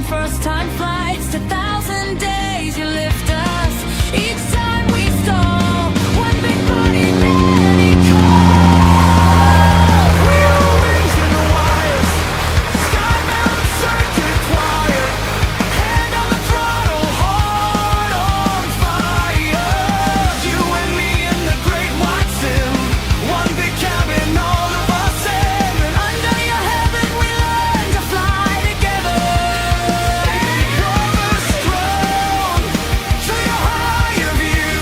from first time flights to 1,000 days you lift us. Each time we stall, one big body ready call. Wheel wings in the wires, skybound circuit choir. Hand on the throttle, heart on fire. You and me in the great white sim, one big cabin, all of us in. And under your heaven we learn to fly together. Take over strong to your higher view.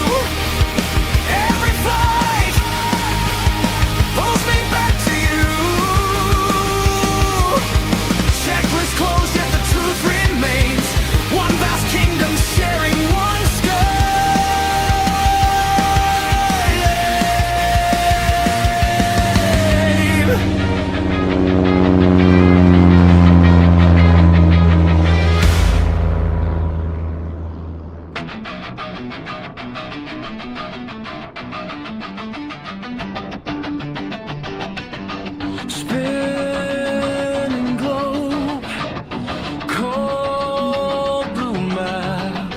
Every flight pulls me back to you. Checklist closed, yet the truth remains. One vast kingdom sharing one sky. Spinning globe, cold blue map,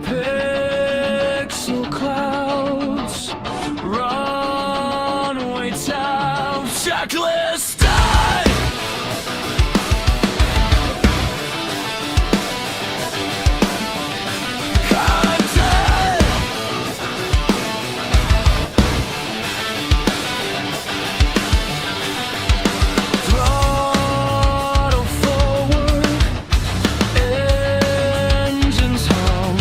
pixel clouds, runway town, checklist time. Content. Throttle forward, engines hum.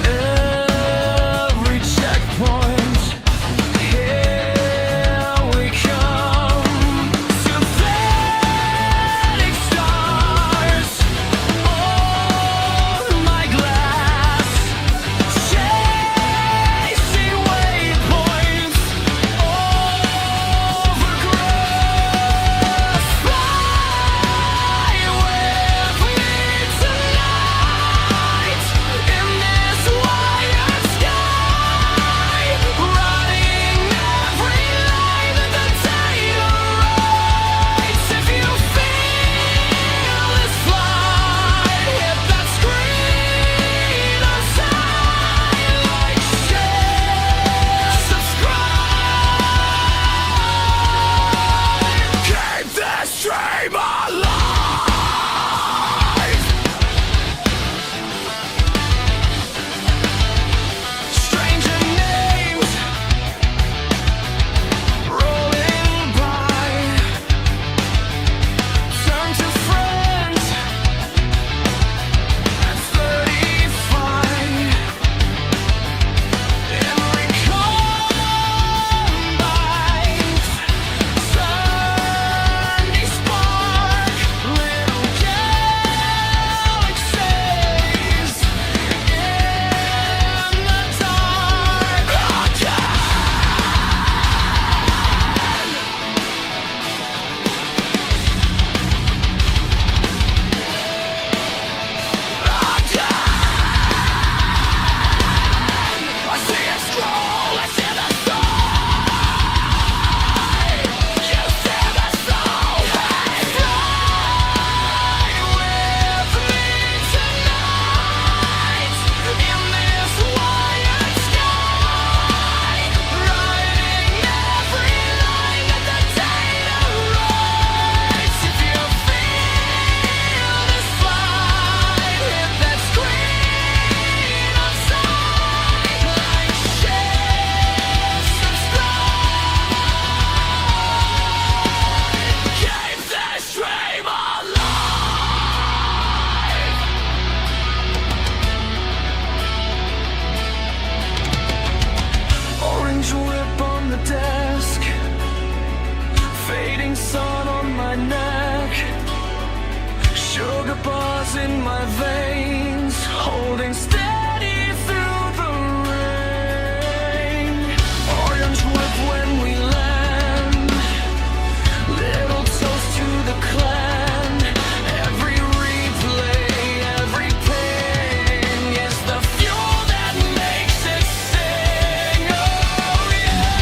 Every checkpoint, here we come. Synthetic stars on my glass, chasing waypoints over grass. Fly with me tonight in this wired sky, running every line that the data writes. If you feel this flight, hit that screen on sign, like, share, subscribe. Keep this dream alive. Stranger names rolling by. Turn to friends at 35. In recombines, Sunday spark, little galaxies in the dark. I see it scroll, I see the sign. You see the soul. Fly with me tonight in this wired sky, writing every line that the data writes. If you feel this flight, hit that screen on sign, like, share, subscribe. Keep this dream alive. Orange whip on the desk, fading sun on my neck, sugar bars in my veins, holding steady through the rain. Orange whip when we land, little toast to the clan. Every replay, every ping is the fuel that makes it sing. Oh yeah.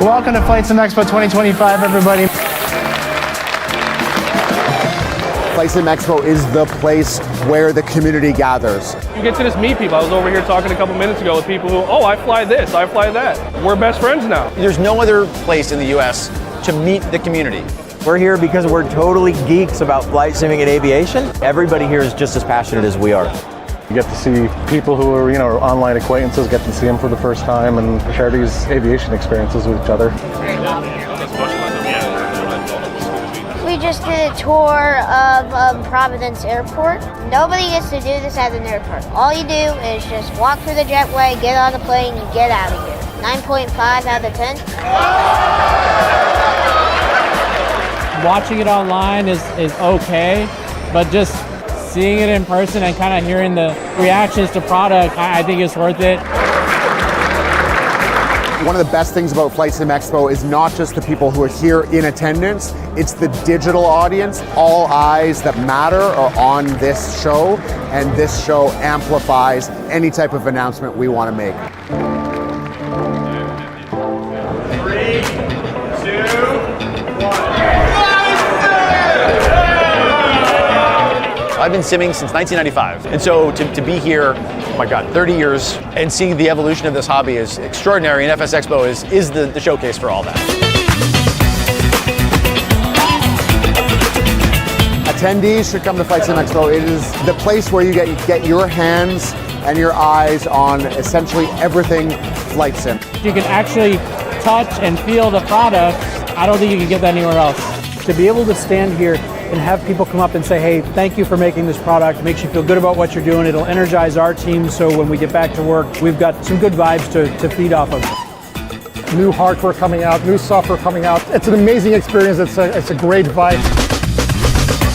Welcome to Flight Sim Expo 2025, everybody. Flight Sim Expo is the place where the community gathers. You get to just meet people. I was over here talking a couple minutes ago with people who, oh, I fly this, I fly that. We're best friends now. There's no other place in the US to meet the community. We're here because we're totally geeks about flight simming and aviation. Everybody here is just as passionate as we are. You get to see people who are, online acquaintances, get to see them for the first time and share these aviation experiences with each other. We just did a tour of Providence Airport. Nobody gets to do this at an airport. All you do is just walk through the jetway, get on the plane, and get out of here. 9.5 out of 10. Watching it online is okay, but just seeing it in person and kind of hearing the reactions to product, I think it's worth it. One of the best things about Flight Sim Expo is not just the people who are here in attendance, it's the digital audience. All eyes that matter are on this show, and this show amplifies any type of announcement we want to make. 3, 2, 1. I've been simming since 1995, and so to be here, oh my God, 30 years, and seeing the evolution of this hobby is extraordinary, and FS Expo is the showcase for all that. Attendees should come to Flight Sim Expo. It is the place where you get your hands and your eyes on essentially everything flight sim. You can actually touch and feel the product. I don't think you can get that anywhere else. To be able to stand here and have people come up and say, hey, thank you for making this product. It makes you feel good about what you're doing. It'll energize our team, so when we get back to work, we've got some good vibes to feed off of. New hardware coming out, new software coming out. It's an amazing experience. It's a great vibe.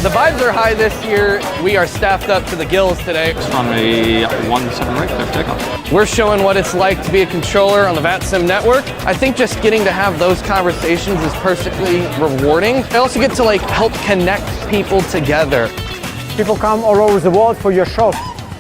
The vibes are high this year. We are staffed up to the gills today. On a 1-7 right, clear for takeoff. We're showing what it's like to be a controller on the VATSIM network. I think just getting to have those conversations is personally rewarding. I also get to help connect people together. People come all over the world for your show.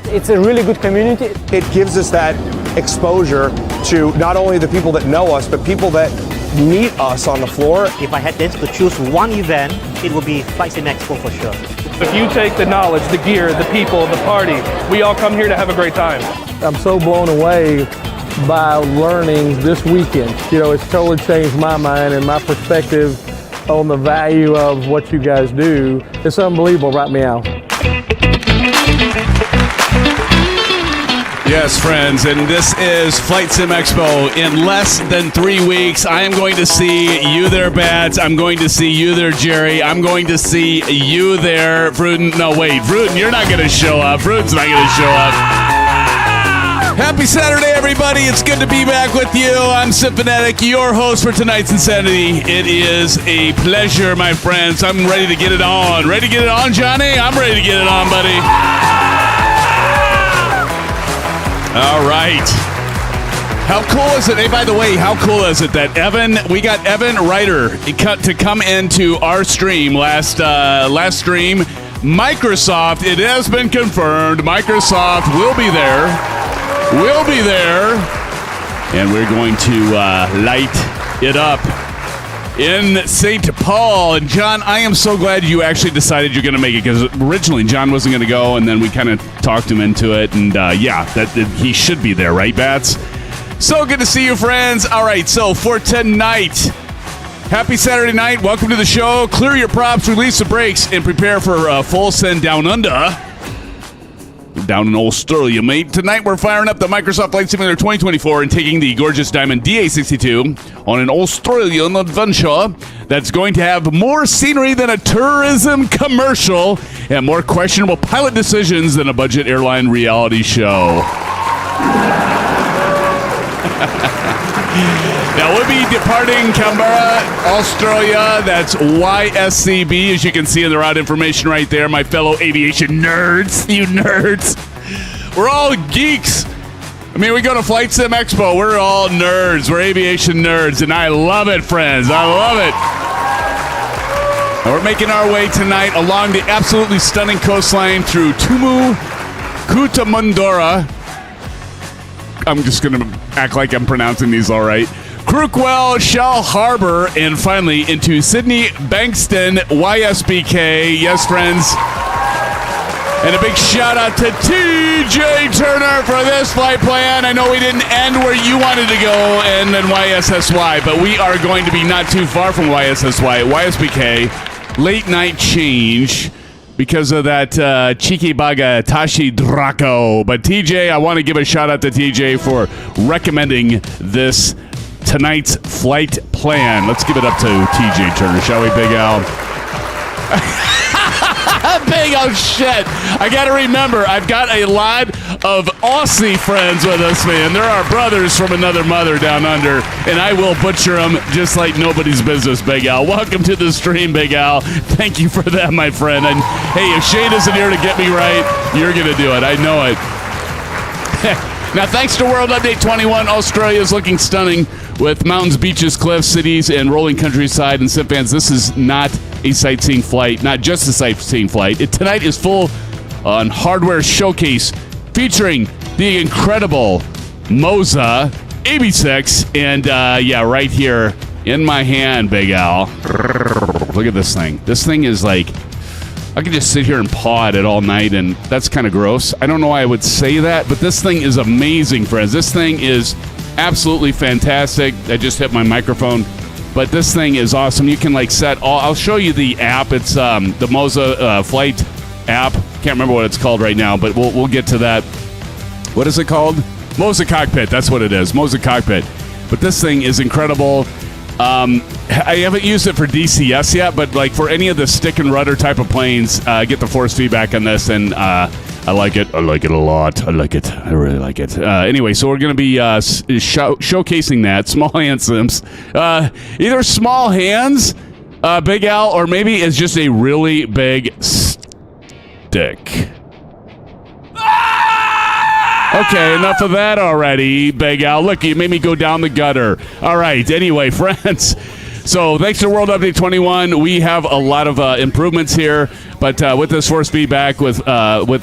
It's a really good community. It gives us that exposure to not only the people that know us, but people that meet us on the floor. If I had to choose one event, it would be Flight Sim Expo for sure. If you take the knowledge, the gear, the people, the party, we all come here to have a great time. I'm so blown away by learning this weekend. It's totally changed my mind and my perspective on the value of what you guys do. It's unbelievable right now. Yes, friends, and this is Flight Sim Expo. In less than 3 weeks, I am going to see you there, Bats. I'm going to see you there, Jerry. I'm going to see you there, Vruden. No, wait, Vruden, you're not going to show up. Vruden's not going to show up. Happy Saturday, everybody. It's good to be back with you. I'm SimFanatic, your host for tonight's Insanity. It is a pleasure, my friends. I'm ready to get it on. Ready to get it on, Johnny? I'm ready to get it on, buddy. All right. How cool is it? Hey, by the way, how cool is it that we got Evan Ryder to come into our stream last stream. Microsoft, it has been confirmed. Microsoft will be there. We'll be there. And we're going to light it up in St. Paul. And John, I am so glad you actually decided you're going to make it, because originally John wasn't going to go, and then we kind of talked him into it. And that he should be there, right, Bats? So good to see you, friends. All right, so for tonight, happy Saturday night. Welcome to the show. Clear your props, release the brakes, and prepare for a full send down under. Down in Australia, mate. Tonight we're firing up the Microsoft Flight Simulator 2024 and taking the gorgeous Diamond DA62 on an Australian adventure that's going to have more scenery than a tourism commercial and more questionable pilot decisions than a budget airline reality show. Now we'll be departing Canberra, Australia. That's YSCB, as you can see in the route information right there, my fellow aviation nerds. You nerds. We're all geeks. I mean, we go to Flight Sim Expo. We're all nerds. We're aviation nerds, and I love it, friends. I love it. And we're making our way tonight along the absolutely stunning coastline through Tumu, Cootamundra. I'm just going to act like I'm pronouncing these all right. Crookwell, Shellharbour, and finally into Sydney, Bankston, YSBK. Yes, friends. And a big shout out to TJ Turner for this flight plan. I know we didn't end where you wanted to go and then YSSY, but we are going to be not too far from YSSY at YSBK. Late night change because of that cheeky baga Tashi Draco. But TJ, I want to give a shout out to TJ for recommending this tonight's flight plan. Let's give it up to TJ Turner, shall we, Big Al? Big oh shit. I gotta remember, I've got a lot of Aussie friends with us, man. There are brothers from another mother down under, and I will butcher them just like nobody's business, Big Al. Welcome to the stream, Big Al. Thank you for that, my friend. And hey, if Shane isn't here to get me right, you're gonna do it. I know it. Now, thanks to World Update 21, Australia is looking stunning with mountains, beaches, cliffs, cities, and rolling countryside. And SimFans, this is not a sightseeing flight, not just a sightseeing flight. Tonight is full on hardware showcase featuring the incredible MOZA AB6. And yeah, right here in my hand, Big Al. Look at this thing. This thing is like, I could just sit here and paw at it all night, and that's kind of gross. I don't know why I would say that, but this thing is amazing, friends. This thing is absolutely fantastic. I just hit my microphone, but this thing is awesome. You can like set all. I'll show you the app. It's the MOZA flight app. Can't remember what it's called right now, but we'll get to that. What is it called? MOZA Cockpit. That's what it is. MOZA Cockpit. But this thing is incredible. I haven't used it for DCS yet, but like for any of the stick and rudder type of planes, get the force feedback on this, and I like it. I like it a lot. I like it. I really like it. Anyway, so we're going to be showcasing that. Small hand sims. Either small hands, Big Al, or maybe it's just a really big stick. Okay, enough of that already, Big Al. Look, you made me go down the gutter. All right, anyway, friends. So thanks to World Update 21, we have a lot of improvements here. But with this force feedback, with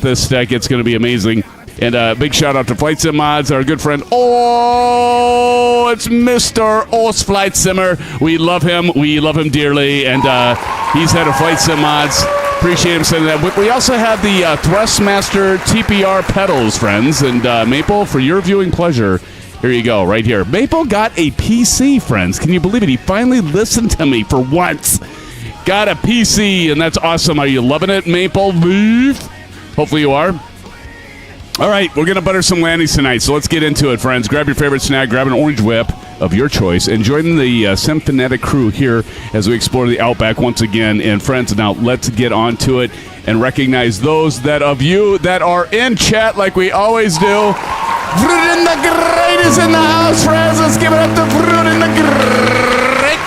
this stick, it's going to be amazing. And big shout out to FlightSimMods, our good friend. Oh, it's Mr. Os Flight Simmer. We love him. We love him dearly. And he's head of FlightSimMods. Appreciate him saying that. We also have the Thrustmaster TPR Pedals, friends. And Maple, for your viewing pleasure, here you go, right here. Maple got a PC, friends. Can you believe it? He finally listened to me for once. Got a PC, and that's awesome. Are you loving it, Maple? Hopefully you are. All right, we're going to butter some landings tonight, so let's get into it, friends. Grab your favorite snack, grab an orange whip of your choice, and join the SimFanatic crew here as we explore the Outback once again. And friends, now let's get on to it and recognize those of you that are in chat like we always do. Fruit in the Great is in the house, friends. Let's give it up to Fruit in the Great.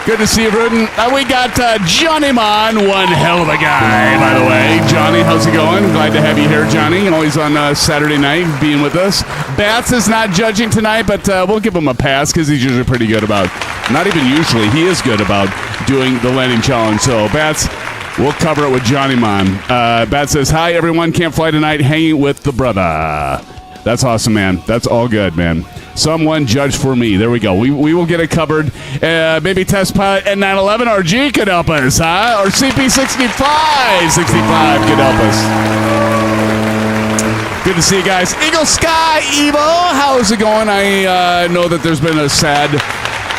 Good to see you, Rudin. We got Johnny Mon, one hell of a guy, by the way. Johnny, how's it going? Glad to have you here, Johnny. Always on Saturday night being with us. Bats is not judging tonight, but we'll give him a pass because he's usually pretty good about, not even usually, he is good about doing the landing challenge. So, Bats, we'll cover it with Johnny Mon. Bat says, hi, everyone. Can't fly tonight. Hanging with the brother. That's awesome, man. That's all good, man. Someone judge for me. There we go. We will get it covered. Maybe Test Pilot N911 RG could help us, huh? Or CP65 could help us. Good to see you guys. Eagle Sky Evo, how's it going? I know that there's been a sad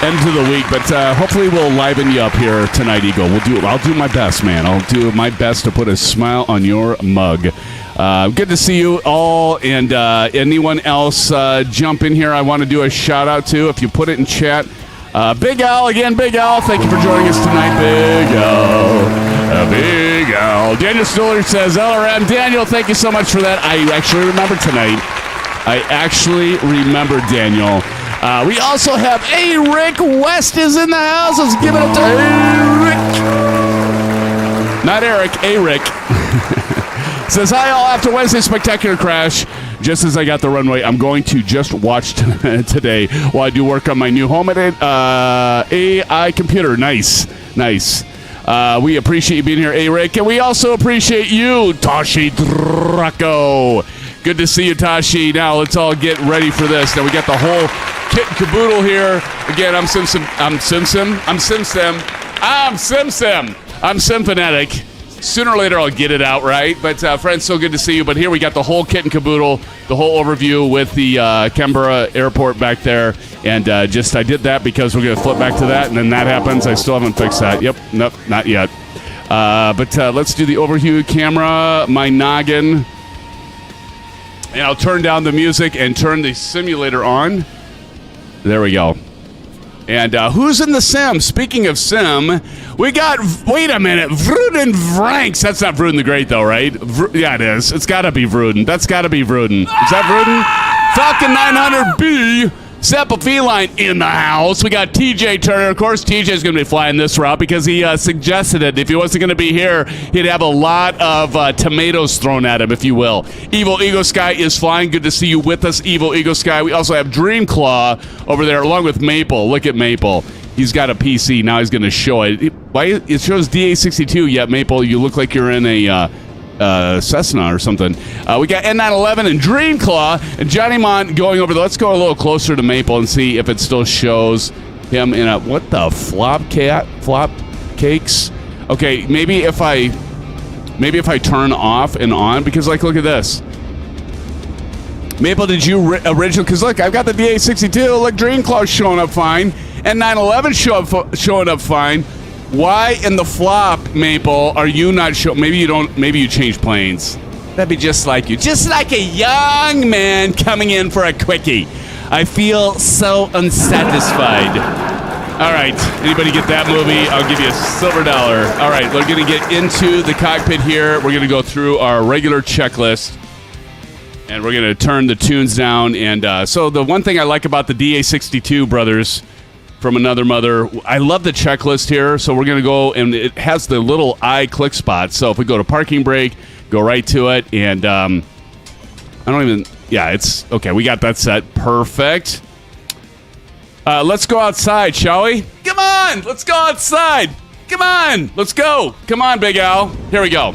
end to the week, but hopefully we'll liven you up here tonight, Eagle. I'll do my best, man. I'll do my best to put a smile on your mug. Good to see you all, and anyone else jump in here I want to do a shout out to. If you put it in chat, Big Al, again, Big Al, thank you for joining us tonight, Big Al. Big Al. Daniel Stoller says, LRM. Daniel, thank you so much for that. I actually remember tonight. Daniel. We also have Rick West is in the house. Let's give it up to Rick. Not Eric, Rick. Says, hi all, after Wednesday's spectacular crash, just as I got the runway, I'm going to just watch today while I do work on my new home AI computer. Nice. We appreciate you being here, Rick, and we also appreciate you, Tashi Draco. Good to see you, Tashi. Now let's all get ready for this. Now we got the whole kit and caboodle here. Again, I'm Sim Fanatic. Sooner or later, I'll get it out, right? But friends, so good to see you. But here we got the whole kit and caboodle, the whole overview with the Canberra airport back there. And I did that because we're going to flip back to that, and then that happens. I still haven't fixed that. Yep, nope, not yet. But let's do the overview camera, my noggin. And I'll turn down the music and turn the simulator on. There we go. And who's in the sim? Speaking of sim, we got, wait a minute, Vruden Vranks. That's not Vruden the Great, though, right? Yeah, it is. It's got to be Vruden. That's got to be Vruden. Is that Vruden? Falcon 900B, Seppa Feline in the house. We got TJ Turner. Of course, TJ's going to be flying this route because he suggested it. If he wasn't going to be here, he'd have a lot of tomatoes thrown at him, if you will. Evil Eagle Sky is flying. Good to see you with us, Evil Eagle Sky. We also have Dreamclaw over there along with Maple. Look at Maple. He's got a PC. Now he's going to show it. It shows DA62, yet Maple, you look like you're in a Cessna or something. We got N911 and Dreamclaw and Johnny Mon going over there. Let's go a little closer to Maple and see if it still shows him in a, what the flop cakes? Okay, maybe if I turn off and on, because like, look at this. Maple, did you original? Because look, I've got the DA62. Look, Dreamclaw's showing up fine, and 911 showing up fine. Why in the flop, Maple, are you not showing? Maybe you don't. Maybe you change planes. That'd be just like you, just like a young man coming in for a quickie. I feel so unsatisfied. All right, anybody get that movie? I'll give you a silver dollar. All right, we're gonna get into the cockpit here. We're gonna go through our regular checklist. And we're going to turn the tunes down. And so the one thing I like about the DA62 brothers from another mother, I love the checklist here. So we're going to go, and it has the little eye click spot. So if we go to parking brake, go right to it. And it's okay. We got that set. Perfect. Let's go outside, shall we? Come on. Let's go outside. Come on. Let's go. Come on, Big Al. Here we go.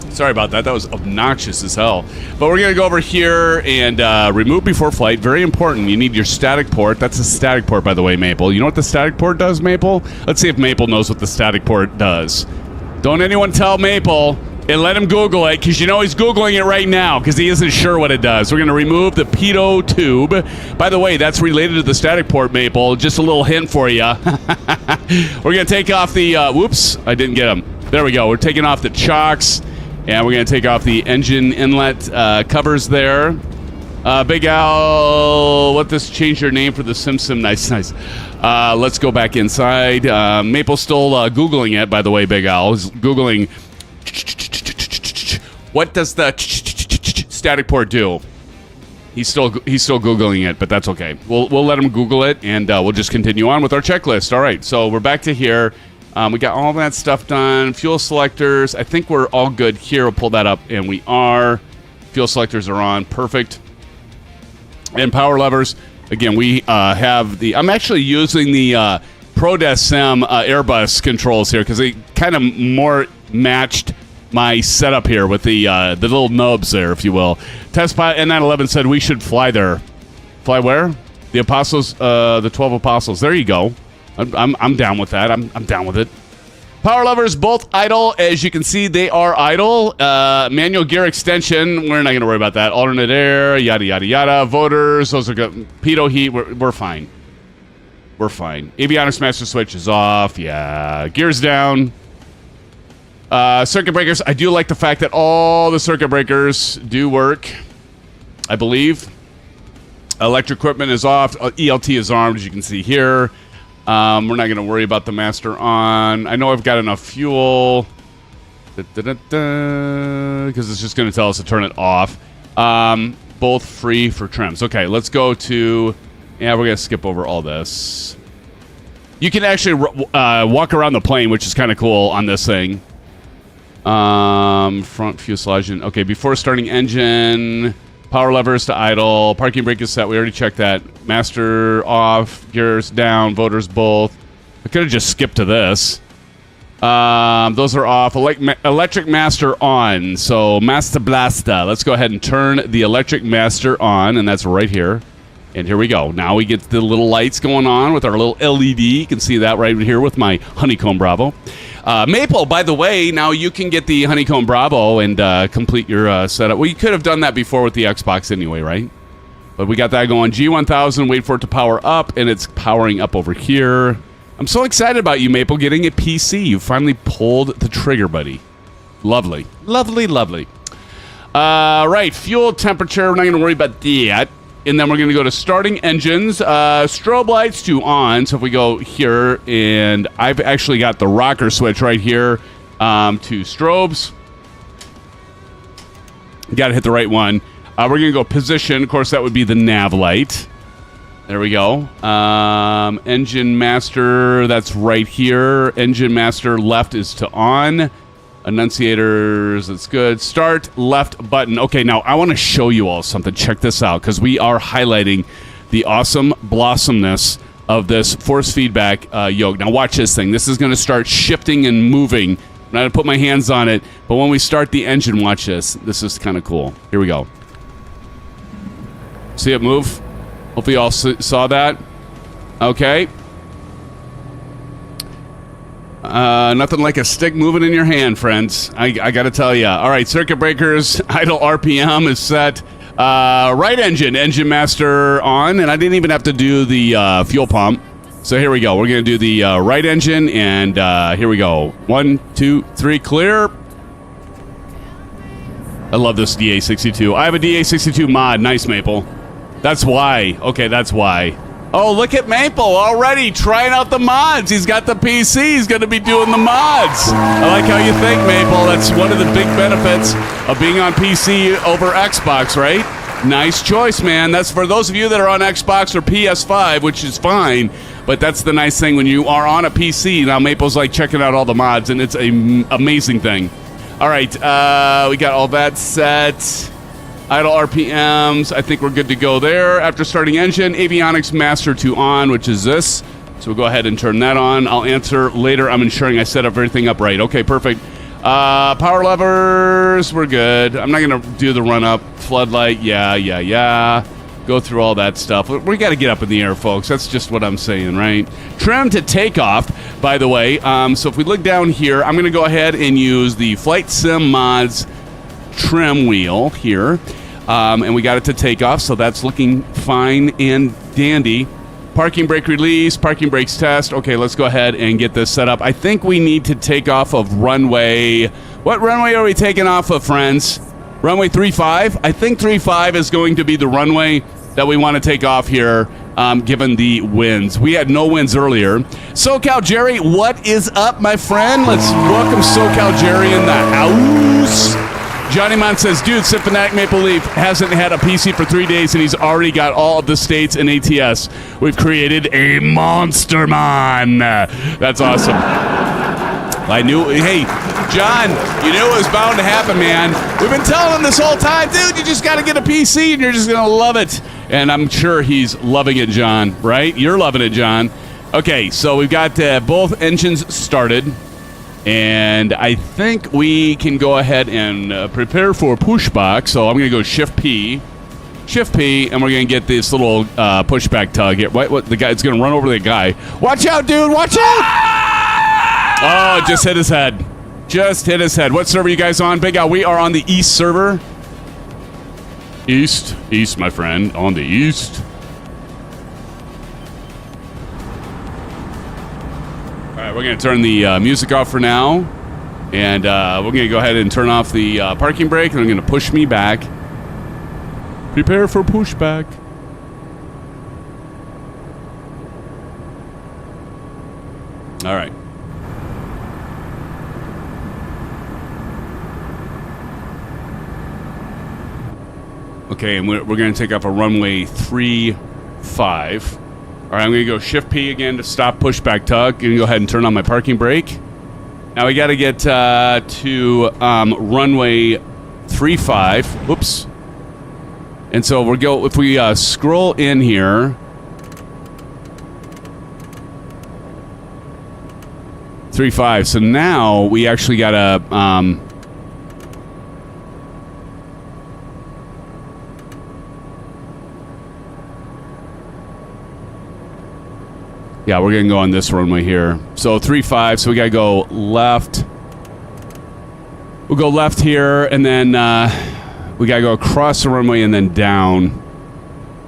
Sorry about that. That was obnoxious as hell. But we're going to go over here and remove before flight. Very important. You need your static port. That's a static port, by the way, Maple. You know what the static port does, Maple? Let's see if Maple knows what the static port does. Don't anyone tell Maple and let him Google it, because you know he's Googling it right now because he isn't sure what it does. We're going to remove the pitot tube. By the way, that's related to the static port, Maple. Just a little hint for you. We're going to take off the... whoops, I didn't get them. There we go. We're taking off the chocks. And we're going to take off the engine inlet covers there. Big Al, what this change your name for the Sim? Nice. Let's go back inside. Maple's still Googling it, by the way, Big Al. He's Googling, what does the static port do? He's still Googling it, but that's okay. We'll let him Google it, and we'll just continue on with our checklist. All right, so we're back to here. We got all that stuff done. Fuel selectors. I think we're all good here. We'll pull that up, and we are. Fuel selectors are on. Perfect. And power levers. Again, we have the... I'm actually using the ProDesk Sim Airbus controls here because they kind of more matched my setup here with the little nubs there, if you will. Test pilot N911 said we should fly there. Fly where? The Apostles, the 12 Apostles. There you go. I'm down with that. I'm down with it. Power levers, both idle. As you can see, they are idle. Manual gear extension. We're not going to worry about that. Alternate air, yada, yada, yada. Voters, those are good. Pitot heat, we're fine. We're fine. Avionics master switch is off. Yeah. Gears down. Circuit breakers. I do like the fact that all the circuit breakers do work, I believe. Electric equipment is off. ELT is armed, as you can see here. We're not going to worry about the master on. I know I've got enough fuel. Because it's just going to tell us to turn it off. Both free for trims. Okay, let's go to... Yeah, we're going to skip over all this. You can actually walk around the plane, which is kind of cool on this thing. Front fuselage. Okay, before starting engine... Power levers to idle. Parking brake is set. We already checked that. Master off. Gears down. Voters both. I could have just skipped to this. Those are off. Electric master on. So Master Blasta. Let's go ahead and turn the electric master on. And that's right here. And here we go. Now we get the little lights going on with our little LED. You can see that right here with my Honeycomb Bravo. Maple, by the way, now you can get the Honeycomb Bravo and complete your setup. Well, you could have done that before with the Xbox anyway, right? But we got that going. G1000, wait for it to power up, and it's powering up over here. I'm so excited about you, Maple, getting a PC. You finally pulled the trigger, buddy. Lovely. Lovely, lovely. Right, fuel temperature. We're not going to worry about that. And then we're going to go to starting engines. Strobe lights to on. So if we go here, and I've actually got the rocker switch right here to strobes. Got to hit the right one. We're going to go position. Of course, that would be the nav light. There we go. Engine master, that's right here. Engine master left is to on. Annunciators, that's good. Start left button. Okay, now I want to show you all something. Check this out, because we are highlighting the awesome blossomness of this force feedback yoke. Now watch this thing. This is going to start shifting and moving. I'm not going to put my hands on it, but when we start the engine, watch this. This is kind of cool. Here we go. See it move? Hopefully you all saw that. Okay. Nothing like a stick moving in your hand, friends. I got to tell you. All right, circuit breakers, idle RPM is set. Right engine master on, and I didn't even have to do the fuel pump. So here we go. We're going to do the right engine, and here we go. 1, 2, 3, clear. I love this DA62. I have a DA62 mod. Nice, Maple. That's why. Okay, that's why. Oh, look at Maple already trying out the mods. He's got the PC. He's going to be doing the mods. I like how you think, Maple. That's one of the big benefits of being on PC over Xbox, right? Nice choice, man. That's for those of you that are on Xbox or PS5, which is fine. But that's the nice thing when you are on a PC. Now, Maple's like checking out all the mods, and it's an amazing thing. All right, we got all that set. Idle RPMs, I think we're good to go there. After starting engine, avionics master to on, which is this. So we'll go ahead and turn that on. I'll answer later. I'm ensuring I set everything up right. Okay, perfect. Power levers, we're good. I'm not going to do the run-up. Floodlight, yeah. Go through all that stuff. We got to get up in the air, folks. That's just what I'm saying, right? Trim to takeoff, by the way. So if we look down here, I'm going to go ahead and use the FlightSimMods trim wheel here. And we got it to take off, so that's looking fine and dandy. Parking brake release, parking brakes test. Okay, let's go ahead and get this set up. I think we need to take off of runway. What runway are we taking off of, friends? Runway 35? I think 35 is going to be the runway that we want to take off here, given the winds. We had no winds earlier. SoCal Jerry, what is up, my friend? Let's welcome SoCal Jerry in the house. Johnny Mon says, dude, Symphonic Maple Leaf hasn't had a PC for 3 days and he's already got all of the states in ATS. We've created a monster mon. That's awesome. I knew, hey, John, you knew it was bound to happen, man. We've been telling him this whole time, dude, you just got to get a PC and you're just going to love it. And I'm sure he's loving it, John, right? You're loving it, John. Okay, so we've got both engines started. And I think we can go ahead and prepare for pushback. So I'm going to go Shift P, and we're going to get this little pushback tug here. What the guy? It's going to run over the guy. Watch out, dude! Watch out! Oh, just hit his head. Just hit his head. What server are you guys on, Big Al? We are on the East server. East, my friend, on the East. All right, we're going to turn the music off for now, and we're going to go ahead and turn off the parking brake, and I'm going to push me back. Prepare for pushback. All right. Okay, and we're going to take off a runway 35. All right, I'm going to go Shift P again to stop pushback tug. Going to go ahead and turn on my parking brake. Now we got to get to runway 35. Whoops. And so we'll go, if we scroll in here. 35. So now we actually got to Yeah, we're going to go on this runway here. So 3-5, so we got to go left. We'll go left here, and then we got to go across the runway and then down.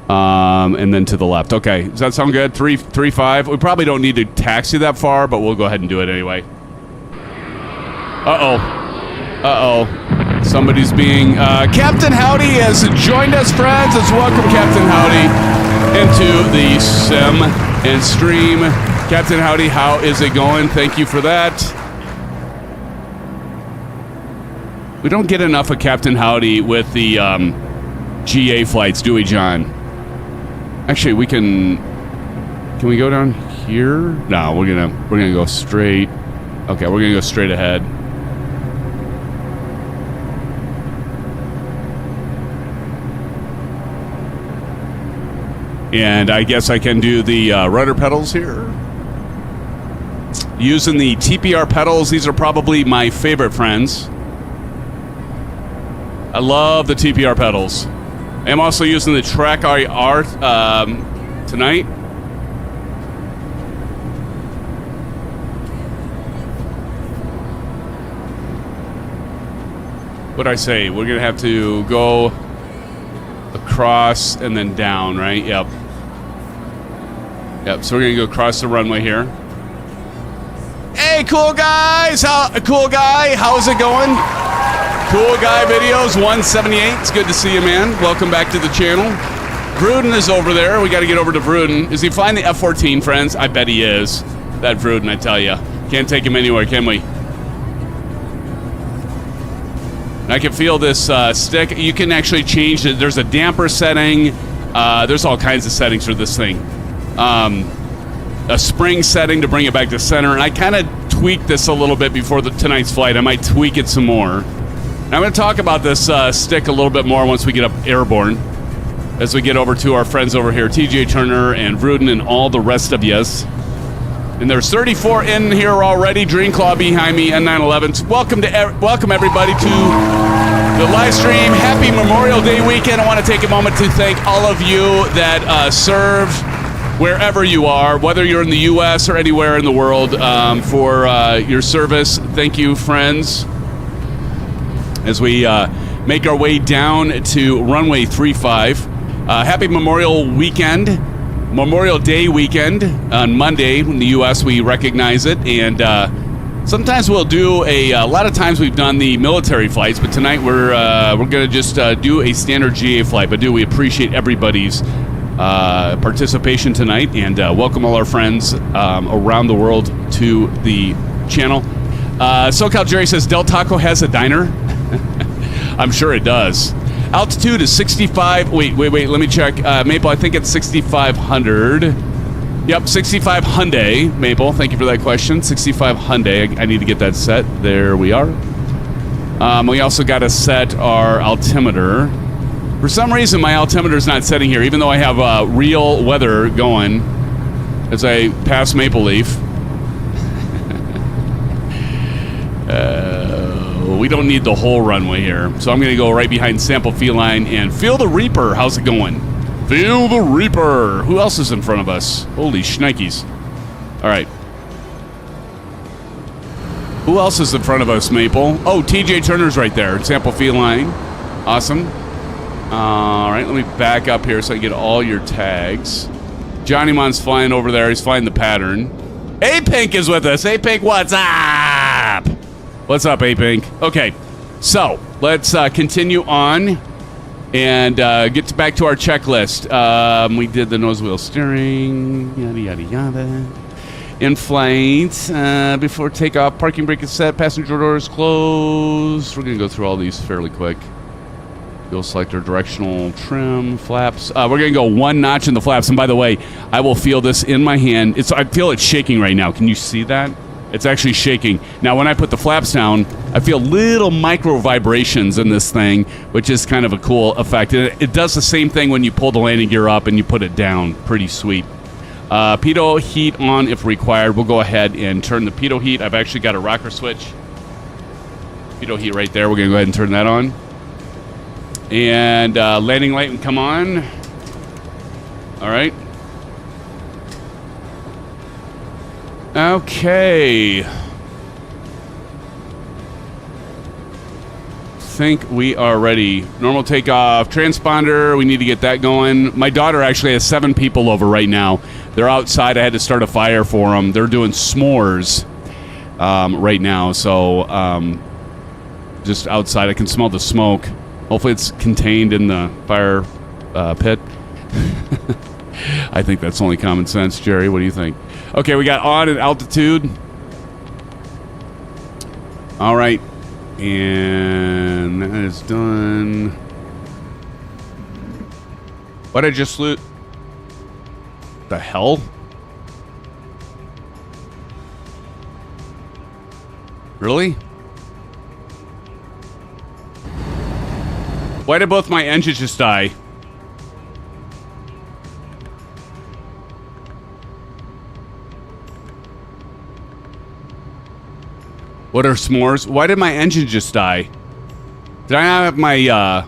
And then to the left. Okay, does that sound good? 3-5. We probably don't need to taxi that far, but we'll go ahead and do it anyway. Somebody's being... Captain Howdy has joined us, friends. Let's welcome Captain Howdy into the Sim and Stream. Captain Howdy, how is it going? Thank you for that. We don't get enough of Captain Howdy with the GA flights, do we, John? Actually, we can we go down here? No, we're gonna go straight. Okay, we're gonna go straight ahead. And I guess I can do the rudder pedals here. Using the TPR pedals, these are probably my favorite, friends. I love the TPR pedals. I'm also using the Track IR tonight. What'd I say? We're going to have to go across and then down, right? Yep. So we're going to go across the runway here. Hey, cool guys! Cool guy, how's it going? Cool Guy Videos 178. It's good to see you, man. Welcome back to the channel. Vruden is over there. We got to get over to Vruden. Is he flying the F-14, friends? I bet he is. That Vruden, I tell you. Can't take him anywhere, can we? I can feel this stick. You can actually change it. There's a damper setting. There's all kinds of settings for this thing. A spring setting to bring it back to center. And I kind of tweaked this a little bit before tonight's flight. I might tweak it some more. I'm going to talk about this stick a little bit more once we get up airborne, as we get over to our friends over here, TJ Turner and Vruden and all the rest of yous. And there's 34 in here already. Dreamclaw behind me, N911s. Welcome everybody to the live stream. Happy Memorial Day weekend. I want to take a moment to thank all of you that serve wherever you are, whether you're in the U.S. or anywhere in the world, for your service. Thank you, friends. As we make our way down to runway 35. Happy Memorial Day weekend on Monday. In the U.S., we recognize it. And sometimes we'll do a lot of times we've done the military flights, but tonight we're going to just do a standard GA flight. But we appreciate everybody's participation tonight, and welcome all our friends around the world to the channel. SoCal Jerry says, Del Taco has a diner. I'm sure it does. Altitude is 65. Wait. Let me check. Maple, I think it's 6,500. Yep, 6,500 Hyundai. Maple, thank you for that question. 6,500 Hyundai. I need to get that set. There we are. We also got to set our altimeter. For some reason, my altimeter is not setting here, even though I have real weather going as I pass Maple Leaf. We don't need the whole runway here. So I'm going to go right behind Sample Feline and Feel the Reaper. How's it going? Feel the Reaper. Who else is in front of us? Holy shnikes. All right. Who else is in front of us, Maple? Oh, TJ Turner's right there. Sample Feline. Awesome. All right, let me back up here so I get all your tags. Johnny Mon's flying over there. He's flying the pattern. A-Pink is with us. A-Pink, what's up? What's up, A-Pink? Okay, so let's continue on and get back to our checklist. We did the nose wheel steering, yada, yada, yada. In flight, before takeoff, parking brake is set, passenger doors closed. We're going to go through all these fairly quick. Fuel selector, directional trim, flaps. We're going to go one notch in the flaps. And by the way, I will feel this in my hand. I feel it shaking right now. Can you see that? It's actually shaking. Now, when I put the flaps down, I feel little micro vibrations in this thing, which is kind of a cool effect. It does the same thing when you pull the landing gear up and you put it down. Pretty sweet. Pitot heat on if required. We'll go ahead and turn the pitot heat. I've actually got a rocker switch. Pitot heat right there. We're going to go ahead and turn that on. And landing light can come on. All right. Okay. Think we are ready. Normal takeoff, transponder, we need to get that going. My daughter actually has 7 people over right now. They're outside. I had to start a fire for them. They're doing s'mores right now, so just outside. I can smell the smoke. Hopefully it's contained in the fire pit. I think that's only common sense. Jerry, what do you think? Okay, we got on at altitude. All right. And that is done. What I just loot? The hell? Really? Why did both my engines just die? What are s'mores? Why did my engine just die? Did I not have my,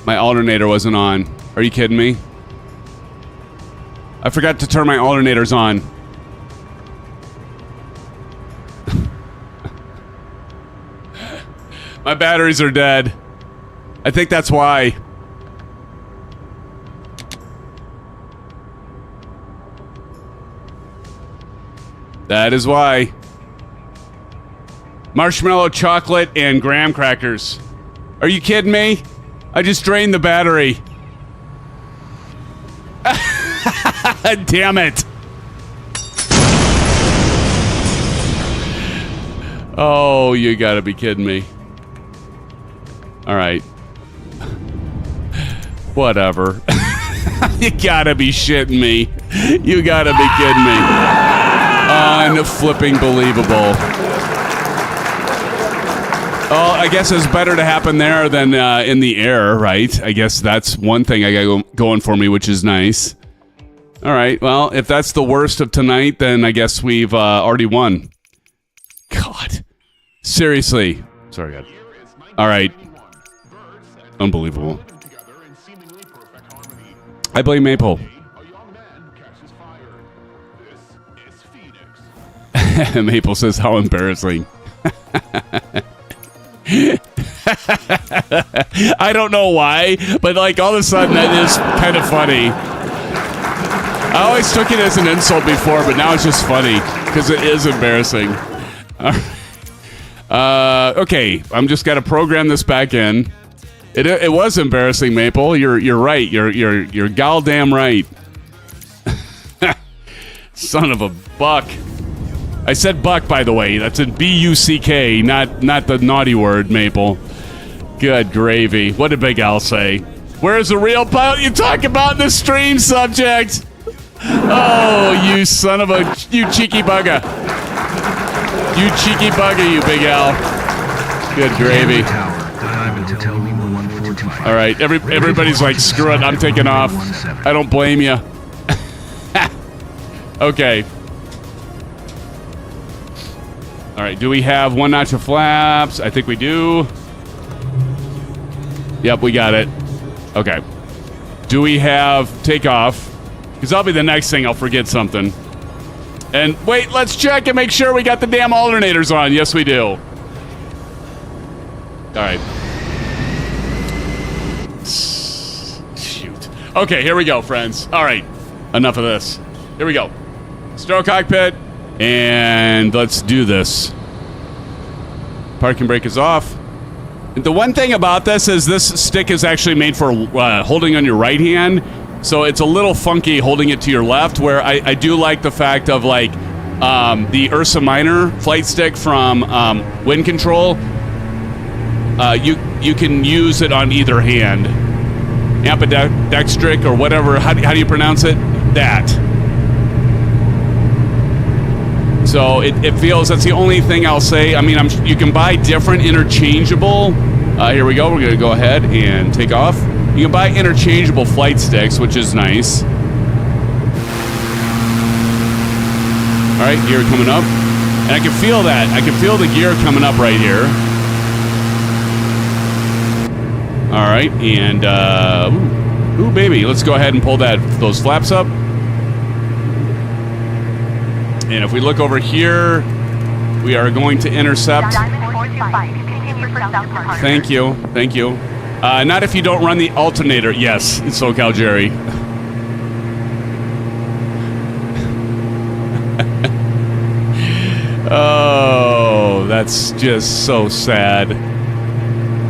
my alternator wasn't on. Are you kidding me? I forgot to turn my alternators on. My batteries are dead. I think that's why. That is why. Marshmallow, chocolate, and graham crackers. Are you kidding me? I just drained the battery. Damn it. Oh, you gotta be kidding me. All right. Whatever. You gotta be shitting me. You gotta be kidding me. Unflipping believable. Oh, I guess it's better to happen there than in the air, right? I guess that's one thing I got going for me, which is nice. All right, well, if that's the worst of tonight, then I guess we've already won. God. Seriously. Sorry, God. All right. Unbelievable. I blame Maple. Maple says, how embarrassing. I don't know why, but like all of a sudden that is kind of funny. I always took it as an insult before, but now it's just funny because it is embarrassing. Okay, I'm just got to program this back in. It was embarrassing, Maple. You're right. You're goddamn right. Son of a buck. I said buck, by the way. That's a B-U-C-K, not the naughty word, Maple. Good gravy. What did Big Al say? Where's the real pilot you talk about in the stream subject? Oh, you son of a... You cheeky bugger. You cheeky bugger, you Big Al. Good gravy. All right, everybody's like, screw it, I'm taking off. I don't blame you. Okay. All right, do we have one notch of flaps? I think we do. Yep, we got it. Okay. Do we have takeoff? Because that'll be the next thing. I'll forget something. And wait, let's check and make sure we got the damn alternators on. Yes, we do. All right. Shoot. Okay, here we go, friends. All right. Enough of this. Here we go. Stroke cockpit. And let's do this. Parking brake is off. The one thing about this is this stick is actually made for holding on your right hand. So it's a little funky holding it to your left, where I do like the fact of like the Ursa Minor flight stick from Wind Control. You can use it on either hand. Ambidextric or whatever. How do you pronounce it? That. So it feels, that's the only thing I'll say. I mean, you can buy different interchangeable. Here we go. We're going to go ahead and take off. You can buy interchangeable flight sticks, which is nice. All right, gear coming up. And I can feel that. I can feel the gear coming up right here. All right, and ooh, baby. Let's go ahead and pull those flaps up. And if we look over here, we are going to intercept. Thank you. Thank you. Not if you don't run the alternator. Yes, it's SoCal Jerry. Oh, that's just so sad.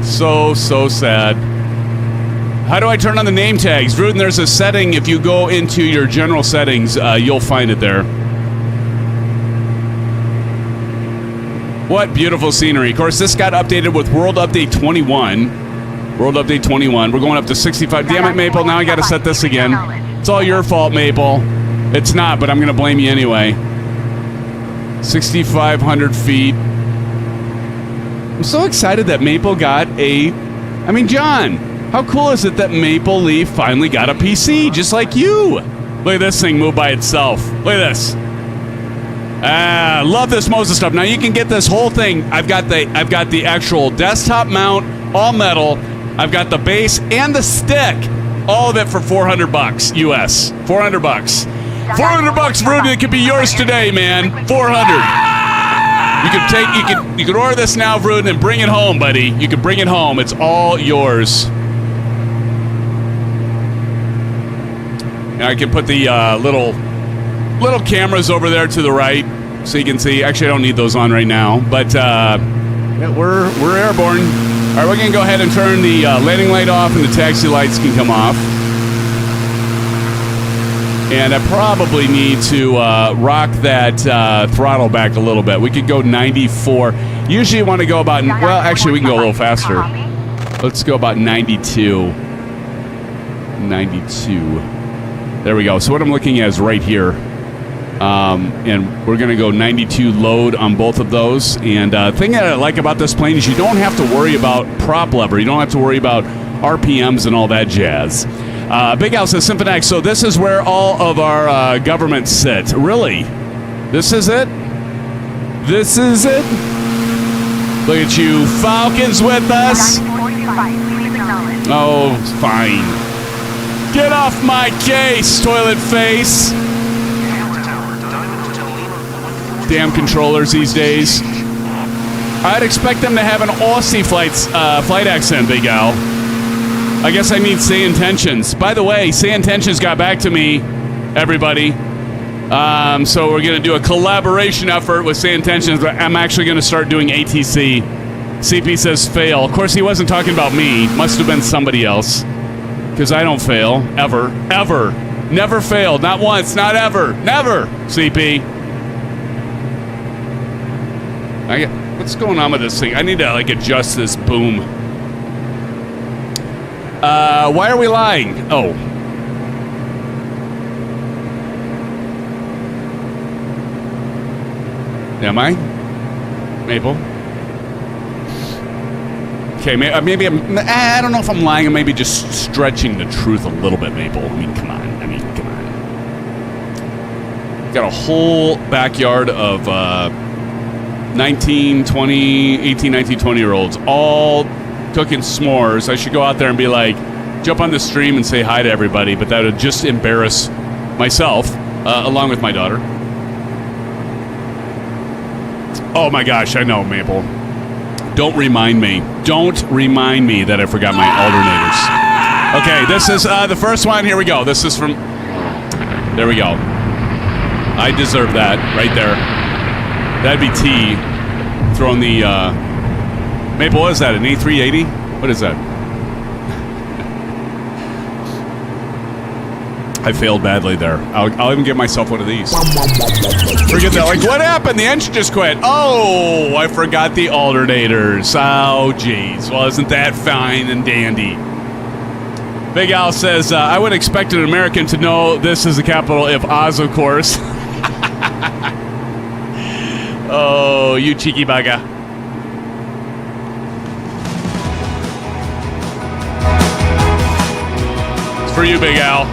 So sad. How do I turn on the name tags? Rudin, there's a setting. If you go into your general settings, you'll find it there. What beautiful scenery. Of course, this got updated with World Update 21. World Update 21. We're going up to 65. Damn it, Maple. Now I got to set this again. It's all your fault, Maple. It's not, but I'm going to blame you anyway. 6,500 feet. I'm so excited that Maple got a... I mean, John, how cool is it that Maple Leaf finally got a PC, just like you? Look at this thing move by itself. Look at this. Love this MOZA stuff. Now you can get this whole thing. I've got the actual desktop mount, all metal. I've got the base and the stick. All of it for $400 US. $400. $400, Rudy. It could be yours today, man. $400. You could order this now, Rudin, and bring it home, buddy. You can bring it home. It's all yours. And I can put the little cameras over there to the right, so you can see. Actually, I don't need those on right now, but yeah, we're airborne. All right, we're gonna go ahead and turn the landing light off, and the taxi lights can come off. And I probably need to rock that throttle back a little bit. We could go 94. Usually you want to go about, well, actually we can go a little faster. Let's go about 92. 92. There we go. So what I'm looking at is right here. And we're going to go 92 load on both of those. And the thing that I like about this plane is you don't have to worry about prop lever. You don't have to worry about RPMs and all that jazz. Big Al says, SimFans, so this is where all of our governments sit. Really? This is it? This is it? Look at you, Falcons with us. Oh, fine. Get off my case, toilet face. Damn controllers these days. I'd expect them to have an Aussie flight accent, Big Al. I guess I need Say Intentions. By the way, Say Intentions got back to me, everybody. So we're going to do a collaboration effort with Say Intentions. I'm actually going to start doing ATC. CP says fail. Of course, he wasn't talking about me. Must have been somebody else. Because I don't fail. Ever. Ever. Never failed. Not once. Not ever. Never. CP. What's going on with this thing? I need to, adjust this boom. Why are we lying? Oh. Am I? Maple? Okay, maybe I don't know if I'm lying. I'm maybe just stretching the truth a little bit, Maple. I mean, come on. Got a whole backyard of 19, 20, 18, 19, 20-year-olds all cooking s'mores. I should go out there and be like, jump on the stream and say hi to everybody, but that would just embarrass myself, along with my daughter. Oh my gosh, I know, Maple. Don't remind me. Don't remind me that I forgot my alternators. Okay, this is the first one. Here we go. This is from... There we go. I deserve that right there. That'd be T. Throwing the... Maple, what is that? An A380? What is that? I failed badly there. I'll even give myself one of these. Forget that. What happened? The engine just quit. Oh, I forgot the alternators. Oh, jeez. Well, isn't that fine and dandy? Big Al says, I would expect an American to know this is the capital if Oz, of course. Oh, you cheeky bugger. It's for you, Big Al.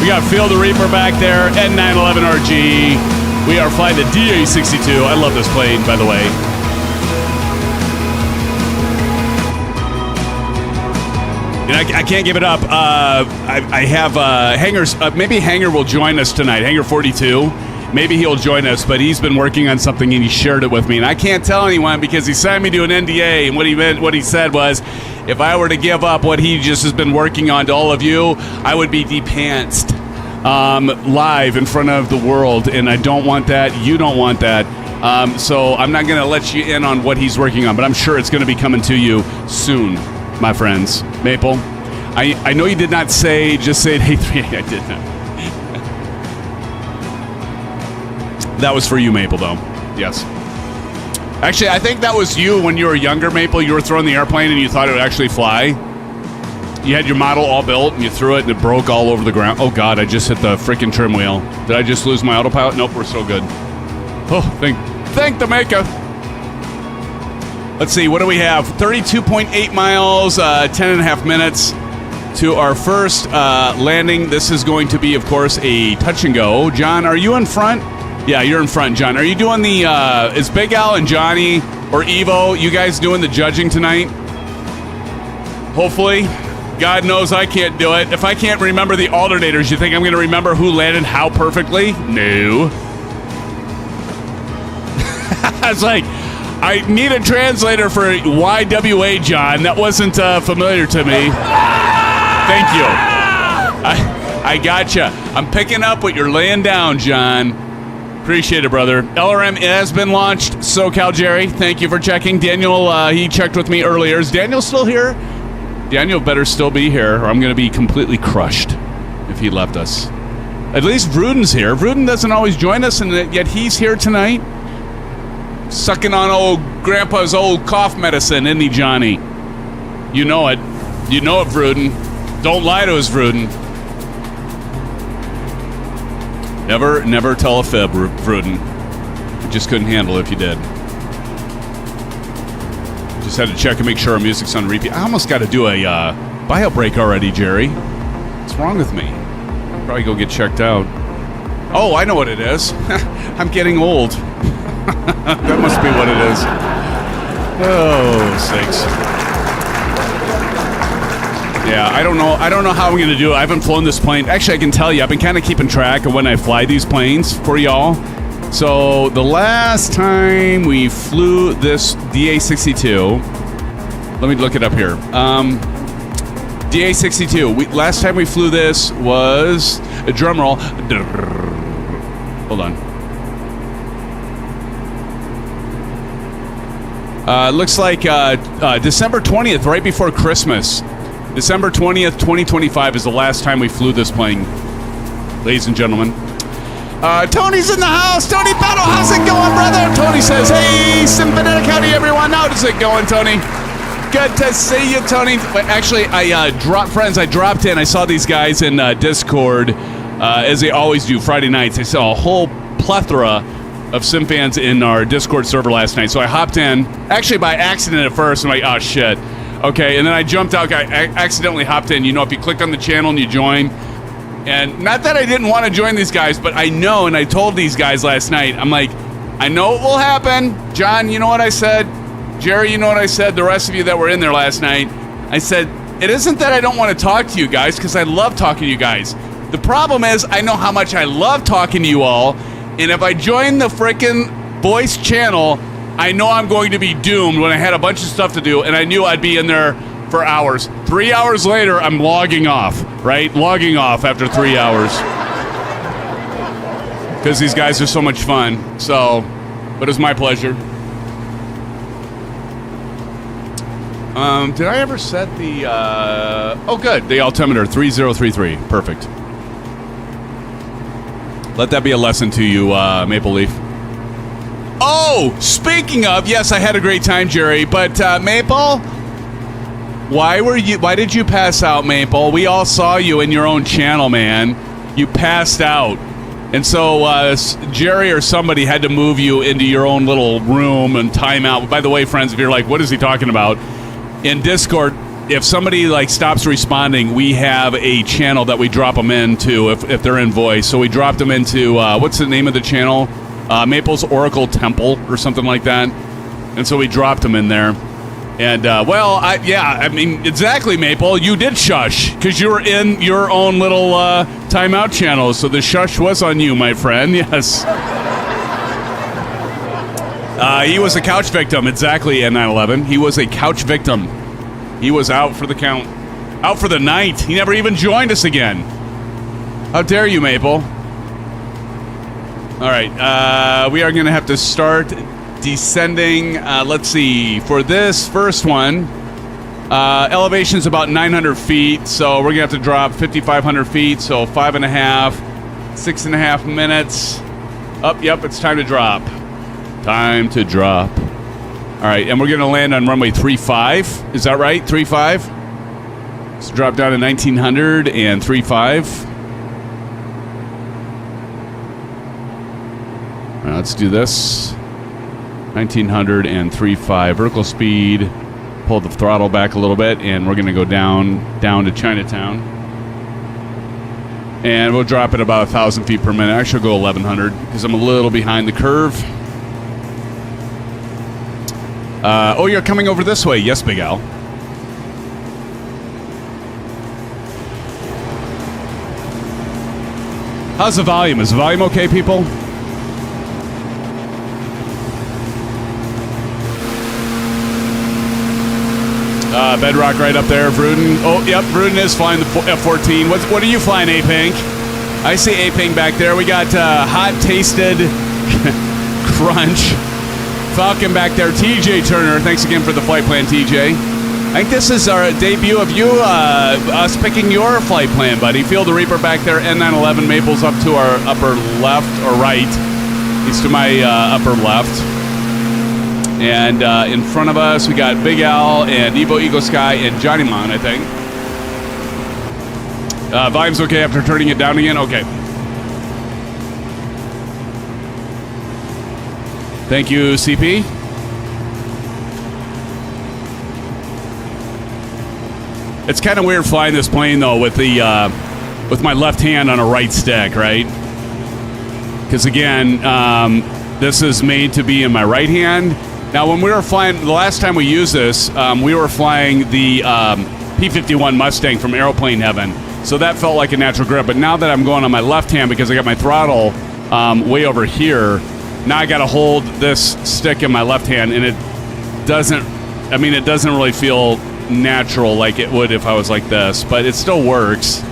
We got Field the Reaper back there, N911RG. We are flying the DA62. I love this plane, by the way. And I can't give it up. I have Hangers. Maybe Hanger will join us tonight. Hanger 42. Maybe he'll join us, but he's been working on something and he shared it with me. And I can't tell anyone because he signed me to an NDA. And what he said was, if I were to give up what he just has been working on to all of you, I would be depantsed live in front of the world. And I don't want that. You don't want that. So I'm not going to let you in on what he's working on, but I'm sure it's going to be coming to you soon, my friends. Maple, I know you did not say, just say A3. I did not. That was for you, Maple, though. Yes. Actually, I think that was you when you were younger, Maple. You were throwing the airplane and you thought it would actually fly. You had your model all built and you threw it and it broke all over the ground. Oh, God, I just hit the freaking trim wheel. Did I just lose my autopilot? Nope, we're still good. Oh, thank the maker. Let's see, what do we have? 32.8 miles, 10.5 minutes to our first landing. This is going to be, of course, a touch and go. John, are you in front? Yeah, you're in front, John. Are you doing the, is Big Al and Johnny or Evo, you guys doing the judging tonight? Hopefully. God knows I can't do it. If I can't remember the alternators, you think I'm going to remember who landed how perfectly? No. I was like, I need a translator for YWA, John. That wasn't familiar to me. Thank you. I gotcha. I'm picking up what you're laying down, John. Appreciate it, brother. LRM has been launched. SoCal Jerry, thank you for checking. Daniel, he checked with me earlier. Is Daniel still here? Daniel better still be here, or I'm going to be completely crushed if he left us. At least Vrooden's here. Vrooden doesn't always join us, and yet he's here tonight. Sucking on old Grandpa's old cough medicine, isn't he, Johnny? You know it. You know it, Vrooden. Don't lie to us, Vrooden. Never tell a fib, Vrooden. You just couldn't handle it if you did. Just had to check and make sure our music's on repeat. I almost got to do a bio break already, Jerry. What's wrong with me? Probably go get checked out. Oh, I know what it is. I'm getting old. That must be what it is. Oh, sakes. Yeah, I don't know how I'm going to do it. I haven't flown this plane. Actually, I can tell you, I've been kind of keeping track of when I fly these planes for y'all. So the last time we flew this DA62, let me look it up here. DA62, last time we flew this was, a drum roll. Hold on. Looks like December 20th, right before Christmas. December 20th, 2025 is the last time we flew this plane, ladies and gentlemen. Tony's in the house. Tony Battle, how's it going, brother? Tony says, hey, Sympathetic, howdy, everyone. How's it going, Tony? Good to see you, Tony. Actually, I dropped in. I saw these guys in Discord, as they always do, Friday nights. I saw a whole plethora of SimFans in our Discord server last night. So I hopped in, actually by accident at first. I'm like, oh, shit. Okay, and then I jumped out. I accidentally hopped in. You know, if you click on the channel and you join, and not that I didn't want to join these guys, but I know, and I told these guys last night, I'm like, I know what will happen. John, you know what I said? Jerry, you know what I said? The rest of you that were in there last night, I said, it isn't that I don't want to talk to you guys, because I love talking to you guys. The problem is, I know how much I love talking to you all, and if I join the frickin' voice channel, I know I'm going to be doomed when I had a bunch of stuff to do, and I knew I'd be in there for hours. 3 hours later, I'm logging off, right? Logging off after 3 hours. Because these guys are so much fun. So, but it's my pleasure. Did I ever set the, oh good, the altimeter, 3033, perfect. Let that be a lesson to you, Maple Leaf. Oh, speaking of, yes, I had a great time, Jerry, but Maple, why did you pass out, Maple? We all saw you in your own channel, man. You passed out. And so Jerry or somebody had to move you into your own little room and time out. By the way, friends, if you're like, what is he talking about? In Discord, if somebody like stops responding, we have a channel that we drop them into if they're in voice. So we dropped them into, what's the name of the channel? Maple's Oracle Temple or something like that. And so we dropped them in there. And, I mean, exactly, Maple. You did shush because you were in your own little timeout channel. So the shush was on you, my friend. Yes. He was a couch victim. Exactly, N911. He was a couch victim. He was out for the count. Out for the night. He never even joined us again. How dare you, Maple? All right. We are going to have to start descending. Let's see. For this first one, elevation's about 900 feet, so we're gonna have to drop 5,500 feet, so 5.5, 6.5 minutes. Yep, it's time to drop. Time to drop. All right, and we're gonna land on runway 35. Is that right? 35. So drop down to 1900 and 35. All right, let's do this. 1900 and 3.5 vertical speed. Pull the throttle back a little bit, and we're going to go down to Chinatown. And we'll drop it about 1,000 feet per minute. Actually, I'll go 1,100 because I'm a little behind the curve. Oh, you're coming over this way. Yes, Big Al. How's the volume? Is the volume okay, people? Bedrock right up there, Vruden. Oh, yep, Vruden is flying the F-14. What are you flying, A-Pink? I see A-Pink back there. We got hot-tasted Crunch. Falcon back there. TJ Turner, thanks again for the flight plan, TJ. I think this is our debut of you, us picking your flight plan, buddy. Field the Reaper back there, N911. Maple's up to our upper left, or right. He's to my upper left. And in front of us, we got Big Al and Evo Eagle Sky and Johnny Mon, I think. Volume's okay after turning it down again? Okay. Thank you, CP. It's kind of weird flying this plane, though, with my left hand on a right stick, right? Because, again, this is made to be in my right hand. Now, when we were flying, the last time we used this, we were flying the P-51 Mustang from Aeroplane Heaven. So that felt like a natural grip. But now that I'm going on my left hand because I got my throttle way over here, now I got to hold this stick in my left hand, and it doesn't really feel natural like it would if I was like this. But it still works.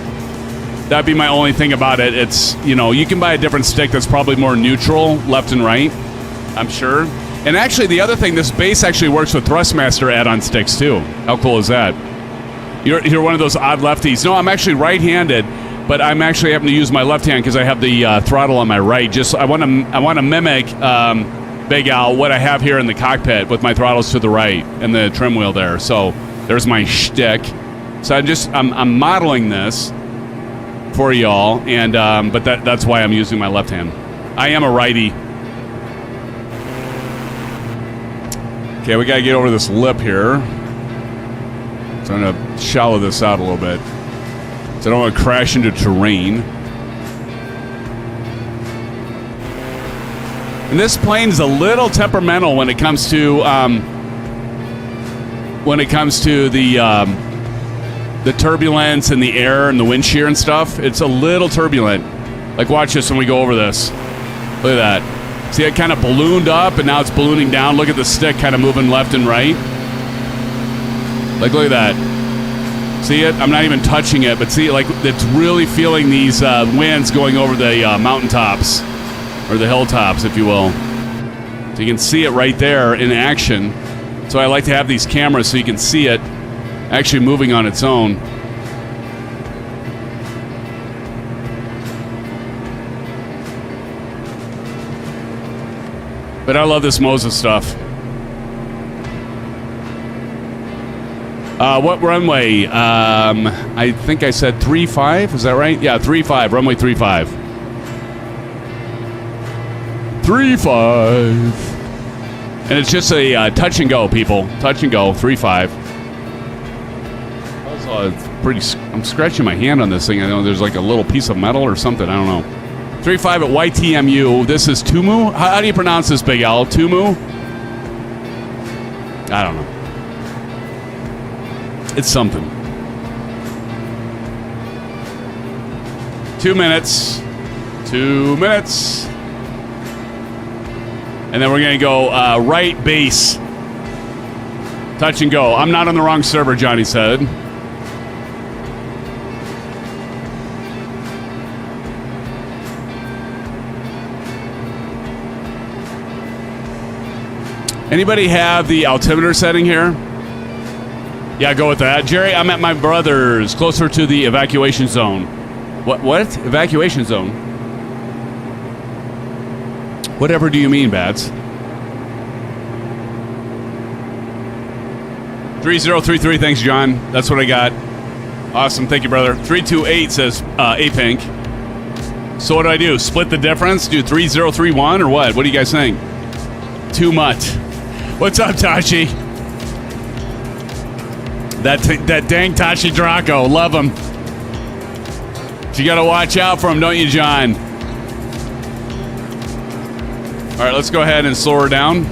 That'd be my only thing about it. It's, you can buy a different stick that's probably more neutral, left and right, I'm sure. And actually, the other thing, this base actually works with Thrustmaster add-on sticks, too. How cool is that? You're one of those odd lefties. No, I'm actually right-handed, but I'm actually having to use my left hand because I have the throttle on my right. Just I want to mimic Big Al, what I have here in the cockpit with my throttles to the right and the trim wheel there. So there's my shtick. So I'm modeling this for y'all, and but that's why I'm using my left hand. I am a righty. Okay, we got to get over this lip here. So I'm going to shallow this out a little bit. So I don't want to crash into terrain. And this plane is a little temperamental when it comes to the turbulence and the air and the wind shear and stuff. It's a little turbulent. Like, watch this when we go over this. Look at that. See, it kind of ballooned up, and now it's ballooning down. Look at the stick kind of moving left and right. Like, look at that. See it? I'm not even touching it, but see, like, it's really feeling these winds going over the mountaintops, or the hilltops, if you will. So you can see it right there in action. So I like to have these cameras so you can see it actually moving on its own. But I love this MOZA stuff. What runway? I think I said 3.5. Is that right? Yeah, 3.5. Runway 3.5. 3.5. And it's just a touch and go, people. Touch and go. 3.5. Also, it's pretty. I'm scratching my hand on this thing. I know there's like a little piece of metal or something. I don't know. 3-5 at YTMU. This is Tumu. How do you pronounce this, Big L? Tumu? I don't know. It's something. 2 minutes. 2 minutes. And then we're going to go right base. Touch and go. I'm not on the wrong server, Johnny said. Anybody have the altimeter setting here? Yeah, go with that. Jerry, I'm at my brother's, closer to the evacuation zone. What? Evacuation zone? Whatever do you mean, Bats? 3033, thanks, John. That's what I got. Awesome, thank you, brother. 328 says A-Pink. So what do? Split the difference? Do 3031 or what? What do you guys think? Too much. What's up, Tashi? That dang Tashi Draco. Love him. You got to watch out for him, don't you, John? All right, let's go ahead and slow her down.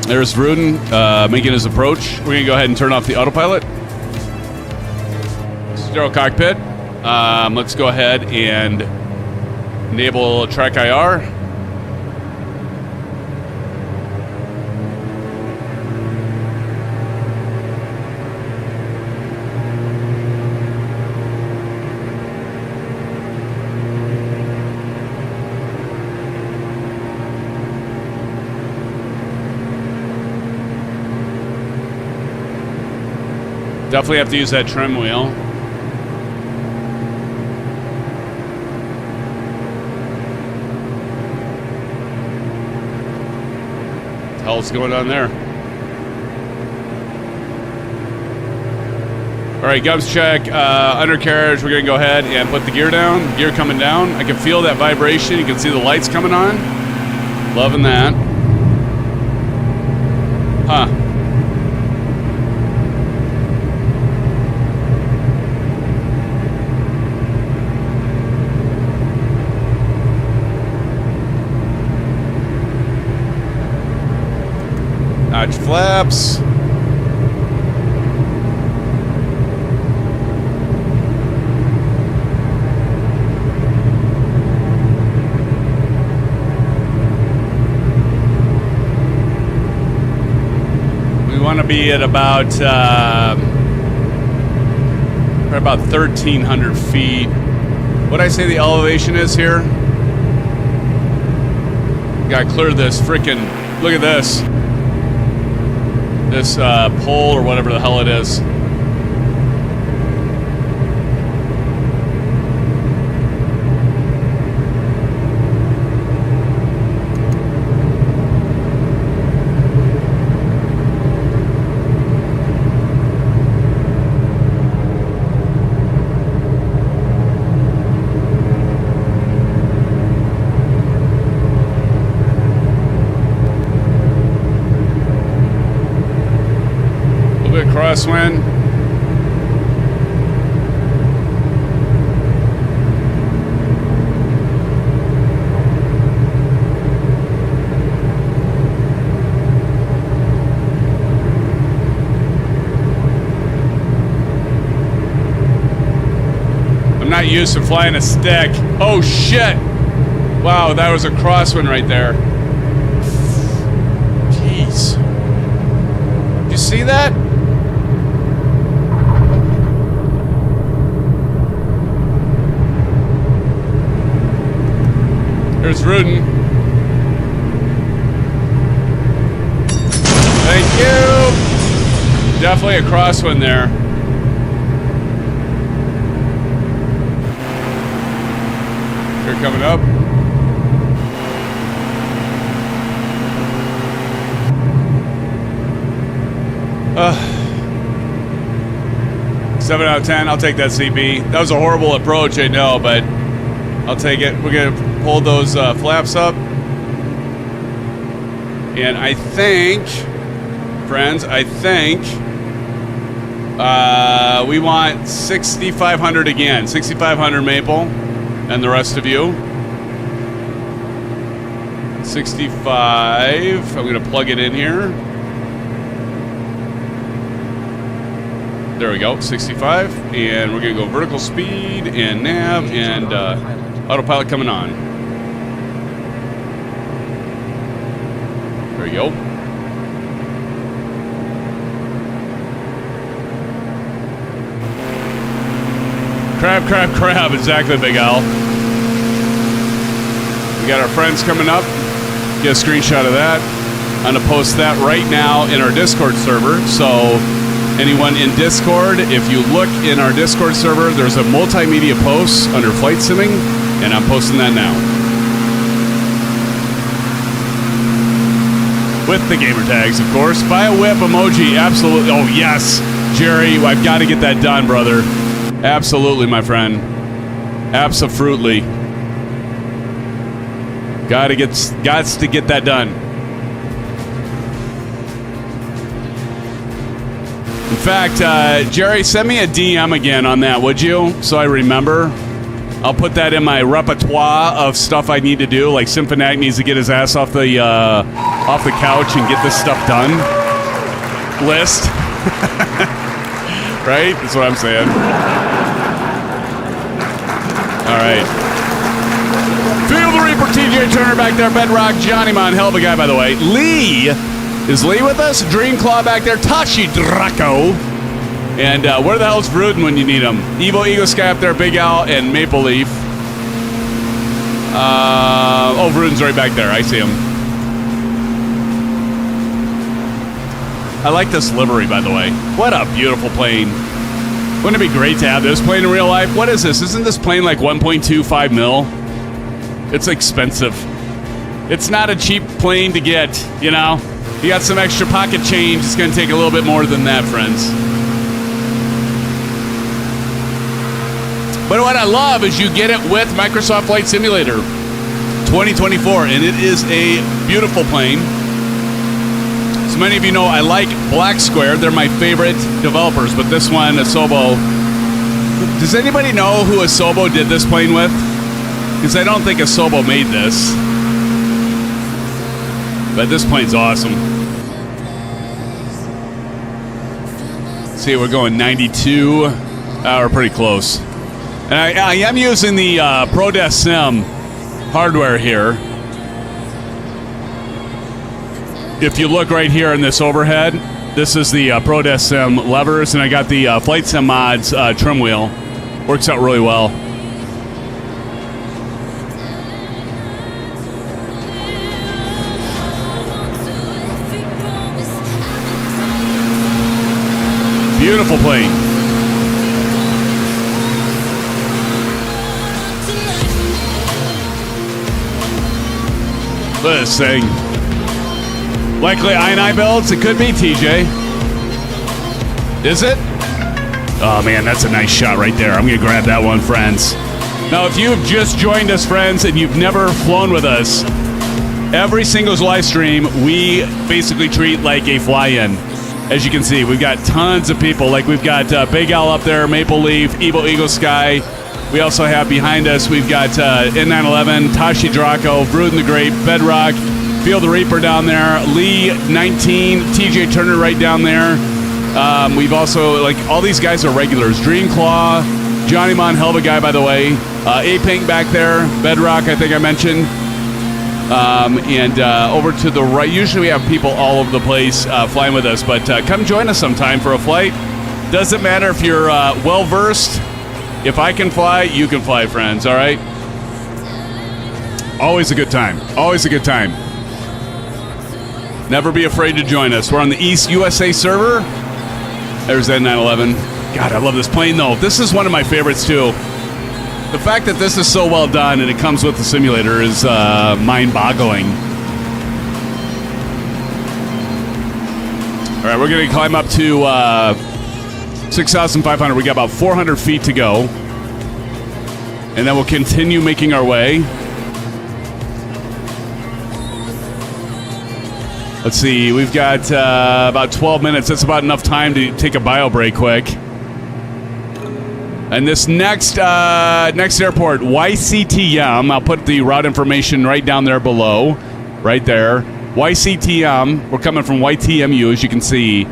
There's Rudin making his approach. We're going to go ahead and turn off the autopilot. Zero cockpit. Let's go ahead and enable track IR. Definitely have to use that trim wheel. What the hell's going on there? All right, Gubs check. Undercarriage, we're going to go ahead and put the gear down. Gear coming down. I can feel that vibration. You can see the lights coming on. Loving that. Huh. Notch flaps. We want to be at about 1,300 feet. What'd I say the elevation is here? Gotta clear this freaking. Look at this. This pole or whatever the hell it is. Crosswind. I'm not used to flying a stick. Oh shit! Wow, that was a crosswind right there. Jeez. Did you see that? There's Rudin. Thank you. Definitely a crosswind there. You're coming up. Seven out of 10. I'll take that CB. That was a horrible approach, I know, but I'll take it. We're gonna pull those flaps up, and I think, friends, We want 6,500 again. 6,500 Maple, and the rest of you. 65. I'm going to plug it in here. There we go, 65. And we're going to go vertical speed and nav and autopilot coming on. There we go. Crab, crab, crab. Exactly, Big Al. We got our friends coming up. Get a screenshot of that. I'm going to post that right now in our Discord server. So anyone in Discord, if you look in our Discord server, there's a multimedia post under flight simming, and I'm posting that now. With the gamer tags, of course. Buy a whip emoji. Absolutely. Oh, yes. Jerry, I've got to get that done, brother. Absolutely, my friend. Abso-fruitly. Gots to get that done. In fact, Jerry, send me a DM again on that, would you? So I remember. I'll put that in my repertoire of stuff I need to do. Like Symphonic needs to get his ass off the couch and get this stuff done. List. Right? That's what I'm saying. All right. Feel the Reaper, TJ Turner back there, Bedrock, Johnny Mon, hell of a guy, by the way. Lee, is Lee with us? Dreamclaw back there, Tashi Draco. And where the hell's Vruden when you need him? Evo Eagle Sky up there, Big Al, and Maple Leaf. Vruden's right back there, I see him. I like this livery, by the way. What a beautiful plane. Wouldn't it be great to have this plane in real life? What is this? Isn't this plane like 1.25 mil? It's expensive. It's not a cheap plane to get, you know? You got some extra pocket change. It's going to take a little bit more than that, friends. But what I love is you get it with Microsoft Flight Simulator 2024, and it is a beautiful plane. As many of you know, I like Black Square. They're my favorite developers, but this one, Asobo. Does anybody know who Asobo did this plane with? Because I don't think Asobo made this. But this plane's awesome. See, we're going 92. We're pretty close. And I am using the ProDesk Sim hardware here. If you look right here in this overhead, this is the ProDesk Sim levers, and I got the FlightSimMods trim wheel. Works out really well. Beautiful plane. Look at this thing. Likely I&I builds? It could be, TJ. Is it? Oh, man, that's a nice shot right there. I'm going to grab that one, friends. Now, if you've just joined us, friends, and you've never flown with us, every single live stream, we basically treat like a fly-in. As you can see, we've got tons of people. Like, we've got Big Al up there, Maple Leaf, Evo Eagle Sky. We also have behind us, we've got N911, Tashi Draco, Vruden the Great, Bedrock, Feel the Reaper down there, Lee 19, TJ Turner right down there. We've also, like, all these guys are regulars. Dreamclaw, Johnny Mon, hell of a guy, by the way. A-Pink back there, Bedrock, I think I mentioned. And over to the right, usually we have people all over the place flying with us, but come join us sometime for a flight. Doesn't matter if you're well-versed. If I can fly, you can fly, friends, all right? Always a good time. Always a good time. Never be afraid to join us. We're on the East USA server. There's that 911. God, I love this plane, though. This is one of my favorites, too. The fact that this is so well done and it comes with the simulator is mind-boggling. All right, we're going to climb up to 6,500. We got about 400 feet to go. And then we'll continue making our way. Let's see, we've got about 12 minutes. That's about enough time to take a bio break quick. And this next airport, YCTM, I'll put the route information right down there below, right there. YCTM, we're coming from YTMU, as you can see.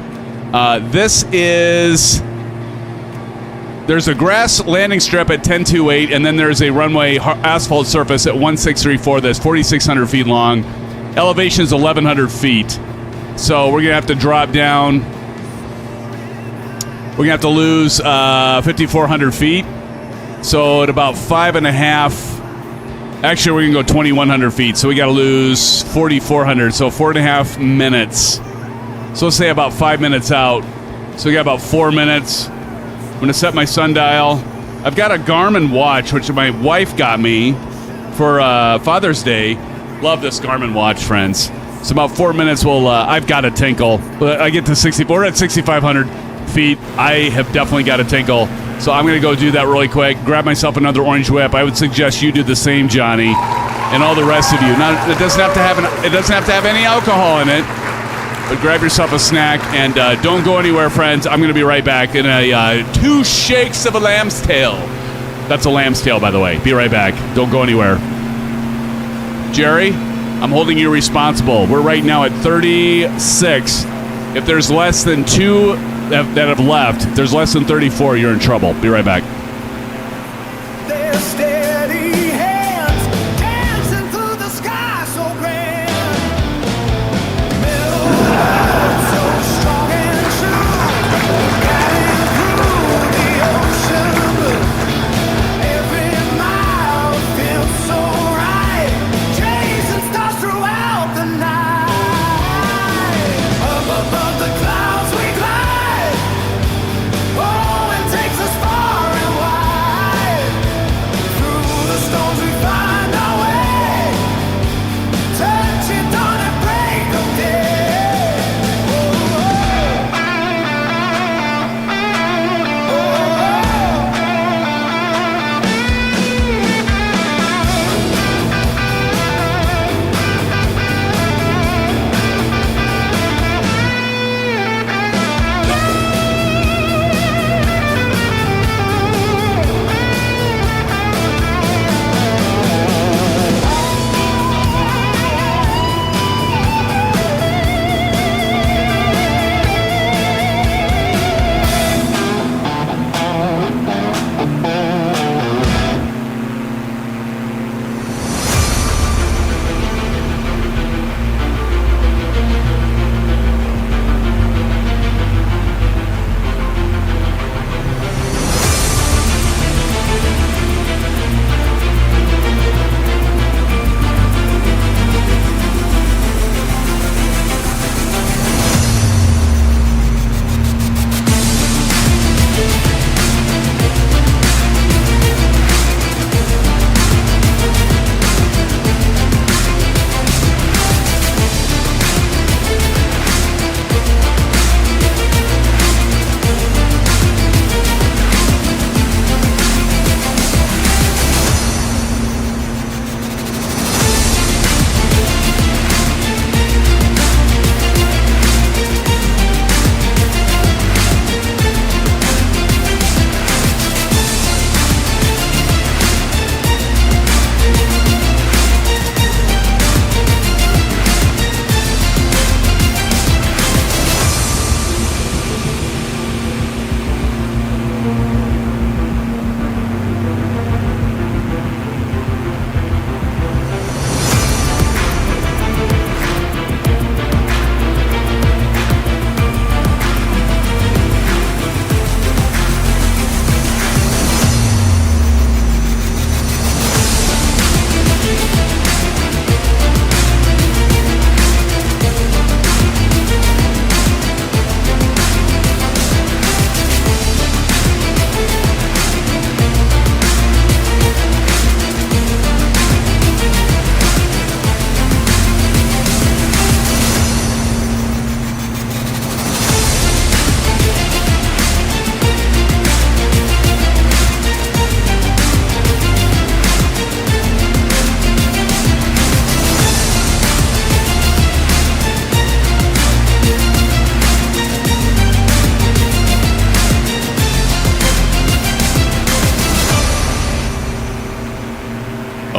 There's a grass landing strip at 1028, and then there's a runway asphalt surface at 1634 that's 4,600 feet long. Elevation is 1,100 feet. So we're going to have to drop down. We're going to have to lose 5,400 feet. So at about 5.5, actually we're going to go 2,100 feet. So we got to lose 4,400. So 4.5 minutes. So let's say about 5 minutes out. So we got about 4 minutes. I'm going to set my sundial. I've got a Garmin watch, which my wife got me for Father's Day. Love this Garmin watch, friends. So about 4 minutes, I've got a tinkle. I get to 64. We're at 6,500 feet. I have definitely got a tinkle. So I'm going to go do that really quick. Grab myself another orange whip. I would suggest you do the same, Johnny, and all the rest of you. Now, it doesn't have to have any alcohol in it. But grab yourself a snack and don't go anywhere, friends. I'm going to be right back in 2 shakes of a lamb's tail. That's a lamb's tail, by the way. Be right back. Don't go anywhere. Jerry, I'm holding you responsible. We're right now at 36. If there's less than 2 that have left, if there's less than 34, you're in trouble. Be right back. Their steady hands dancing through the sky so grand. Metal so strong and true, guiding through the ocean blue. Every mile feels so right, chasing stars throughout the night. Up above the clouds we glide, oh, it takes us far and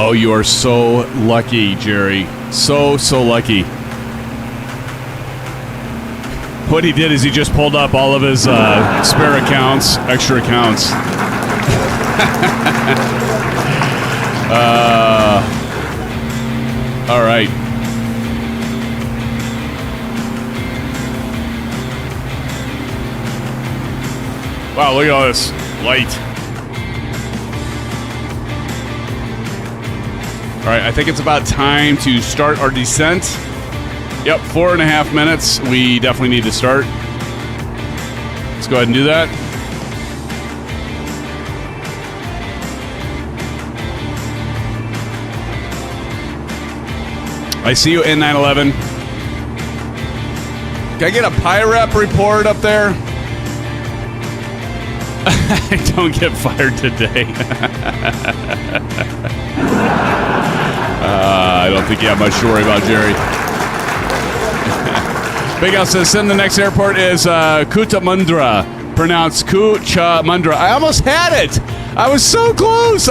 Oh, you are so lucky, Jerry. So lucky. What he did is he just pulled up all of his spare accounts, extra accounts. All right. Wow, look at all this light. All right, I think it's about time to start our descent. Yep, 4.5 minutes. We definitely need to start. Let's go ahead and do that. I see you in 911. Can I get a PIREP report up there? I don't get fired today. I don't think you have much to worry about, Jerry. Big Al says, send the next airport is Cootamundra. Pronounced Cootamundra. I almost had it. I was so close.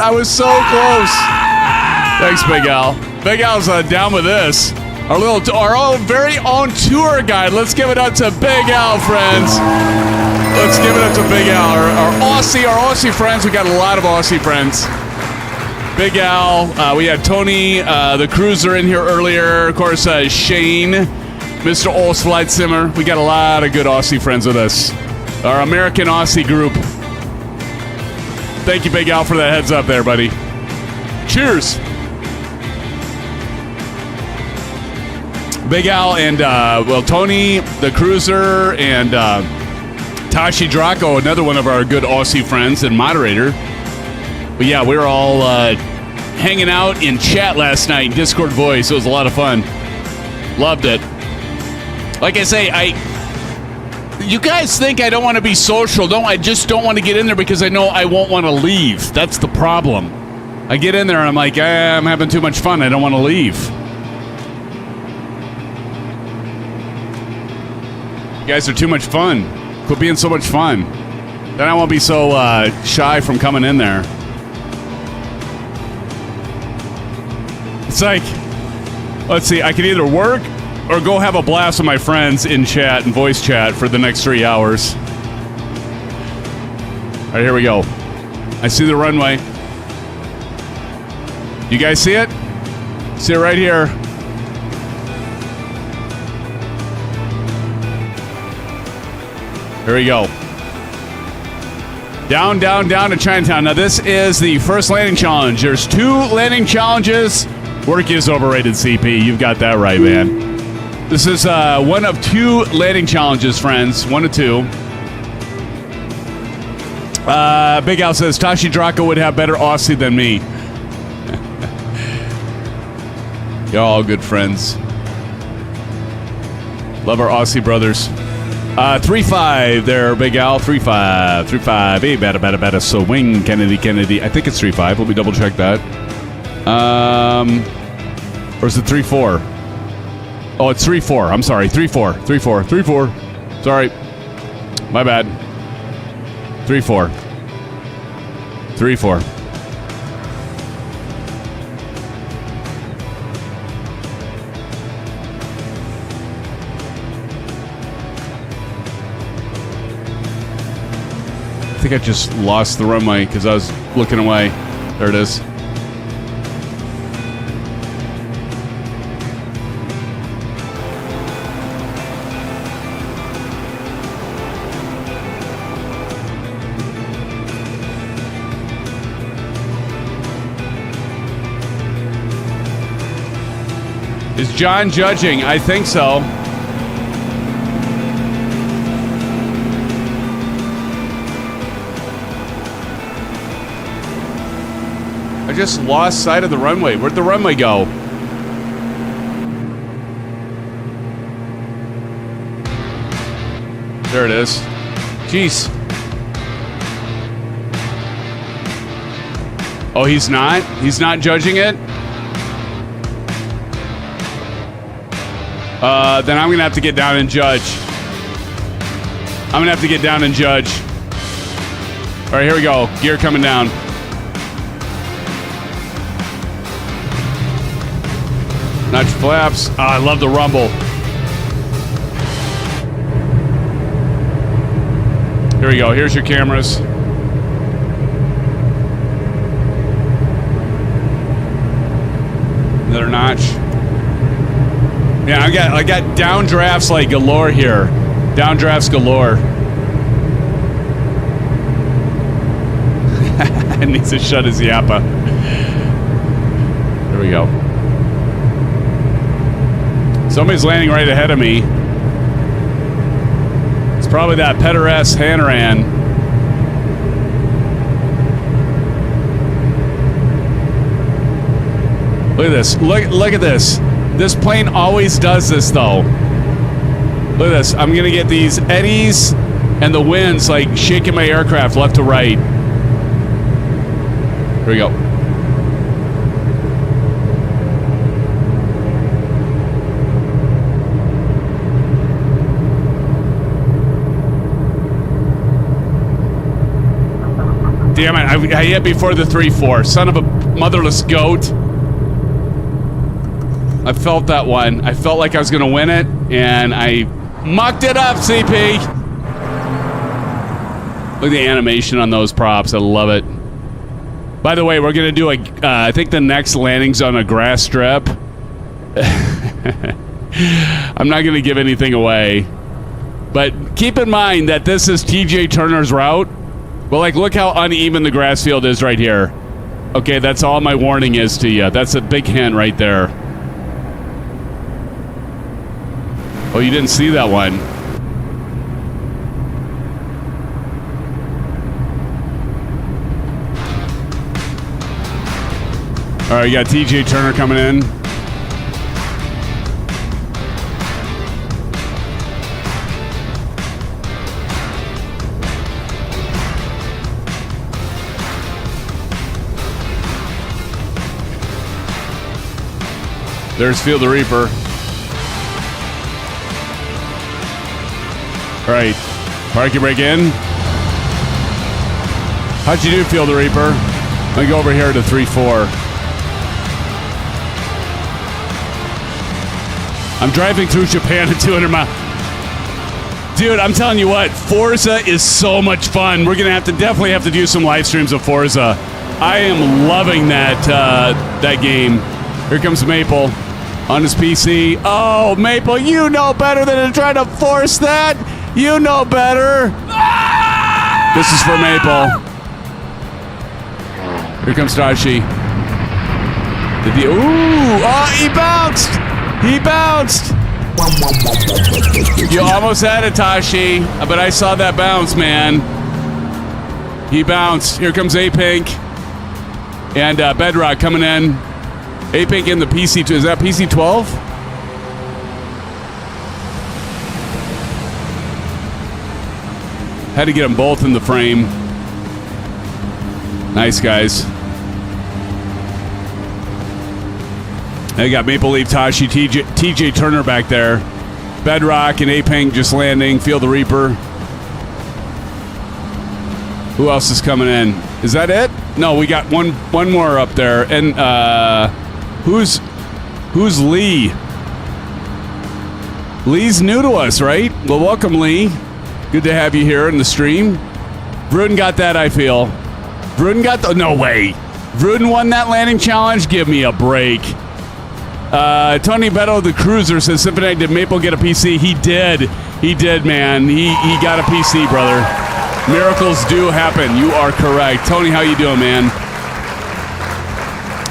Thanks, Big Al. Big Al's down with this. Our own very own tour guide. Let's give it up to Big Al, friends. Let's give it up to Big Al. Our Aussie friends. We got a lot of Aussie friends. Big Al. We had Tony, the cruiser, in here earlier. Of course, Shane, Mr. Ols Flight Simmer. We got a lot of good Aussie friends with us. Our American Aussie group. Thank you, Big Al, for that heads up there, buddy. Cheers. Big Al and, Tony, the cruiser, and Tashi Draco, another one of our good Aussie friends and moderator. But yeah, we were all hanging out in chat last night, Discord voice. It was a lot of fun. Loved it. Like I say, you guys think I don't want to be social. I just don't want to get in there because I know I won't want to leave. That's the problem. I get in there and I'm like, I'm having too much fun. I don't want to leave. You guys are too much fun. Quit being so much fun. Then I won't be so shy from coming in there. It's like, let's see, I can either work or go have a blast with my friends in chat and voice chat for the next 3 hours. All right, here we go. I see the runway. You guys see it? See it right here. Here we go. Down to Chinatown. Now, this is the first landing challenge. There's 2 landing challenges. Work is overrated, CP. You've got that right, man. This is one of 2 landing challenges, friends. 1 of 2. Big Al says, Tashi Draco would have better Aussie than me. You're all good friends. Love our Aussie brothers. 3-5 there, Big Al. 3-5. Hey, better. So wing, Kennedy. I think it's 3-5. Let me double check that. Or is it 3-4? Oh, it's 3-4. I'm sorry. 3-4. Sorry. My bad. 3-4. I think I just lost the runway because I was looking away. There it is. Is John judging? I think so. I just lost sight of the runway. Where'd the runway go? There it is. Jeez. Oh, he's not? He's not judging it? Then I'm going to have to get down and judge. All right, here we go. Gear coming down. Notch flaps. Oh, I love the rumble. Here we go. Here's your cameras. Another notch. Yeah, I got downdrafts like galore here. Downdrafts galore. It needs to shut his yappa. There we go. Somebody's landing right ahead of me. It's probably that Pederast Hanaran. Look at this. Look at this. This plane always does this though. Look at this. I'm gonna get these eddies and the winds like shaking my aircraft left to right. Here we go. Damn it, I hit before the 3-4. Son of a motherless goat. I felt that one. I felt like I was going to win it, and I mucked it up, CP. Look at the animation on those props. I love it. By the way, we're going to do I think the next landing's on a grass strip. I'm not going to give anything away. But keep in mind that this is TJ Turner's route. But, like, look how uneven the grass field is right here. Okay, that's all my warning is to you. That's a big hint right there. Oh, you didn't see that one. All right, you got TJ Turner coming in. There's Field the Reaper. All right, park your brake in. How'd you do, Field the Reaper? Let me go over here to 3-4. I'm driving through Japan at 200 miles. Dude, I'm telling you what, Forza is so much fun. We're gonna definitely have to do some live streams of Forza. I am loving that that game. Here comes Maple on his PC. Oh, Maple, you know better than to try to force that. You know better. This is for Maple. Here comes Tashi. Ooh, oh, he bounced. He bounced. You almost had it, Tashi, but I saw that bounce, man. He bounced. Here comes A-Pink. And Bedrock coming in. A-Pink in the PC2. Is that PC12? Had to get them both in the frame. Nice, guys. I got Maple Leaf, Tashi, TJ Turner back there. Bedrock and A-Pink just landing. Field the Reaper. Who else is coming in? Is that it? No, we got one more up there. And who's Lee? Lee's new to us, right? Well, welcome, Lee. Good to have you here in the stream. Vruden got that, I feel. Vruden got the... No way. Vruden won that landing challenge? Give me a break. Tony Beto, the Cruiser, says, Symphony, did Maple get a PC? He did. He did, man. He got a PC, brother. Miracles do happen. You are correct. Tony, how you doing, man?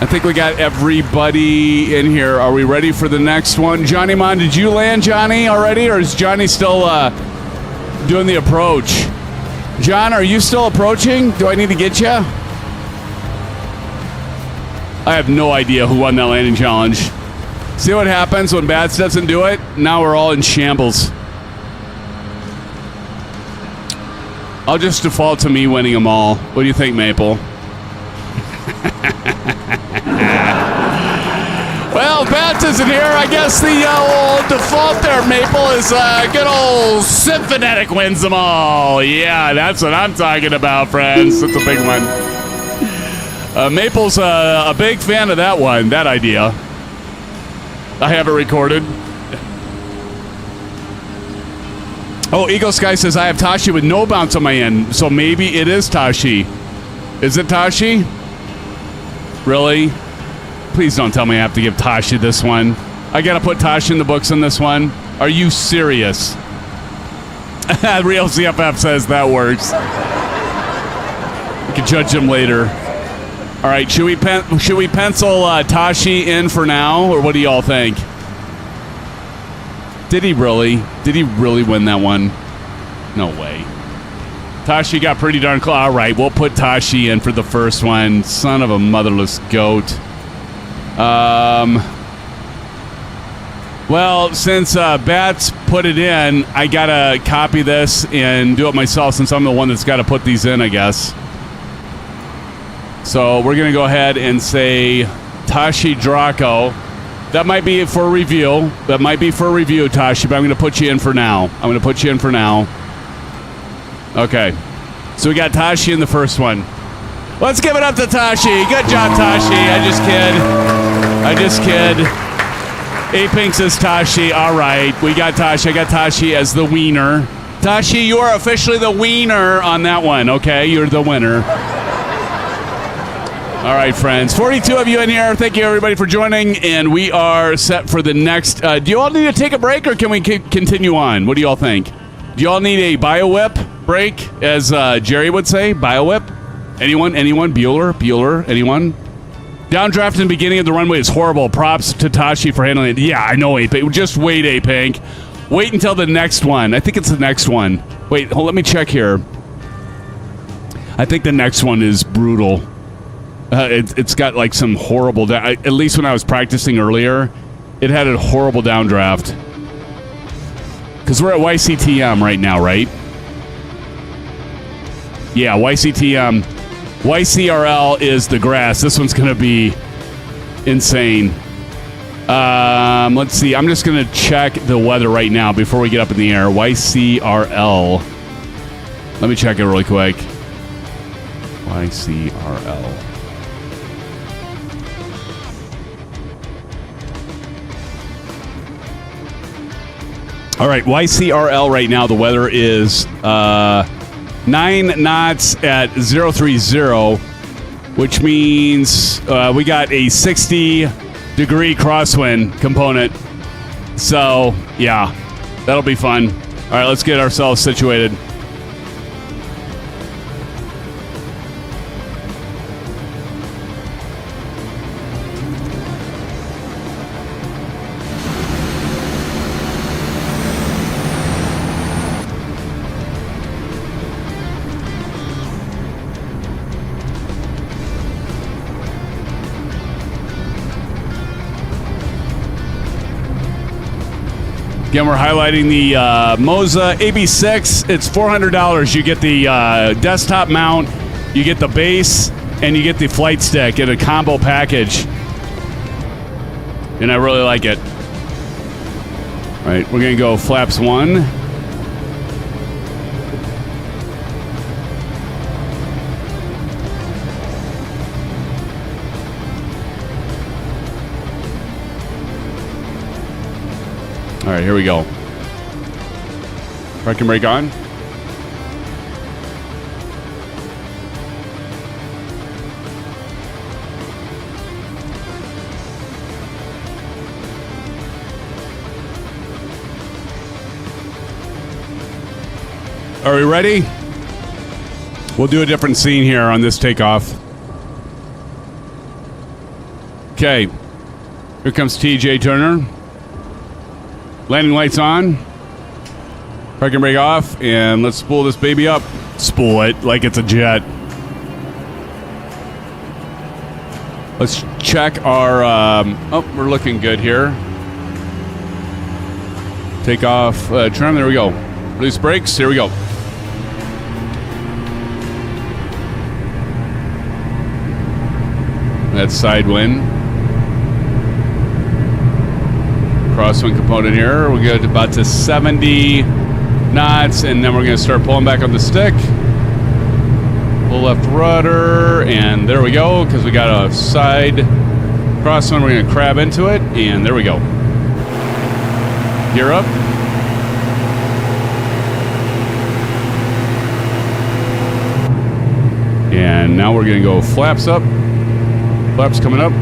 I think we got everybody in here. Are we ready for the next one? Johnny Mon, did you land, Johnny, already? Or is Johnny still doing the approach? John, are you still approaching? Do I need to get you? I have no idea who won that landing challenge. See what happens when Bats doesn't do it? Now we're all in shambles. I'll just default to me winning them all. What do you think, Maple? Well, Bats isn't here. I guess the old default there, Maple, is good old Symphonetic wins them all. Yeah, that's what I'm talking about, friends. That's a big one. Maple's a big fan of that one, that idea. I have it recorded. Oh, Eagle Sky says I have Tashi with no bounce on my end, so maybe it is Tashi. Is it Tashi? Really? Please don't tell me I have to give Tashi this one. I gotta put Tashi in the books on this one. Are you serious? Real CFF says that works. We can judge him later. All right, should we pencil Tashi in for now, or what do y'all think? Did he really? Did he really win that one? No way. Tashi got pretty darn close. All right, we'll put Tashi in for the first one. Son of a motherless goat. Well, since Bats put it in, I gotta copy this and do it myself since I'm the one that's got to put these in, I guess. So we're gonna go ahead and say Tashi Draco. That might be for a review. That might be for a review, Tashi, but I'm going to put you in for now. Okay. So we got Tashi in the first one. Let's give it up to Tashi. Good job, Tashi. I just kid. A-Pink says Tashi. All right. We got Tashi. I got Tashi as the wiener. Tashi, you are officially the wiener on that one, okay? You're the winner. All right, friends. 42 of you in here. Thank you, everybody, for joining. And we are set for the next. Do you all need to take a break, or can we continue on? What do you all think? Do you all need a bio-whip break, as Jerry would say? Bio-whip? Anyone? Bueller? Anyone? Downdraft in the beginning of the runway is horrible. Props to Tashi for handling it. Yeah, I know, A-Pink. Just wait, A-Pink. Wait until the next one. I think it's the next one. Wait, let me check here. I think the next one is brutal. It's got like some horrible at least when I was practicing earlier, it had a horrible downdraft. Because we're at YCTM right now, right? Yeah, YCTM. YCRL is the grass. This one's going to be insane. Let's see. I'm just going to check the weather right now before we get up in the air. YCRL. Let me check it really quick. YCRL. All right, YCRL right now, the weather is 9 knots at 030, which means we got a 60-degree crosswind component. So, yeah, that'll be fun. All right, let's get ourselves situated. Again, we're highlighting the MOZA AB6. It's $400. You get the desktop mount, you get the base, and you get the flight stick in a combo package. And I really like it. All right, we're going to go flaps 1. All right, here we go. Parking brake on. Are we ready? We'll do a different scene here on this takeoff. Okay. Here comes TJ Turner. Landing lights on. Parking brake off. And let's spool this baby up. Spool it like it's a jet. Let's check our... oh, we're looking good here. Take off trim. There we go. Release brakes. Here we go. That's side wind. Crosswind component here. We'll get about to 70 knots, and then we're going to start pulling back on the stick. Pull left rudder, and there we go, because we got a side crosswind. We're going to crab into it, and there we go. Gear up. And now we're gonna go flaps up. Flaps coming up.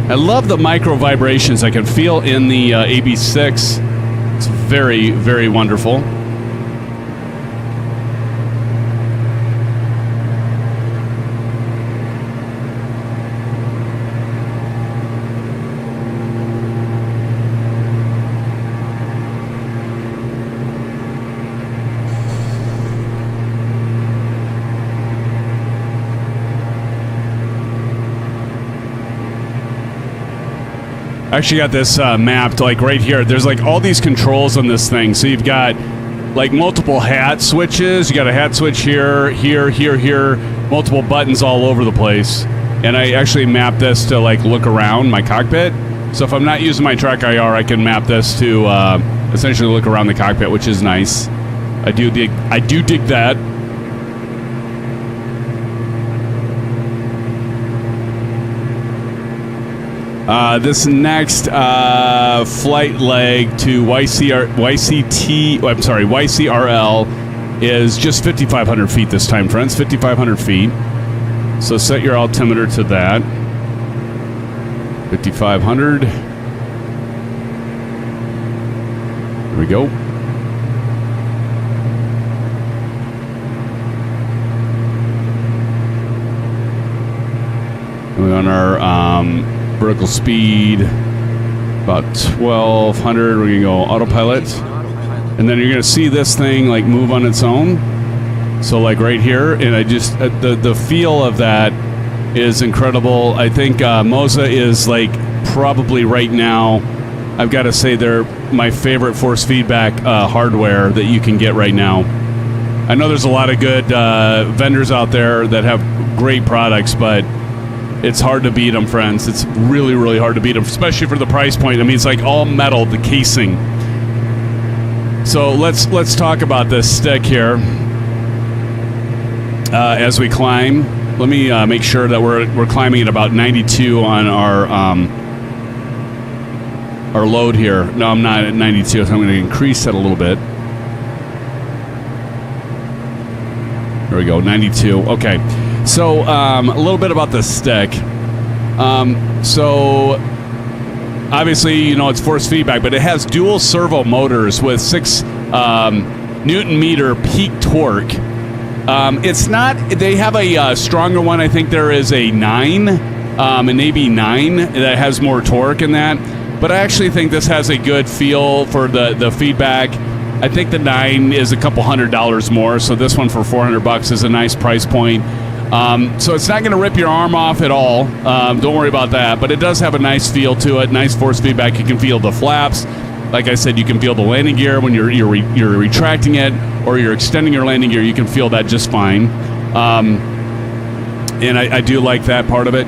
I love the micro vibrations I can feel in the AB6. It's very, very wonderful. I actually got this mapped like right here. There's like all these controls on this thing. So you've got like multiple hat switches. You got a hat switch here, here, multiple buttons all over the place. And I actually mapped this to like look around my cockpit. So if I'm not using my track IR, I can map this to essentially look around the cockpit, which is nice. I do dig that. This next flight leg to YCRL is just 5,500 feet this time, friends. 5,500 feet. So set your altimeter to that. 5,500. There we go. We're on our vertical speed, about 1,200. We're gonna go autopilot, and then you're gonna see this thing like move on its own. So like right here, and I just the feel of that is incredible. I think MOZA is like probably right now, I've got to say they're my favorite force feedback hardware that you can get right now. I know there's a lot of good vendors out there that have great products, but it's hard to beat them, friends. It's really, really hard to beat them, especially for the price point. I mean, it's like all metal, the casing. So let's talk about this stick here as we climb. Let me make sure that we're climbing at about 92 on our load here. No, I'm not at 92, so I'm going to increase that a little bit. There we go, 92. Okay. So a little bit about the stick. So obviously, you know, it's force feedback, but it has dual servo motors with 6 Newton meter peak torque. It's not, they have a stronger one. I think there is a 9, an AB9 that has more torque in that. But I actually think this has a good feel for the feedback. I think the 9 is a couple $100 more. So this one for $400 is a nice price point. So it's not going to rip your arm off at all. Don't worry about that. But it does have a nice feel to it, nice force feedback. You can feel the flaps. Like I said, you can feel the landing gear when you're retracting it or you're extending your landing gear. You can feel that just fine. And I do like that part of it.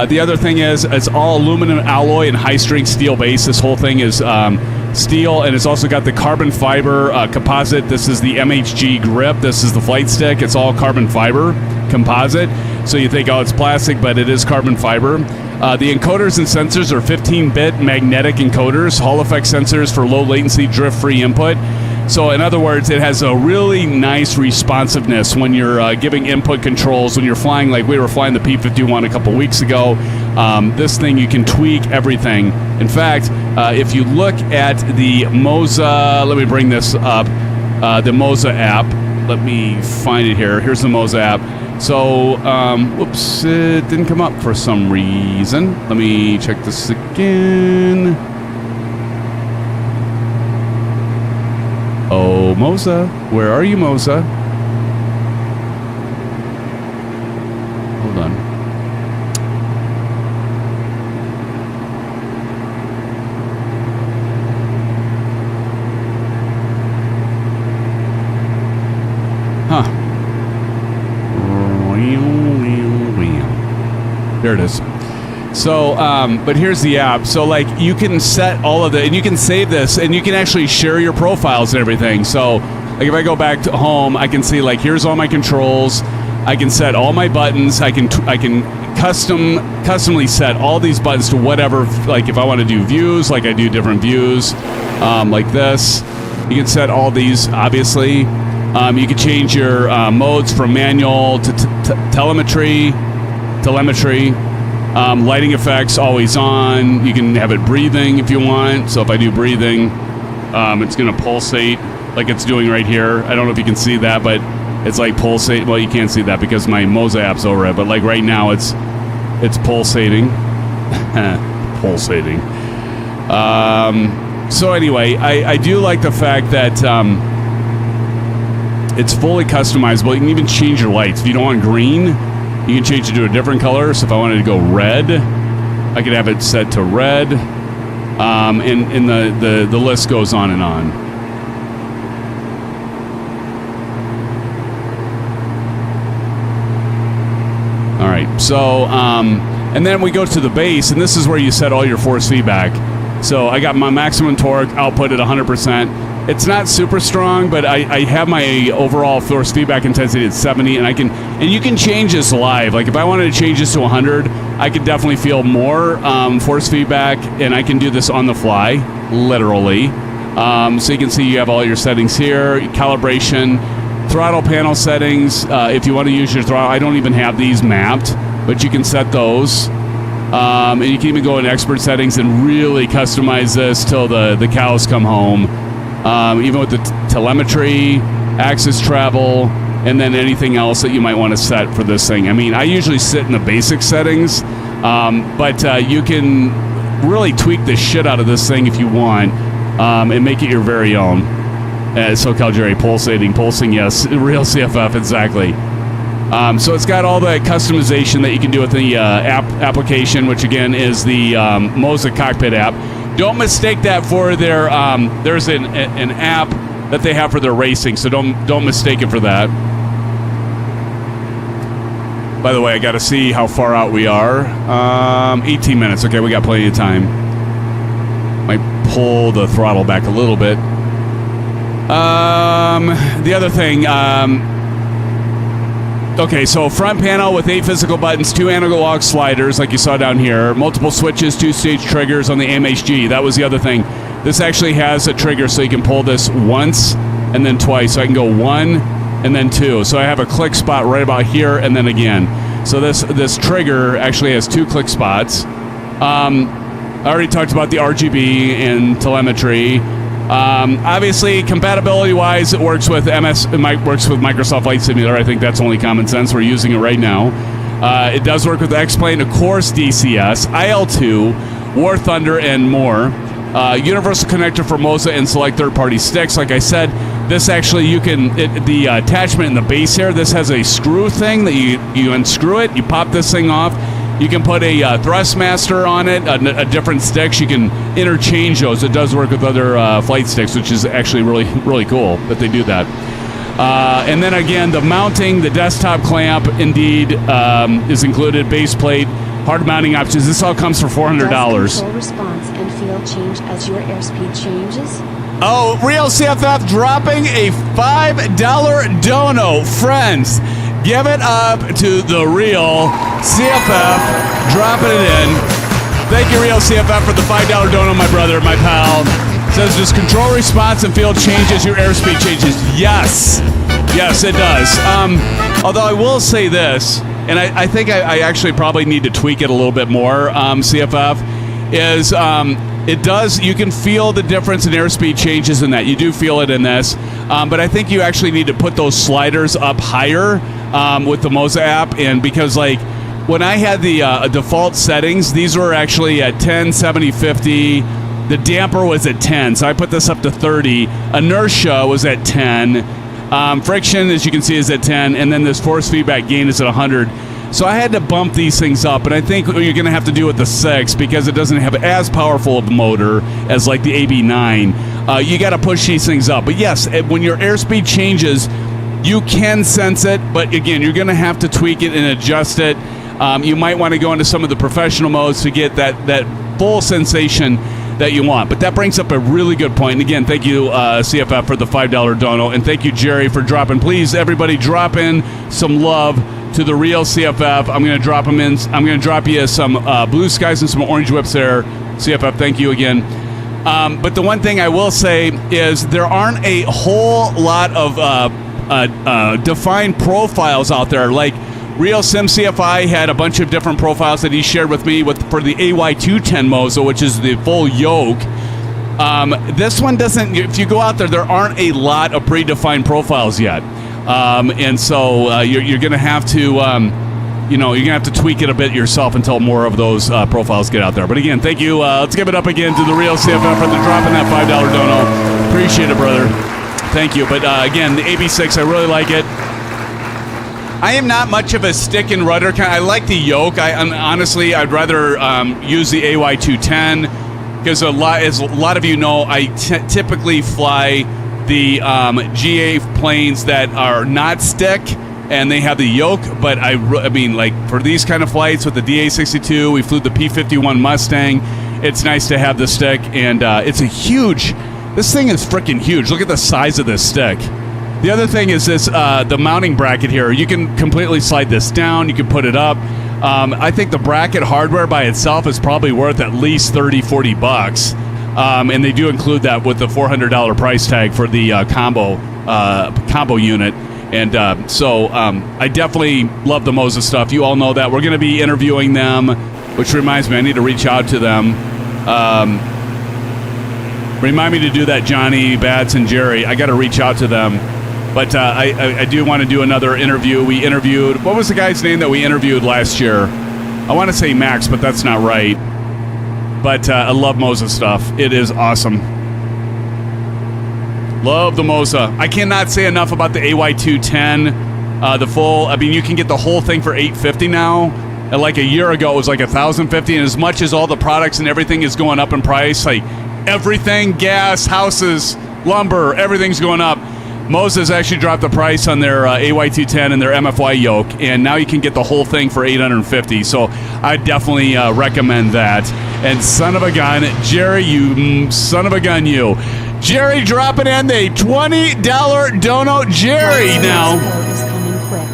The other thing is it's all aluminum alloy and high-strength steel base. This whole thing is steel, and it's also got the carbon fiber composite. This is the MHG grip. This is the flight stick. It's all carbon fiber composite. So you think, oh, it's plastic, but it is carbon fiber. The encoders and sensors are 15-bit magnetic encoders, Hall effect sensors for low latency, drift-free input. So in other words, it has a really nice responsiveness when you're giving input controls, when you're flying like we were flying the P-51 a couple weeks ago. This thing, you can tweak everything. In fact, if you look at the MOZA, let me bring this up, the MOZA app. Let me find it here. Here's the MOZA app. So, whoops, it didn't come up for some reason. Let me check this again. Oh, MOZA, where are you, MOZA? Hold on. Huh. There it is. So, but here's the app. So, like, you can set all of the, and you can save this, and you can actually share your profiles and everything. So, like, if I go back to home, I can see, like, here's all my controls. I can set all my buttons. I can customly set all these buttons to whatever, like if I want to do views, like I do different views, like this. You can set all these, obviously. You can change your modes from manual to telemetry. Lighting effects, always on. You can have it breathing if you want. So if I do breathing, it's going to pulsate like it's doing right here. I don't know if you can see that, but it's like pulsate. Well, you can't see that because my MOZA app's over it. But like right now, it's pulsating. Pulsating. So anyway, I do like the fact that it's fully customizable. You can even change your lights. If you don't want green, you can change it to a different color. So if I wanted to go red, I could have it set to red. And the list goes on and on. All right, so, and then we go to the base, and this is where you set all your force feedback. So I got my maximum torque output at 100%. It's not super strong, but I have my overall force feedback intensity at 70, and you can change this live. Like if I wanted to change this to 100, I could definitely feel more force feedback, and I can do this on the fly, literally. So you can see you have all your settings here, calibration, throttle panel settings. If you want to use your throttle, I don't even have these mapped, but you can set those. And you can even go in expert settings and really customize this till the cows come home. Even with the telemetry, axis travel, and then anything else that you might want to set for this thing. I mean, I usually sit in the basic settings, but you can really tweak the shit out of this thing if you want, and make it your very own. SoCal Jerry, pulsing, yes, real CFF, exactly. So it's got all the customization that you can do with the application, which again is the MOZA cockpit app. Don't mistake that for their. There's an app that they have for their racing, so don't mistake it for that. By the way, I got to see how far out we are. 18 minutes. Okay, we got plenty of time. Might pull the throttle back a little bit. The other thing. Okay, so front panel with 8 physical buttons, 2 analog sliders like you saw down here, multiple switches, 2-stage triggers on the MHG. That was the other thing. This actually has a trigger so you can pull this once and then twice. So I can go 1 and then 2. So I have a click spot right about here and then again. So this trigger actually has 2 click spots. I already talked about the RGB and telemetry. Obviously, compatibility-wise, it works with Microsoft Flight Simulator. I think that's only common sense. We're using it right now. It does work with X-Plane, of course, DCS, IL-2, War Thunder, and more. Universal connector for MOZA and select third-party sticks. Like I said, this actually, the attachment in the base here, this has a screw thing that you unscrew it, you pop this thing off. You can put a Thrustmaster on it, a different sticks. You can interchange those. It does work with other flight sticks, which is actually really, really cool that they do that. And then again, the mounting, the desktop clamp, indeed, is included. Base plate, hard mounting options. This all comes for $400. Does control response and field change as your airspeed changes? Oh, Real CFF dropping a $5 dono. Friends, give it up to the Real CFF, dropping it in. Thank you, Real CFF, for the $5 dono, my brother, my pal. Says, does control response and field changes your airspeed changes? Yes. Yes, it does. Although I will say this, and I think I actually probably need to tweak it a little bit more, CFF, is it does, you can feel the difference in airspeed changes in that. You do feel it in this. But I think you actually need to put those sliders up higher with the MOZA app. And because, like, when I had the default settings, these were actually at 10, 70, 50. The damper was at 10, so I put this up to 30. Inertia was at 10. Friction, as you can see, is at 10. And then this force feedback gain is at 100. So I had to bump these things up, and I think you're going to have to do with the 6 because it doesn't have as powerful of a motor as like the AB9. You got to push these things up. But yes, when your airspeed changes, you can sense it, but again, you're going to have to tweak it and adjust it. You might want to go into some of the professional modes to get that full sensation that you want. But that brings up a really good point. And again, thank you, CFF, for the $5 dono, and thank you, Jerry, for dropping. Please, everybody, drop in some love to the real CFF. I'm going to drop them in. I'm going to drop you some blue skies and some orange whips there. CFF, thank you again. But the one thing I will say is there aren't a whole lot of defined profiles out there. Like Real Sim CFI had a bunch of different profiles that he shared with me for the AY210 MOZA, which is the full yoke. This one doesn't. If you go out there aren't a lot of predefined profiles yet, and so you're going to have to, you're going to have to tweak it a bit yourself until more of those profiles get out there. But again, thank you. Let's give it up again to the Real CFF for the dropping that $5 dono. Appreciate it, brother. Thank you. But again, the AB6, I really like it. I am not much of a stick and rudder kind. I like the yoke. Honestly, I'd rather use the AY210. Because as a lot of you know, I typically fly the GA planes that are not stick, and they have the yoke. But I mean, like for these kind of flights with the DA62, we flew the P-51 Mustang. It's nice to have the stick, and it's a huge. This thing is freaking huge. Look at the size of this stick. The other thing is this: the mounting bracket here. You can completely slide this down. You can put it up. I think the bracket hardware by itself is probably worth at least $30-40, and they do include that with the $400 price tag for the combo unit. And so I definitely love the MOZA stuff. You all know that. We're going to be interviewing them, which reminds me, I need to reach out to them. Remind me to do that, Johnny, Bats, and Jerry. I got to reach out to them. But I do want to do another interview. We interviewed, what was the guy's name that we interviewed last year? I want to say Max, but that's not right. But I love MOZA stuff. It is awesome. Love the MOZA. I cannot say enough about the AY210. The full, I mean, you can get the whole thing for $850 now. And like a year ago, it was like $1,050. And as much as all the products and everything is going up in price, like everything, gas, houses, lumber, everything's going up. MOZA has actually dropped the price on their AY210 and their MFY yoke, and now you can get the whole thing for $850. So I definitely recommend that. And son of a gun, Jerry, you son of a gun, you. Jerry dropping in the $20 dono. Jerry now. Is coming quick.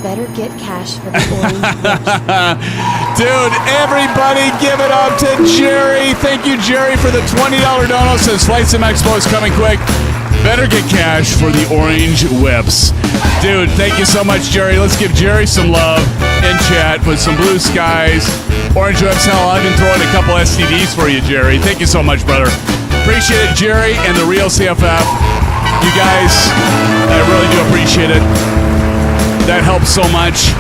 Better get cash for the orange Dude, everybody give it up to Jerry. Thank you, Jerry, for the $20 dono. Says Sim Expo is coming quick. Better get cash for the orange whips. Dude, thank you so much, Jerry. Let's give Jerry some love in chat with some blue skies. Orange whips. Hell, I've been throwing a couple STDs for you, Jerry. Thank you so much, brother. Appreciate it, Jerry and the real CFF. You guys, I really do appreciate it. That helps so much.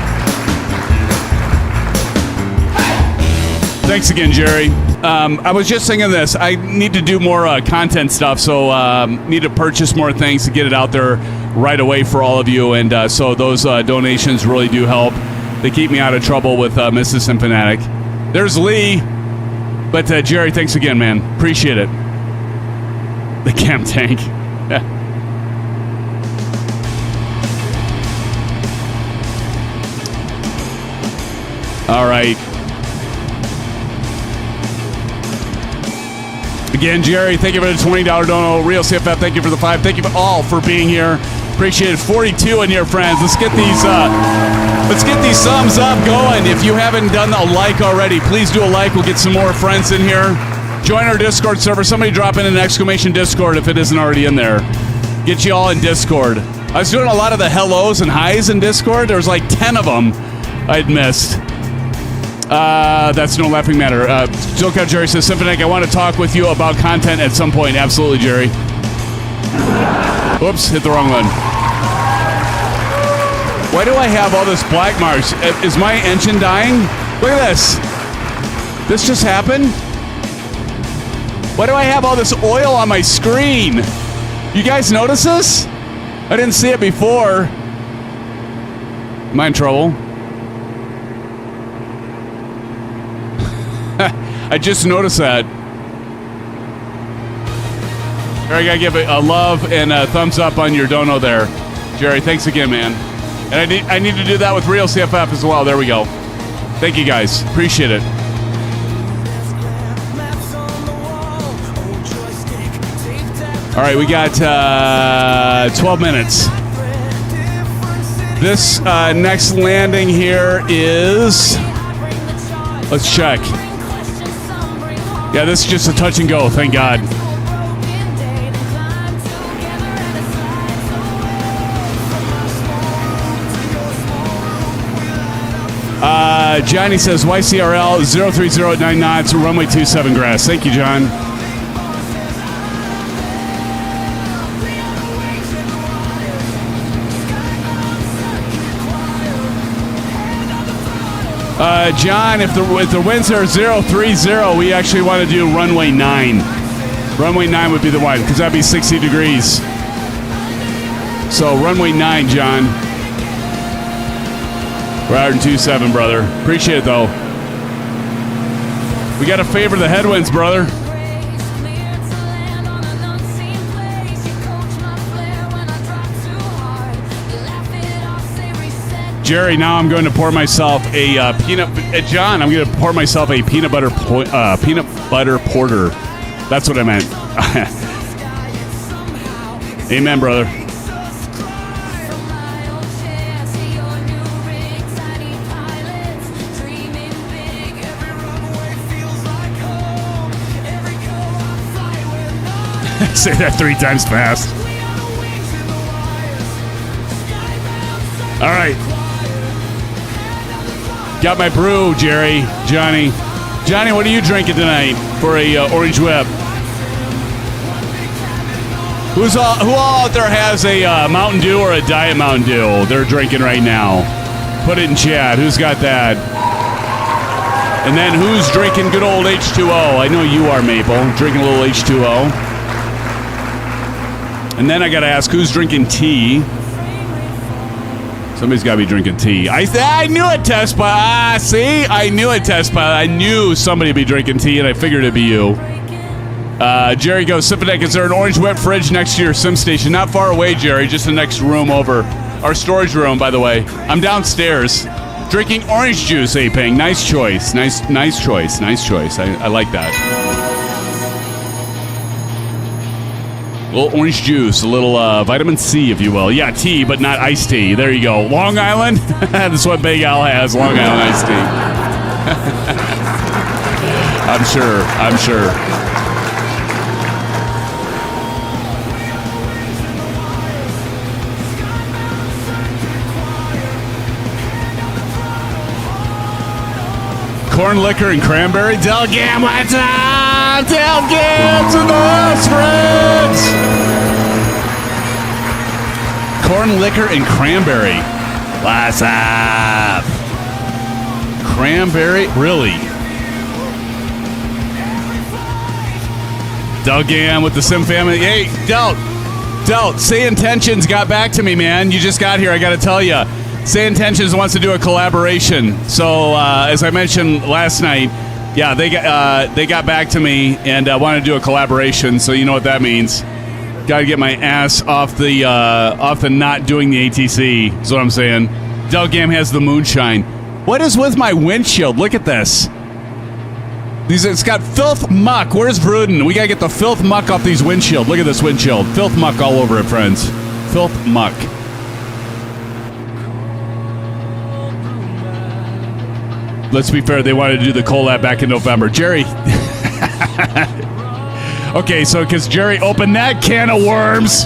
Thanks again, Jerry. I was just thinking this. I need to do more content stuff, so need to purchase more things to get it out there right away for all of you. And so those donations really do help. They keep me out of trouble with Mrs. Sim Fanatic. There's Lee. But Jerry, thanks again, man. Appreciate it. The cam tank. All right. Again, Jerry, thank you for the $20 dono. Real CFF, thank you for the $5. Thank you all for being here. Appreciate it. 42 in here, friends. Let's get these thumbs up going. If you haven't done a like already, please do a like. We'll get some more friends in here. Join our Discord server. Somebody drop in an exclamation Discord if it isn't already in there. Get you all in Discord. I was doing a lot of the hellos and highs in Discord. There was like 10 of them I'd missed. That's no laughing matter. Joke out Jerry says, Symphonic, I want to talk with you about content at some point. Absolutely, Jerry. Whoops, hit the wrong one. Why do I have all this black marks? Is my engine dying? Look at this. This just happened? Why do I have all this oil on my screen? You guys notice this? I didn't see it before. Am I in trouble? I just noticed that. Jerry, I gotta give a love and a thumbs up on your dono there. Jerry, thanks again, man. And I need to do that with Real CFF as well. There we go. Thank you, guys. Appreciate it. All right, we got 12 minutes. This next landing here is... Let's check. Yeah, this is just a touch and go, thank God. Johnny says YCRL 030 at 9 knots, runway 27 grass. Thank you, John. John, if the winds are 030, we actually want to do runway 9. Runway 9 would be the one, because that'd be 60 degrees. So runway 9, John. Rather than 27, brother. Appreciate it, though. We got to favor the headwinds, brother. Jerry, now I'm going to pour myself a John, I'm going to pour myself a peanut butter porter. That's what I meant. Amen, brother. Say that 3 times fast. All right. Got my brew, Jerry, Johnny. Johnny, what are you drinking tonight for a orange whip? Who all out there has a Mountain Dew or a Diet Mountain Dew they're drinking right now? Put it in chat. Who's got that? And then who's drinking good old H2O? I know you are, Maple. Drinking a little H2O. And then I got to ask, who's drinking tea? Somebody's got to be drinking tea. I knew it, Test Pilot. See? I knew it, Test Pilot. I knew somebody would be drinking tea, and I figured it'd be you. Jerry goes, Sipanek, is there an orange wet fridge next to your sim station? Not far away, Jerry. Just the next room over. Our storage room, by the way. I'm downstairs. Drinking orange juice, Aping. Nice choice. Nice choice. Nice choice. I like that. A little orange juice, a little vitamin C, if you will. Yeah, tea, but not iced tea. There you go. Long Island? That's what Big Al has, Long Island iced tea. I'm sure. Corn liquor and cranberry. Delgam, what's up? Delgam's in the house, friends! Corn liquor and cranberry. What's up? Cranberry? Really? Delgam with the Sim family. Hey, Delt, Say Intentions got back to me, man. You just got here, I gotta tell you. Say Intentions wants to do a collaboration. So, as I mentioned last night, yeah, they got back to me and want to do a collaboration. So you know what that means. Got to get my ass off the not doing the ATC. Is what I'm saying. Delgam has the moonshine. What is with my windshield? Look at this. It's got filth muck. Where's Vruden? We got to get the filth muck off these windshield. Look at this windshield. Filth muck all over it, friends. Filth muck. Let's be fair, they wanted to do the collab back in November. Jerry. Okay, so because Jerry opened that can of worms.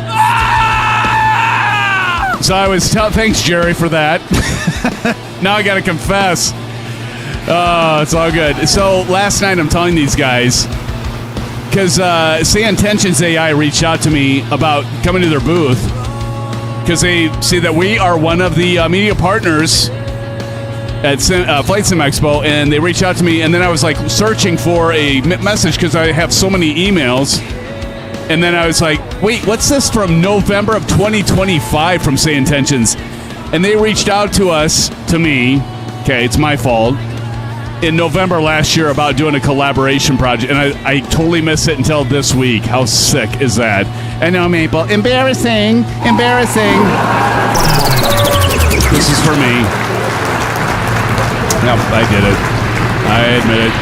So I was thanks, Jerry, for that. Now I got to confess. Oh, it's all good. So last night I'm telling these guys, because Say Intentions AI reached out to me about coming to their booth, because they see that we are one of the media partners at Flight Sim Expo, and they reached out to me, and then I was like searching for a message because I have so many emails, and then I was like, wait, what's this from November of 2025 from Say Intentions? And they reached out to me, okay, it's my fault, in November last year about doing a collaboration project, and I totally missed it until this week. How sick is that? I know, Maple. Embarrassing. This is for me. Yep, I did it. I admit it.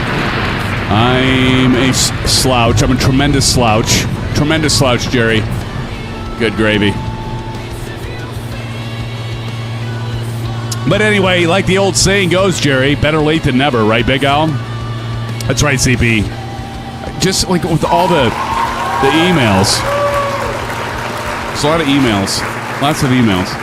I'm a slouch. I'm a tremendous slouch. Tremendous slouch, Jerry. Good gravy. But anyway, like the old saying goes, Jerry, better late than never, right, Big Al? That's right, CP. Just like with all the emails. There's a lot of emails. Lots of emails.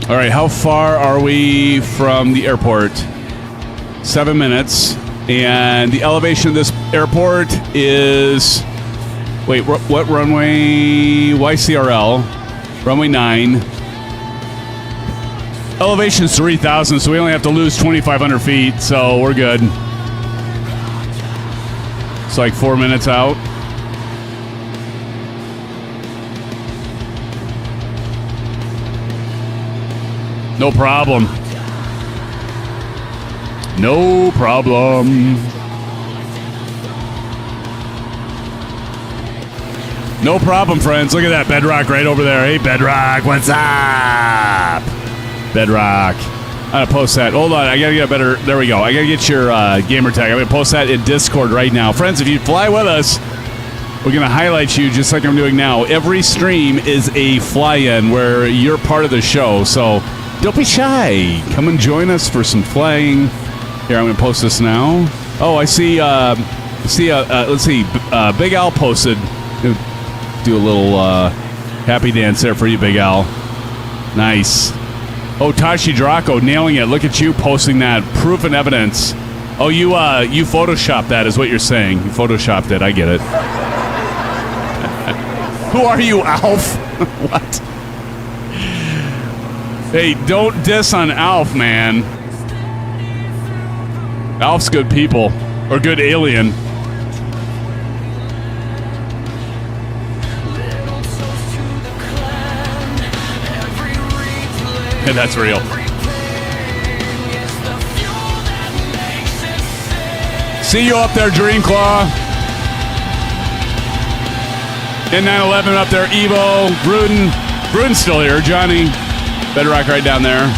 All right, how far are we from the airport? 7 minutes. And the elevation of this airport is... Wait, what runway? YCRL. Runway 9. Elevation's 3,000, so we only have to lose 2,500 feet, so we're good. It's like 4 minutes out. No problem. No problem. No problem, friends. Look at that Bedrock right over there. Hey, Bedrock, what's up? Bedrock. I'm going to post that. Hold on. I got to get a better... There we go. I got to get your gamer tag. I'm going to post that in Discord right now. Friends, if you fly with us, we're going to highlight you just like I'm doing now. Every stream is a fly-in where you're part of the show, so... Don't be shy. Come and join us for some flying. Here, I'm going to post this now. Oh, I see. Let's see. Big Al posted. Do a little happy dance there for you, Big Al. Nice. Oh, Tashi Draco nailing it. Look at you posting that. Proof and evidence. Oh, you photoshopped that is what you're saying. You photoshopped it. I get it. Who are you, Alf? What? Hey, don't diss on Alf, man. Alf's good people. Or good alien. And that's real. See you up there, Dreamclaw. N911 up there, Evo, Gruden. Gruden's still here, Johnny. Bedrock right down there.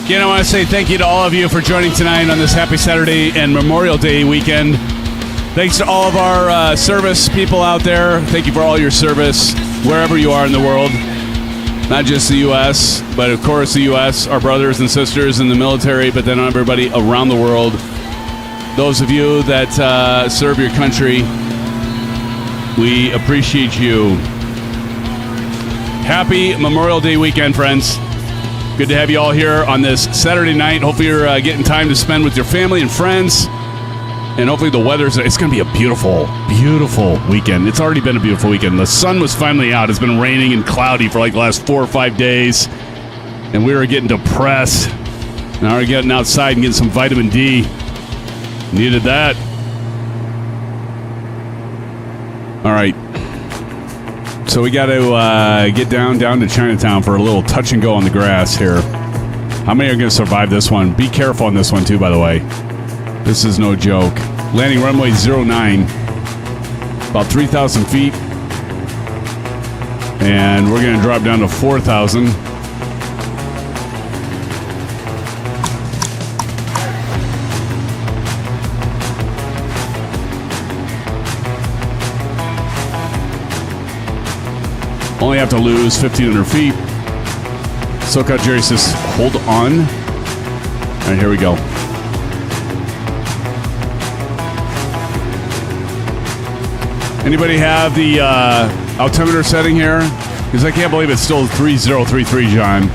Again, I want to say thank you to all of you for joining tonight on this happy Saturday and Memorial Day weekend. Thanks to all of our service people out there. Thank you for all your service, wherever you are in the world. Not just the U.S., but of course the U.S., our brothers and sisters in the military, but then everybody around the world. Those of you that serve your country, we appreciate you. Happy Memorial Day weekend, friends. Good to have you all here on this Saturday night. Hopefully you're getting time to spend with your family and friends. And hopefully the weather's... It's going to be a beautiful, beautiful weekend. It's already been a beautiful weekend. The sun was finally out. It's been raining and cloudy for like the last 4 or 5 days. And we were getting depressed. Now we're getting outside and getting some vitamin D. Needed that. All right. So we got to get down to Chinatown for a little touch and go on the grass here. How many are going to survive this one? Be careful on this one, too, by the way. This is no joke. Landing runway 09. About 3,000 feet. And we're going to drop down to 4,000. Only have to lose 1,500 feet. SoCal Jerry says, hold on. All right, here we go. Anybody have the altimeter setting here? Because I can't believe it's still 3033, John.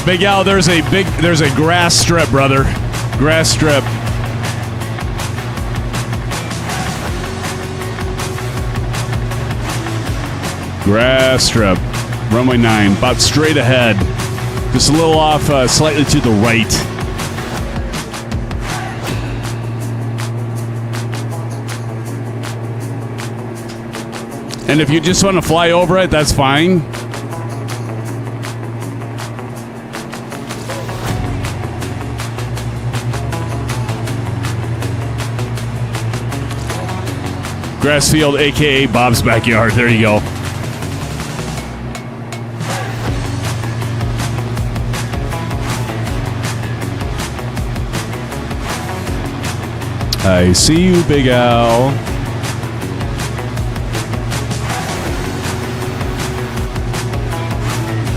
Big Al, there's a grass strip, brother. Grass strip. Grass strip. Runway 9. About straight ahead. Just a little off, slightly to the right. And if you just want to fly over it, that's fine. Grass field, aka Bob's backyard. There you go. I see you, Big Al.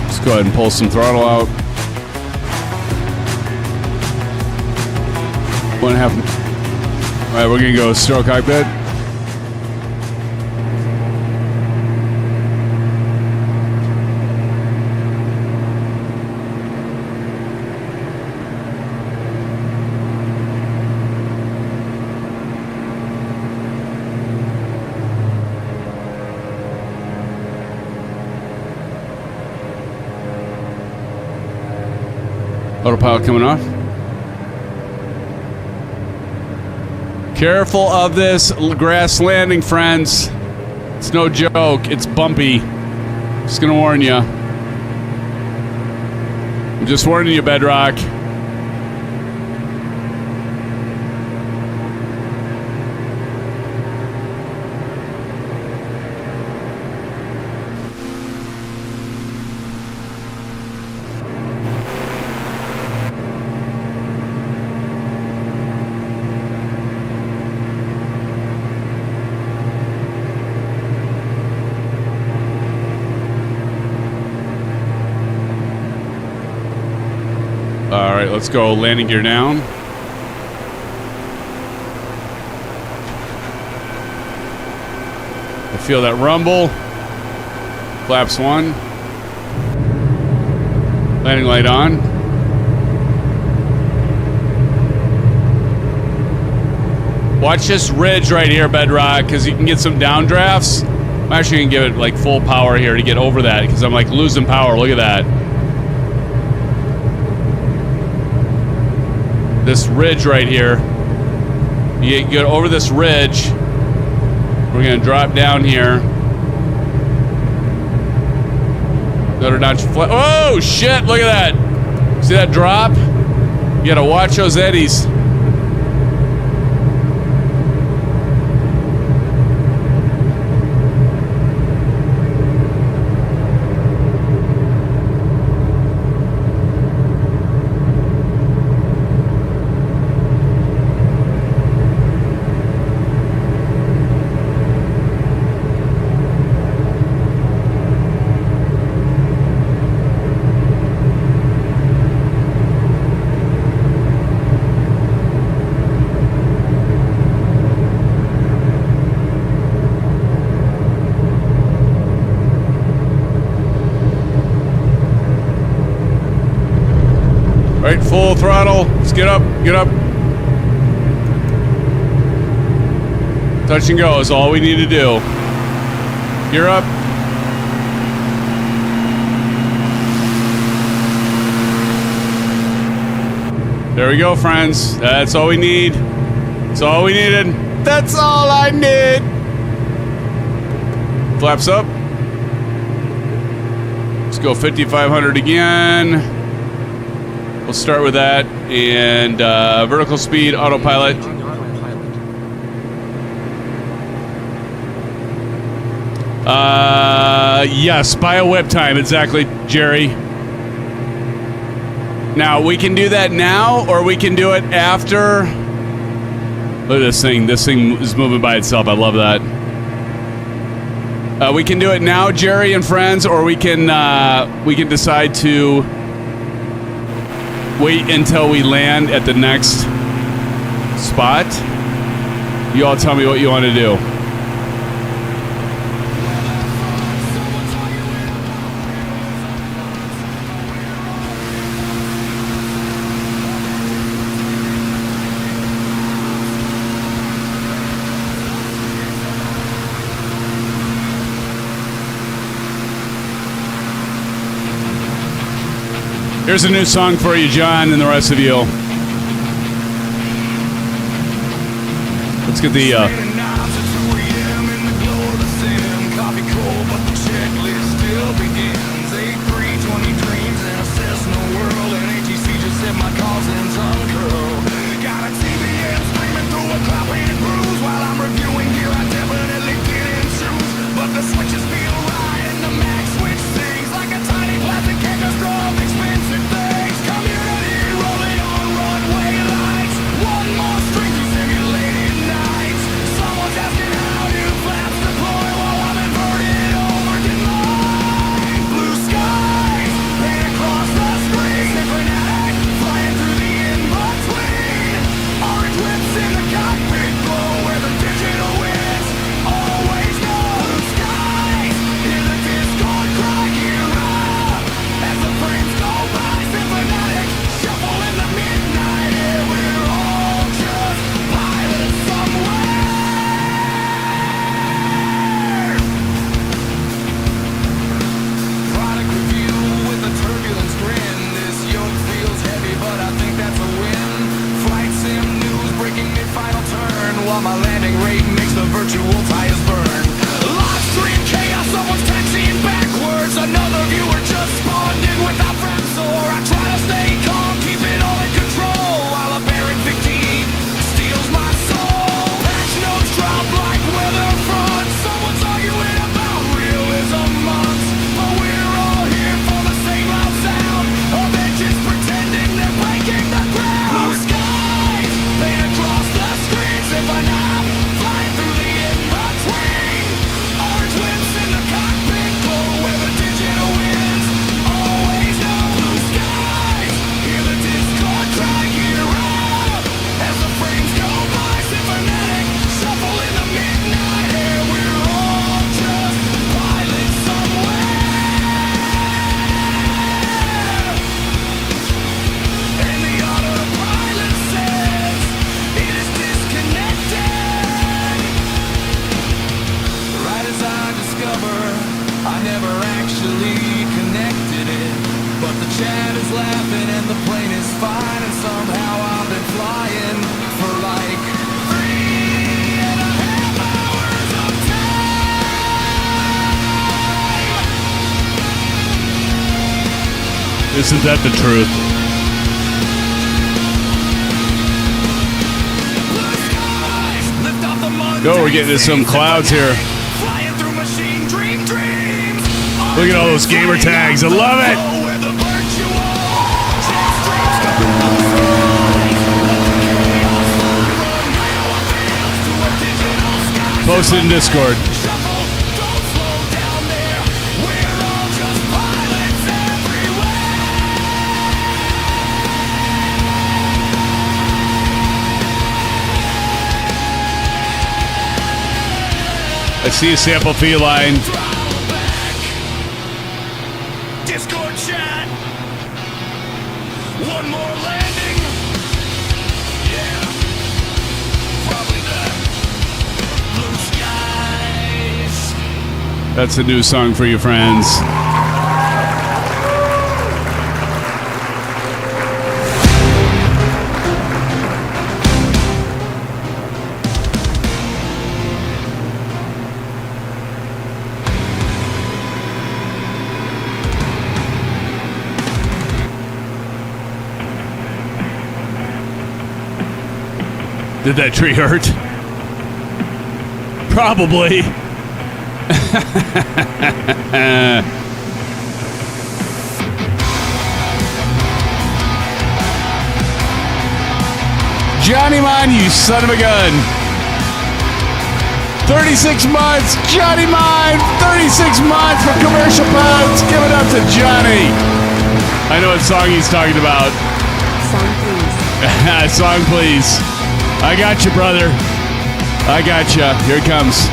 Let's go ahead and pull some throttle out. 1.5. All right, we're gonna go stroke cockpit. Autopilot coming off. Careful of this grass landing, friends. It's no joke. It's bumpy. Just gonna warn you. I'm just warning you, Bedrock. All right, let's go. Landing gear down. I feel that rumble. Flaps 1. Landing light on. Watch this ridge right here, Bedrock, because you can get some downdrafts. I'm actually going to give it like full power here to get over that because I'm like losing power. Look at that. This ridge right here. You get over this ridge. We're gonna drop down here. Another notch flat. Oh shit! Look at that. See that drop? You gotta watch those eddies. Right, full throttle. Let's get up, get up. Touch and go is all we need to do. Gear up. There we go, friends. That's all we need. That's all we needed. That's all I need. Flaps up. Let's go 5,500 again. We'll start with that, and vertical speed, autopilot. Yes, bio whip time, exactly, Jerry. Now, we can do that now, or we can do it after. Look at this thing. This thing is moving by itself. I love that. We can do it now, Jerry and friends, or we can decide to wait until we land at the next spot. You all tell me what you want to do. Here's a new song for you, John, and the rest of you. Let's get the Isn't that the truth? Go, we're getting into some clouds here. Look at all those gamer tags. I love it. Post it in Discord. I see a sample feline. Discord chat. One more landing. Yeah. Probably that. Blue skies. That's a new song for you, friends. Did that tree hurt? Probably. Johnny Mine, you son of a gun. 36 months, Johnny Mine. 36 months for commercial pods. Give it up to Johnny. I know what song he's talking about. Song please. Song please. I got you, brother. I got you. Here it comes.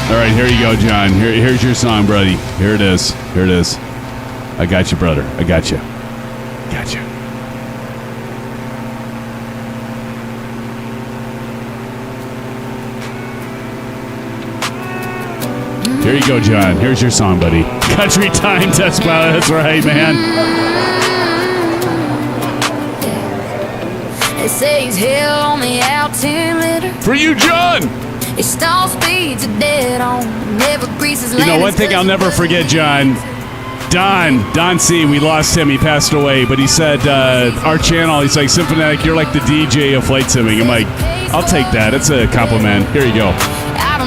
All right, here you go, John. Here's your song, buddy. Here it is. Here it is. I got you, brother. I got you. Got you. Here you go, John. Here's your song, buddy. Country Time Test Pilot. That's right, man. They say he's hell on the altimeter. For you, John. His stall speeds are dead on. Never greases. You know, one thing I'll never forget, John. Don C, we lost him. He passed away. But he said, our channel, he's like, Symphonic, you're like the DJ of flight simming. I'm like, I'll take that. It's a compliment. Here you go.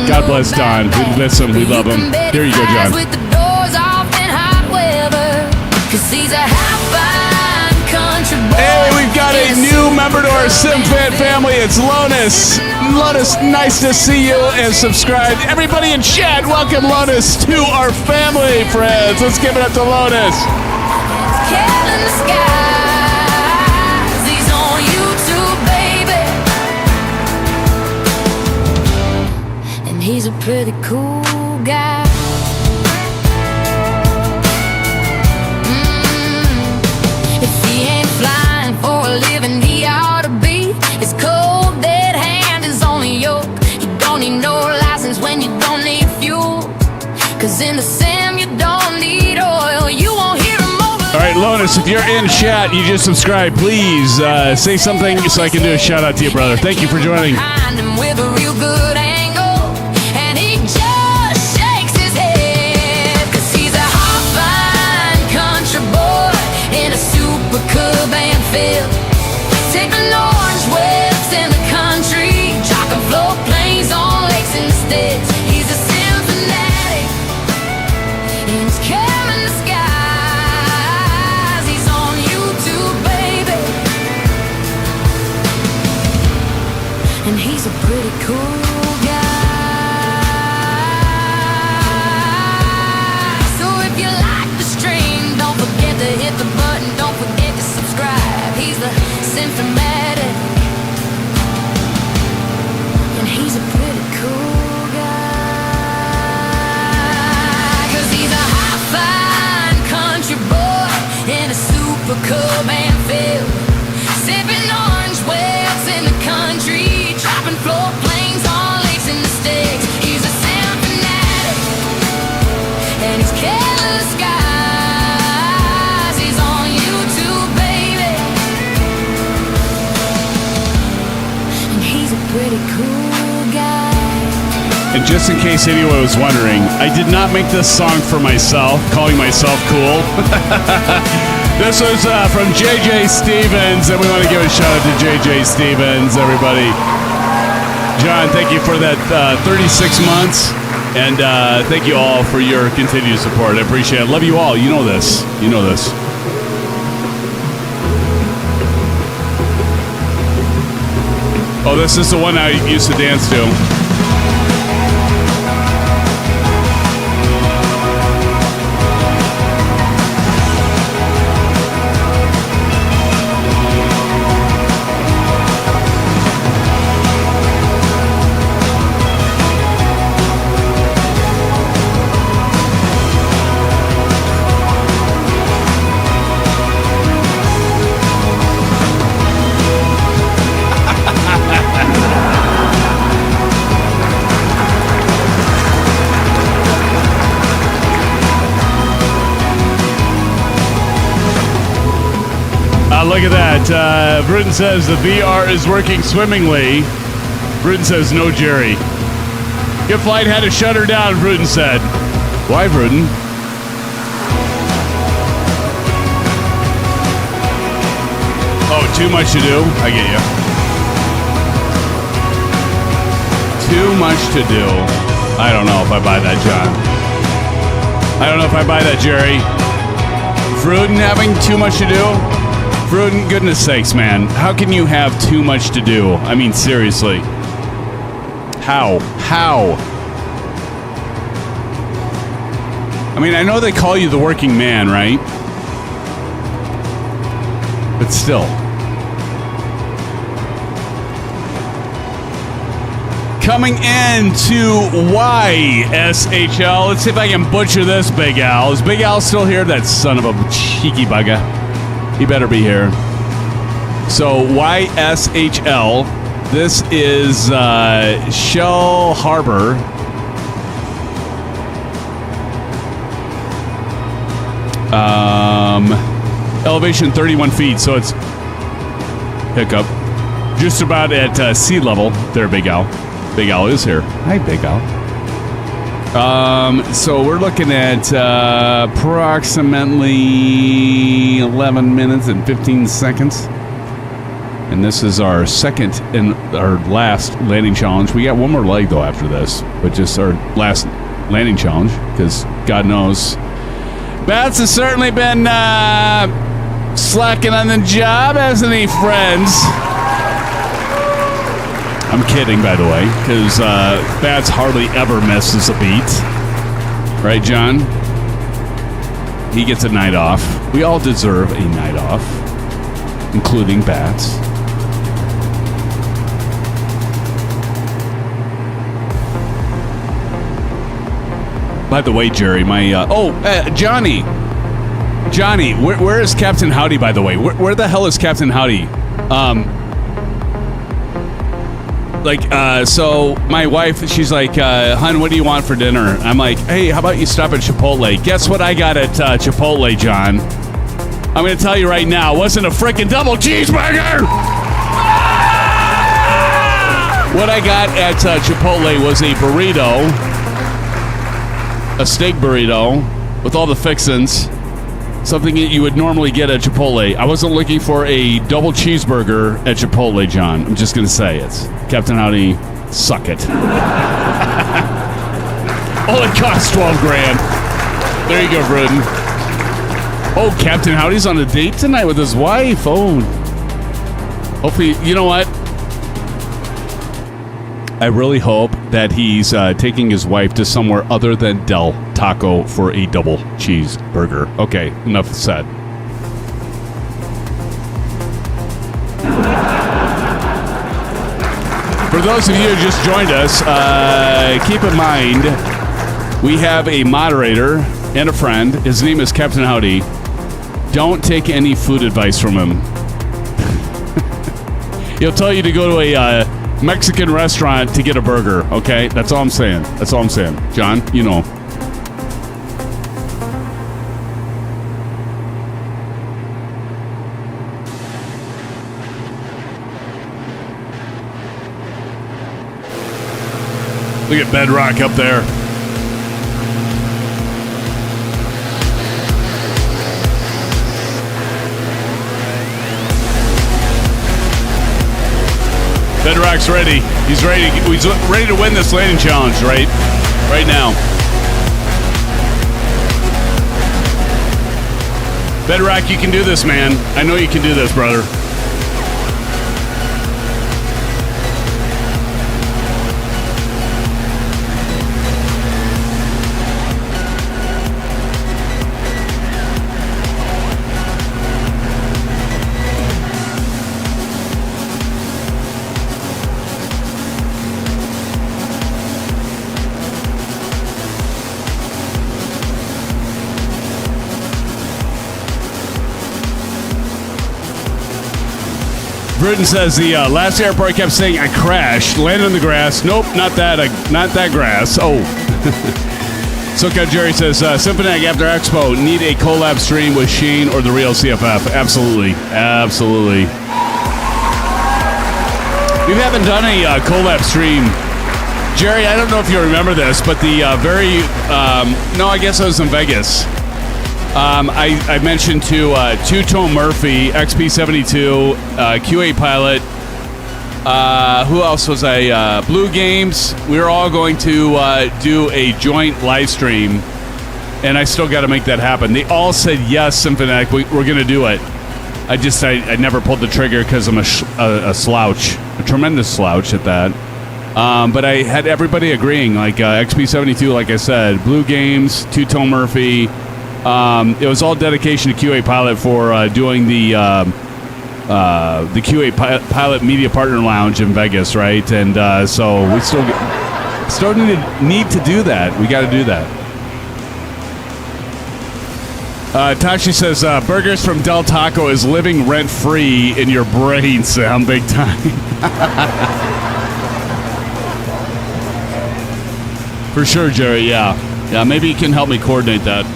God bless Don. We miss him. We love him. Here you go, John. With the doors off in hot weather. 'Cause he's a high-fine country boy. Hey, we've got a new member to our SimFan family. It's Lonis. Lonis, nice to see you and subscribe. Everybody in chat, welcome Lonis to our family, friends. Let's give it up to Lonis. Killing the skies. He's on YouTube, baby. And he's a pretty cool guy. If he ain't flying for a living, he ought to be. His cold dead hand is on the yoke. You don't need no license when you don't need fuel. 'Cause in the sim you don't need oil. You won't hear him over. All right, Lonis, if you're in chat, you just subscribe. Please say something so I can do a shout out to you, brother. Thank you for joining. Behind him with a real good angle, and he just shakes his head. 'Cause he's a hot, fine country boy in a super cub and field. Tipping orange webs in the country, dropping float planes on lakes and sticks. He's a sim fanatic, and he's carrying the skies. He's on YouTube, baby. And he's a pretty cool guy. So if you like the stream, don't forget to hit the button. Don't forget to subscribe. He's the Symphonic, and he's a pretty cool guy. 'Cause he's a high-fine country boy in a super cub and field. Sipping orange webs in the country, dropping float planes on lakes in the sticks. He's a Symphonic, and he's killing the skies. He's on YouTube, baby. And he's a pretty cool guy. And just in case anyone was wondering, I did not make this song for myself, calling myself cool. This was from JJ Stevens, and we want to give a shout out to JJ Stevens, everybody. John, thank you for that 36 months, and thank you all for your continued support. I appreciate it. Love you all. You know this. You know this. Oh, this is the one I used to dance to. Look at that. Bruton says the VR is working swimmingly. Bruton says no, Jerry. Your flight had to shut her down, Bruton said. Why, Bruton? Oh, too much to do? I get you. Too much to do. I don't know if I buy that, John. I don't know if I buy that, Jerry. Bruton having too much to do? Bruton, goodness sakes, man. How can you have too much to do? I mean, seriously. How? How? I mean, I know they call you the working man, right? But still. Coming into YSHL. Let's see if I can butcher this, Big Al. Is Big Al still here? That son of a cheeky bugger. He better be here. So YSHL, this is Shellharbour. Elevation 31 feet, so it's hiccup. Just about at sea level. There, Big Al. Big Al is here. Hi, Big Al. So we're looking at approximately 11 minutes and 15 seconds. And this is our second and our last landing challenge. We got one more leg, though, after this. But just our last landing challenge, because God knows Bats has certainly been slacking on the job, hasn't he, friends? I'm kidding, by the way, because Bats hardly ever misses a beat. Right, John? He gets a night off. We all deserve a night off, including Bats. By the way, Jerry, my... Johnny! Johnny, where is Captain Howdy, by the way? Where the hell is Captain Howdy? So my wife, she's like, hon, what do you want for dinner? I'm like, hey, how about you stop at Chipotle? Guess what I got at Chipotle, John? I'm going to tell you right now, it wasn't a freaking double cheeseburger! What I got at Chipotle was a burrito, a steak burrito with all the fixins, something that you would normally get at Chipotle. I wasn't looking for a double cheeseburger at Chipotle, John. I'm just going to say it. Captain Howdy, suck it. Oh, it costs 12 grand. There you go, Bruden. Oh, Captain Howdy's on a date tonight with his wife. Oh. Hopefully, you know what? I really hope that he's taking his wife to somewhere other than Del Taco for a double cheeseburger. Okay, enough said. For those of you who just joined us, keep in mind, we have a moderator and a friend. His name is Captain Howdy. Don't take any food advice from him. He'll tell you to go to a Mexican restaurant to get a burger, okay? That's all I'm saying. That's all I'm saying. John, you know. Look at Bedrock up there. Bedrock's ready. He's ready. He's ready to win this landing challenge, right now. Bedrock, you can do this, man. I know you can do this, brother. Bruden says the last airport kept saying I crashed, landed on the grass. Nope, not that grass. Oh. Soka Jerry says Symphonic after Expo need a collab stream with Sheen or the real CFF. Absolutely, absolutely. We haven't done a collab stream. Jerry, I don't know if you remember this, but the no, I guess I was in Vegas. I mentioned to Two-Tone Murphy, XP72, QA Pilot. Who else was I? Blue Games. We were all going to do a joint live stream, and I still got to make that happen. They all said yes, Symphonic. We're going to do it. I never pulled the trigger because I'm a slouch, a tremendous slouch at that. But I had everybody agreeing, like XP72, like I said, Blue Games, Two-Tone Murphy. It was all dedication to QA Pilot for doing the QA Pilot Media Partner Lounge in Vegas, right? And so we still need to do that. We got to do that. Tashi says burgers from Del Taco is living rent free in your brain, Sam, big time. For sure, Jerry. Yeah. Maybe you can help me coordinate that.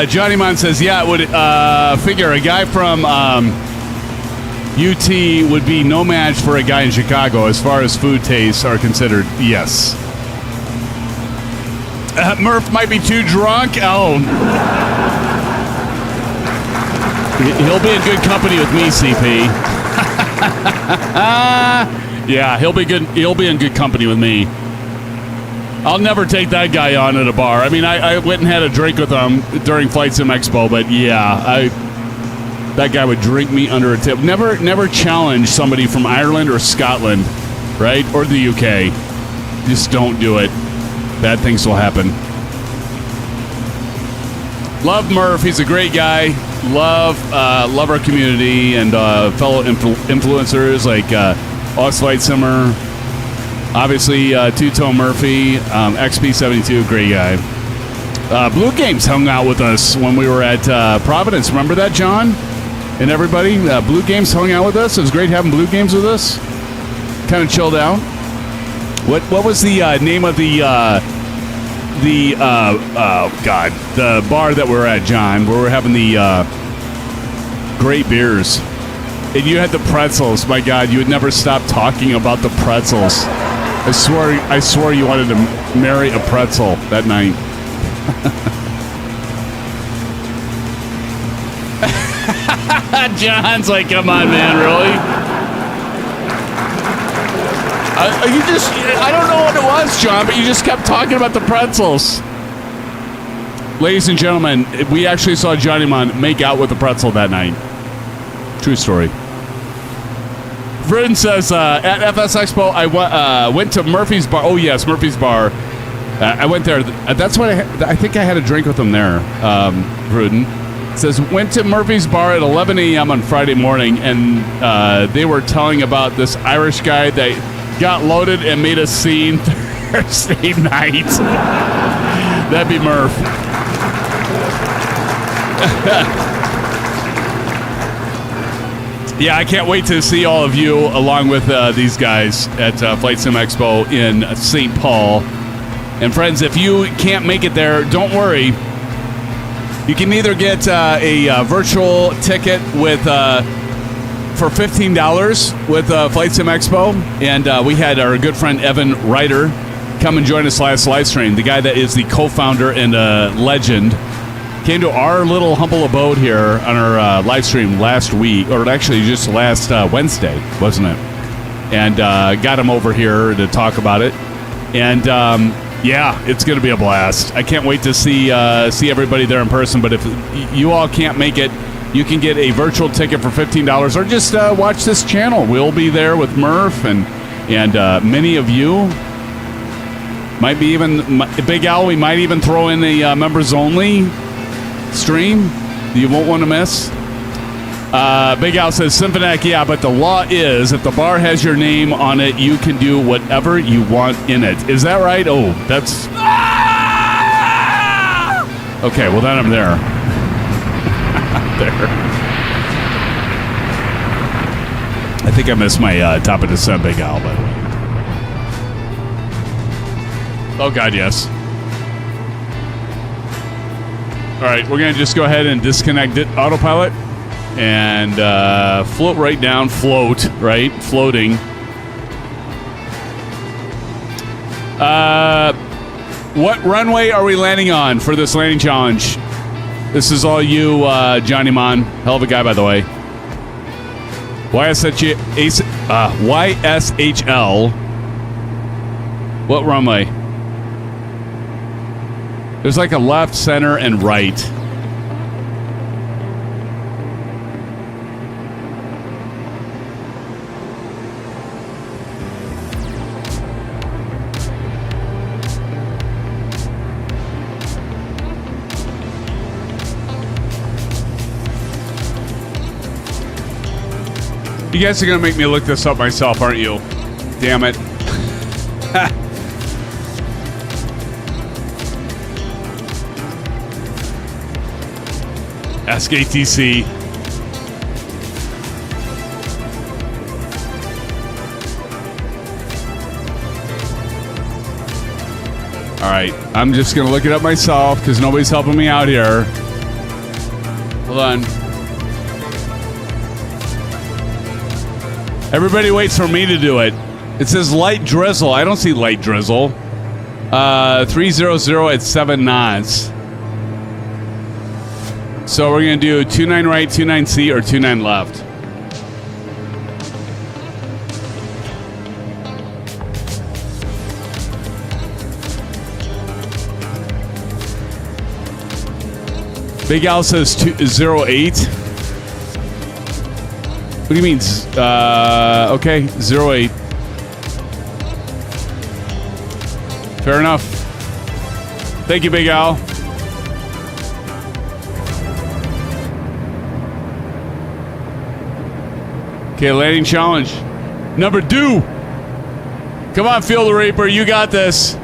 Johnny Mon says, yeah, it would figure a guy from UT would be no match for a guy in Chicago as far as food tastes are considered. Yes. Murph might be too drunk. Oh. He'll be in good company with me, CP. Yeah, he'll be good. He'll be in good company with me. I'll never take that guy on at a bar. I mean, I went and had a drink with him during Flight Sim Expo, but yeah, that guy would drink me under a tip. Never challenge somebody from Ireland or Scotland, right? Or the UK. Just don't do it. Bad things will happen. Love Murph. He's a great guy. Love our community and fellow influencers like Flight Simmer. Obviously, Two-Tone Murphy, XP72, great guy. Blue Games hung out with us when we were at Providence. Remember that, John? And everybody? Blue Games hung out with us. It was great having Blue Games with us. Kind of chilled out. What was the name of the bar that we were at, John, where we were having the great beers? And you had the pretzels. My God, you would never stop talking about the pretzels. I swore you wanted to marry a pretzel that night. John's like, come on, man, really? I don't know what it was, John, but you just kept talking about the pretzels. Ladies and gentlemen, we actually saw Johnny Mon make out with a pretzel that night. True story. Verdon says, at FS Expo, I went to Murphy's Bar. Oh, yes, Murphy's Bar. I went there. That's what I think I had a drink with them there, Verdon. Says, went to Murphy's Bar at 11 a.m. on Friday morning, and they were telling about this Irish guy that got loaded and made a scene Thursday night. That'd be Murph. Yeah, I can't wait to see all of you along with these guys at Flight Sim Expo in St. Paul. And friends, if you can't make it there, don't worry. You can either get a virtual ticket with for $15 with Flight Sim Expo, and we had our good friend Evan Ryder come and join us last live stream. The guy that is the co-founder and legend came to our little humble abode here on our live stream last week, or actually just last Wednesday, wasn't it? And got him over here to talk about it. And yeah, it's going to be a blast. I can't wait to see everybody there in person. But if you all can't make it, you can get a virtual ticket for $15, or just watch this channel. We'll be there with Murph and many of you. Might be even Big Al. We might even throw in a members only stream you won't want to miss. Big Al says, Symphonic, yeah, but the law is if the bar has your name on it, you can do whatever you want in it. Is that right? Oh, that's... Okay, well, then I'm there. There. I think I missed my top of descent, Big Al, by the way. Oh, God, yes. All right, we're going to just go ahead and disconnect it, autopilot, and float right down. Float, right? Floating. What runway are we landing on for this landing challenge? This is all you, Johnny Mon. Hell of a guy, by the way. YSHL. What runway? There's like a left, center, and right. You guys are going to make me look this up myself, aren't you? Damn it. Ask ATC. All right, I'm just going to look it up myself because nobody's helping me out here. Hold on. Everybody waits for me to do it. It says light drizzle. I don't see light drizzle. 300 at 7 knots. So we're going to do 29 right, 29 C, or 29 left. Big Al says 08. What do you mean? Okay, 08. Fair enough. Thank you, Big Al. Okay, landing challenge. Number 2. Come on, Field the Reaper. You got this.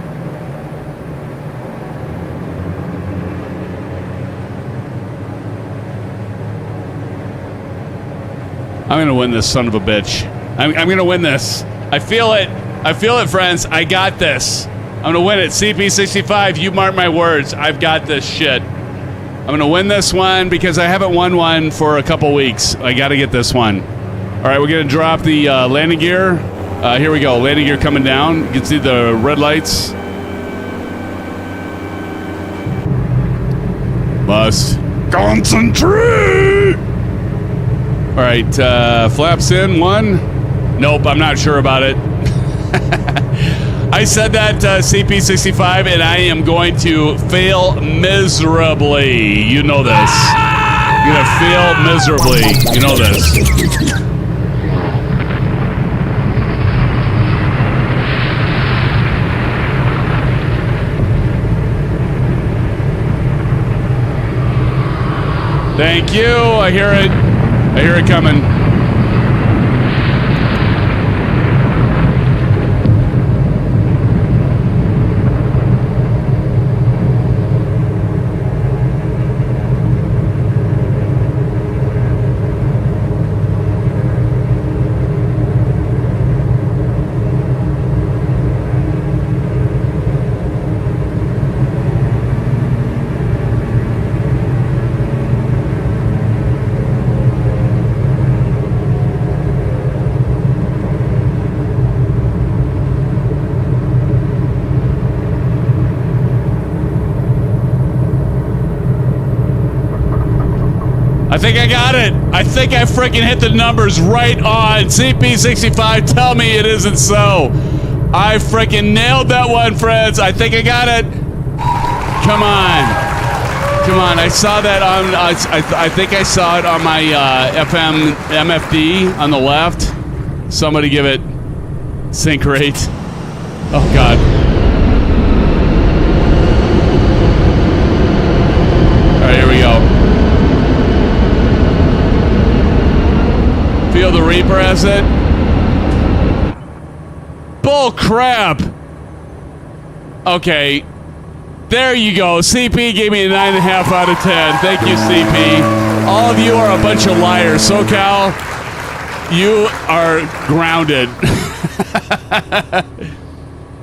I'm going to win this, son of a bitch. I'm going to win this. I feel it. I feel it, friends. I got this. I'm going to win it. CP65, you mark my words. I've got this shit. I'm going to win this one because I haven't won one for a couple weeks. I got to get this one. All right, we're going to drop the landing gear. Here we go. Landing gear coming down. You can see the red lights. Must concentrate. All right, flaps in 1. Nope, I'm not sure about it. I said that CP65, and I am going to fail miserably. You know this. You're going to fail miserably. You know this. Thank you. I hear it. I hear it coming. I think I got it. I think I freaking hit the numbers right on. CP65, tell me it isn't so. I freaking nailed that one, friends. I think I got it. Come on. Come on. I saw that on, I think I saw it on my FM MFD on the left. Somebody give it sync rate. Oh, God. All right, here we go. Feel the Reaper has it. Bull crap. Okay. There you go. CP gave me a 9.5 out of 10. Thank you, CP. All of you are a bunch of liars. SoCal, you are grounded.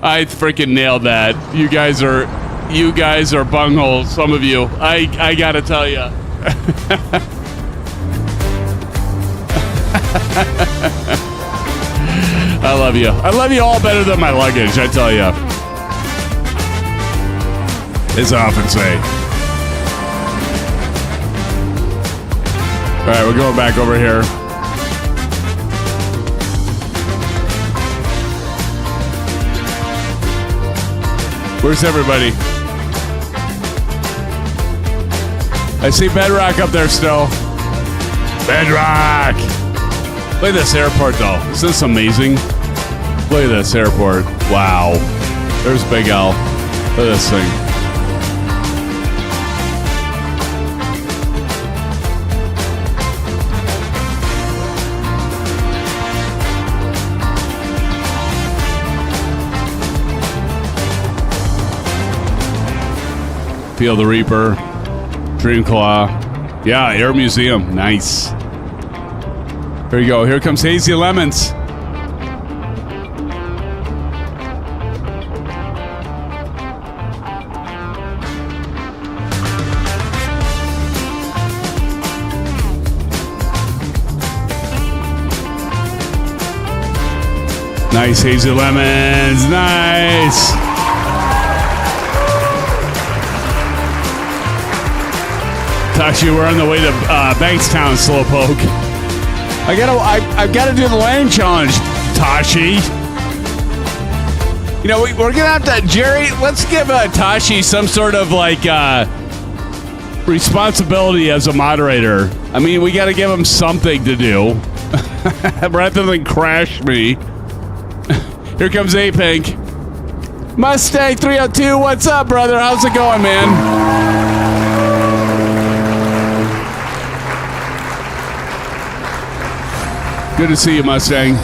I freaking nailed that. You guys are bungholes, some of you. I gotta tell you. I love you. I love you all better than my luggage, I tell you. As I often say. All right, we're going back over here. Where's everybody? I see Bedrock up there still. Bedrock! Look at this airport, though. Isn't this amazing? Look at this airport. Wow. There's Big Al. Look at this thing. Feel the Reaper. Dreamclaw. Yeah, Air Museum. Nice. Here you go. Here comes Hazy Lemons. Nice, Hazy Lemons. Nice. Tashi, we're on the way to Bankstown, Slowpoke. I've got to do the landing challenge, Tashi. You know, we're gonna have to, Jerry. Let's give Tashi some sort of like responsibility as a moderator. I mean, we got to give him something to do rather than crash me. Here comes A-Pink. Mustang 302. What's up, brother? How's it going, man? Good to see you, Mustang.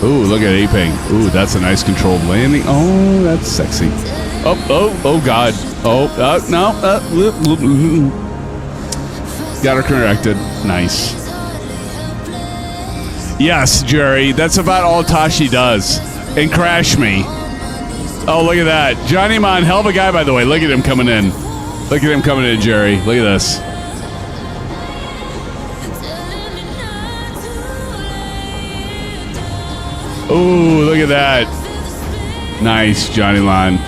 Ooh, look at A-Ping. Ooh, that's a nice controlled landing. Oh, that's sexy. Oh, God. No. Got her corrected. Nice. Yes, Jerry, that's about all Tashi does. And crash me. Oh, look at that. Johnny Mon, hell of a guy, by the way. Look at him coming in. Look at him coming in, Jerry. Look at this. Ooh, look at that. Nice, Johnny Lon.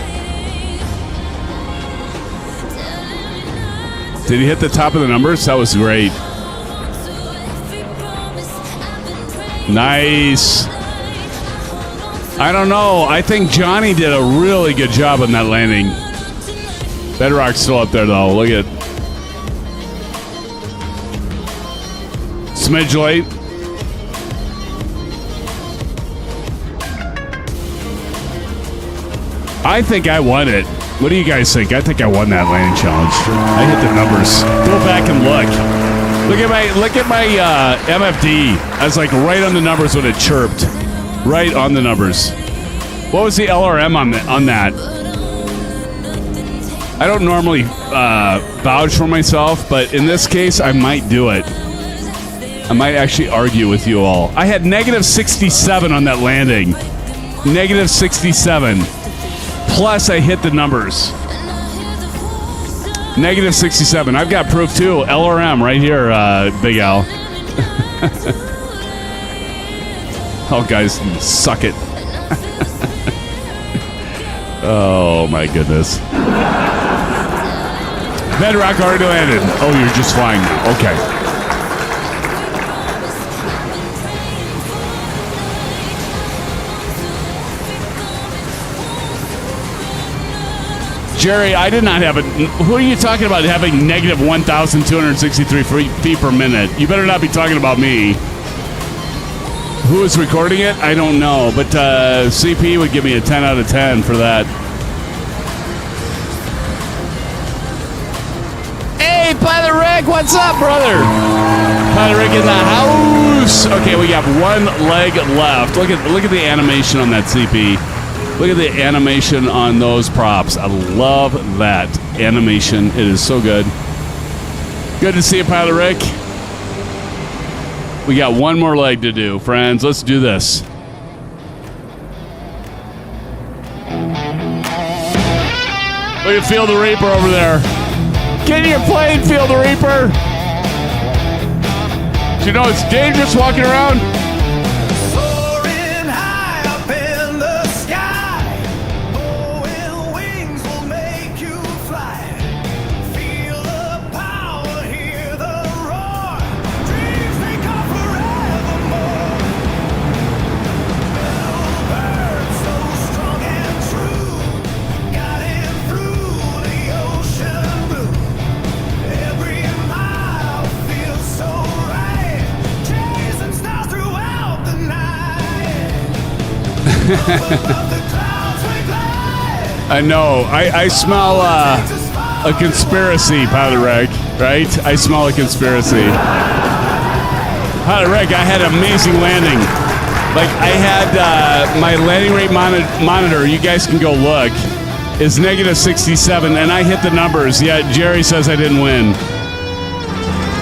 Did he hit the top of the numbers? That was great. Nice. I don't know. I think Johnny did a really good job on that landing. Bedrock's still up there, though. Look at it. Smidge late. I think I won it. What do you guys think? I think I won that landing challenge. I hit the numbers. Go back and look. Look at my MFD. I was like right on the numbers when it chirped. Right on the numbers. What was the LRM on that? I don't normally vouch for myself, but in this case, I might do it. I might actually argue with you all. I had negative 67 on that landing. Negative 67. Plus, I hit the numbers. Negative 67. I've got proof too. LRM right here, Big Al. Oh, guys, suck it. Oh, my goodness. Bedrock already landed. Oh, you're just flying now. Okay. Jerry, I did not have it. Who are you talking about having negative 1,263 feet per minute? You better not be talking about me. Who is recording it? I don't know, but CP would give me a 10 out of 10 for that. Hey, Pilot Rick, what's up, brother? Pilot Rick in the house. Okay, we got one leg left. Look at the animation on that CP. Look at the animation on those props. I love that animation. It is so good. Good to see you, Pilot Rick. We got one more leg to do, friends. Let's do this. Look at Feel the Reaper over there. Get in your plane, Feel the Reaper. Do you know it's dangerous walking around? I know. I smell a conspiracy, Pilot Reg, right? I smell a conspiracy. Pilot Reg, I had an amazing landing. Like, I had my landing rate monitor, you guys can go look, is negative 67, and I hit the numbers, yet Jerry says I didn't win.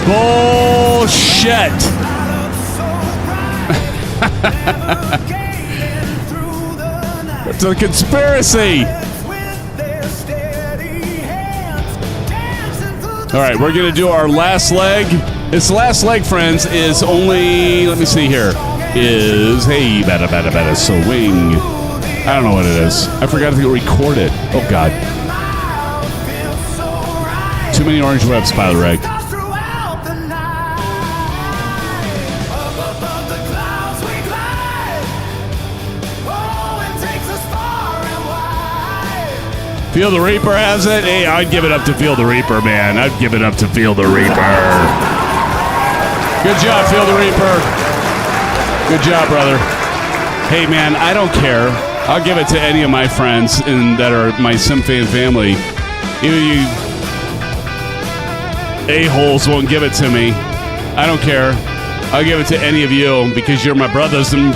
Bullshit! It's a conspiracy. All right, we're going to do our last leg. This last leg, friends, is only, let me see here. is, hey, better swing. I don't know what it is. I forgot to record it. Oh, God. Too many orange webs, Pilot Reg. Feel the Reaper has it? Hey, I'd give it up to Feel the Reaper, man. I'd give it up to Feel the Reaper. Good job, Feel the Reaper. Good job, brother. Hey, man, I don't care. I'll give it to any of my friends that are my SimFan family. Even you a-holes won't give it to me. I don't care. I'll give it to any of you because you're my brothers and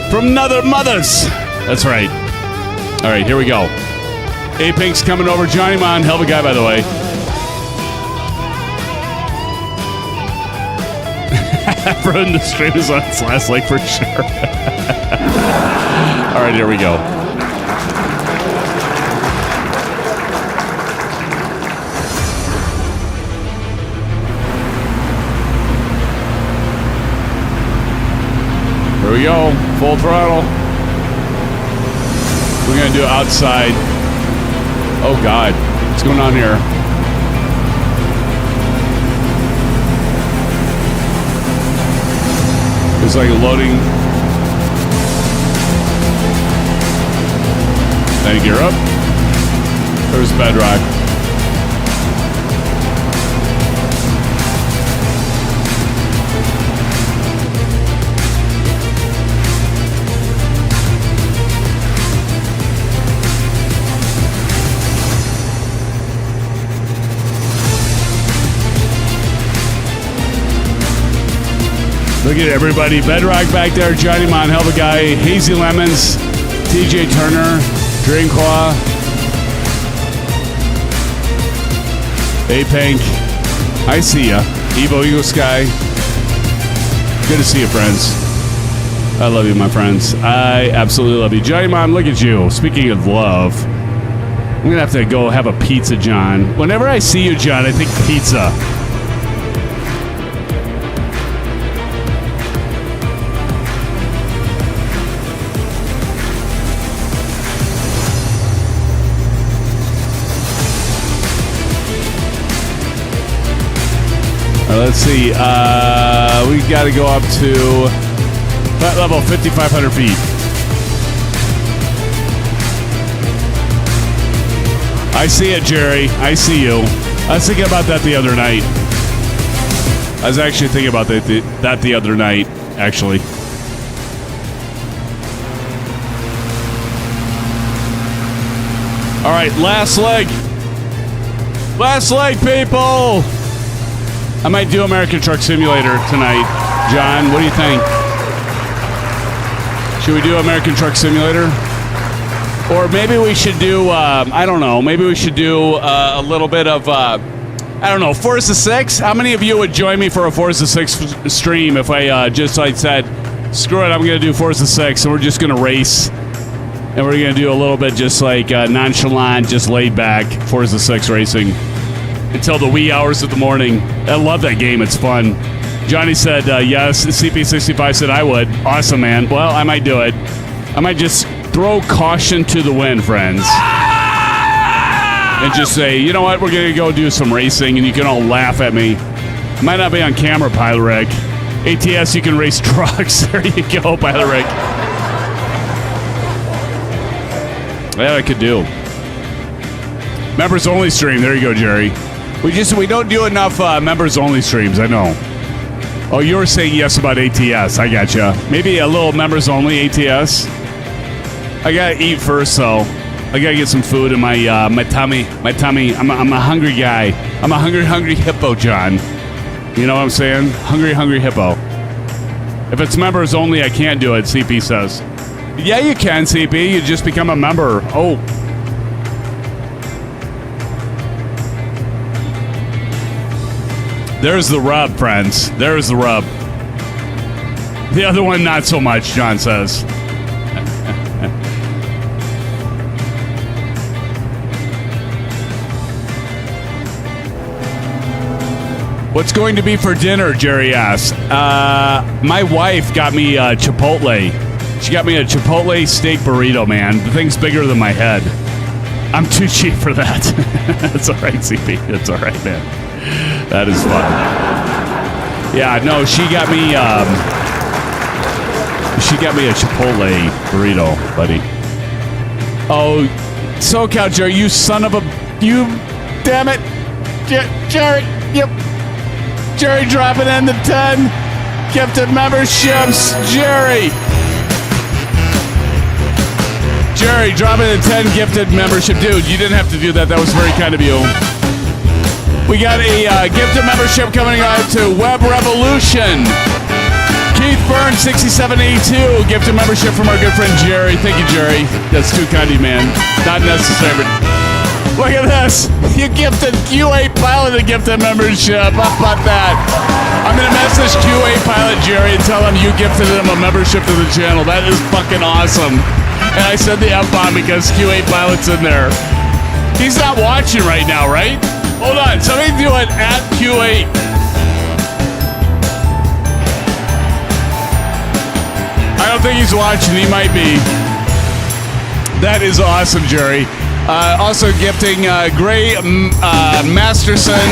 from another mothers. That's right. All right, here we go. A-Pink's coming over. Johnny Mon, hell of a guy, by the way. Everyone, the stream is on its last leg for sure. All right, here we go. Here we go. Full throttle. We're going to do it outside. Oh, God. What's going on here? It's like loading. Then gear up. There's bedrock. Look at everybody. Bedrock back there. Johnny Mon, hell of a guy. Hazy Lemons. TJ Turner. Drainclaw. A-Pink. I see ya. Evo Eagle Sky. Good to see you, friends. I love you, my friends. I absolutely love you. Johnny Mon, look at you. Speaking of love, I'm going to have to go have a pizza, John. Whenever I see you, John, I think pizza. Let's see. We got to go up to flight level 5,500 feet. I see it, Jerry. I see you. I was thinking about that the other night. I was actually thinking about that the other night, actually. All right, last leg. Last leg, people. I might do American Truck Simulator tonight. John, what do you think? Should we do American Truck Simulator? Or maybe we should do, I don't know, maybe we should do a little bit of, I don't know, Forza 6? How many of you would join me for a Forza 6 stream if I just like said, screw it, I'm going to do Forza 6 and we're just going to race. And we're going to do a little bit just like nonchalant, just laid back Forza 6 racing. Until the wee hours of the morning. I love that game. It's fun. Johnny said, yes. CP65 said I would. Awesome, man. Well, I might do it. I might just throw caution to the wind, friends. And just say, you know what? We're going to go do some racing, and you can all laugh at me. I might not be on camera, Pilot Reg. ATS, you can race trucks. There you go, Pilot Reg. That I could do. Members only stream. There you go, Jerry. We don't do enough members only streams. I know. Oh, you were saying yes about ATS. I gotcha. Maybe a little members only ATS. I gotta eat first, though. I gotta get some food in my my tummy. My tummy. I'm a hungry guy. I'm a hungry hippo, John. You know what I'm saying? Hungry hippo. If it's members only, I can't do it. CP says. Yeah, you can, CP. You just become a member. Oh. There's the rub, friends. There's the rub. The other one, not so much, John says. What's going to be for dinner, Jerry asks. My wife got me Chipotle. She got me a Chipotle steak burrito, man. The thing's bigger than my head. I'm too cheap for that. That's all right, CP. That's all right, man. That is fun. Yeah, no, she got me a Chipotle burrito, buddy. Oh, SoCal Jerry, you son of a... You... Damn it. Jerry, yep. Jerry dropping in the 10 gifted memberships. Jerry dropping in 10 gifted membership. Dude, you didn't have to do that. That was very kind of you. We got a gifted membership coming out to Web Revolution. Keith Burns, 6782, gifted membership from our good friend Jerry. Thank you, Jerry. That's too kind of you, man. Not necessary, but look at this. You gifted QA Pilot a gifted membership. How about that? I'm going to message QA Pilot Jerry and tell him you gifted him a membership to the channel. That is fucking awesome. And I said the F-bomb because QA Pilot's in there. He's not watching right now, right? Hold on. Somebody do it at QA. I don't think he's watching. He might be. That is awesome, Jerry. Also gifting Gray Masterson,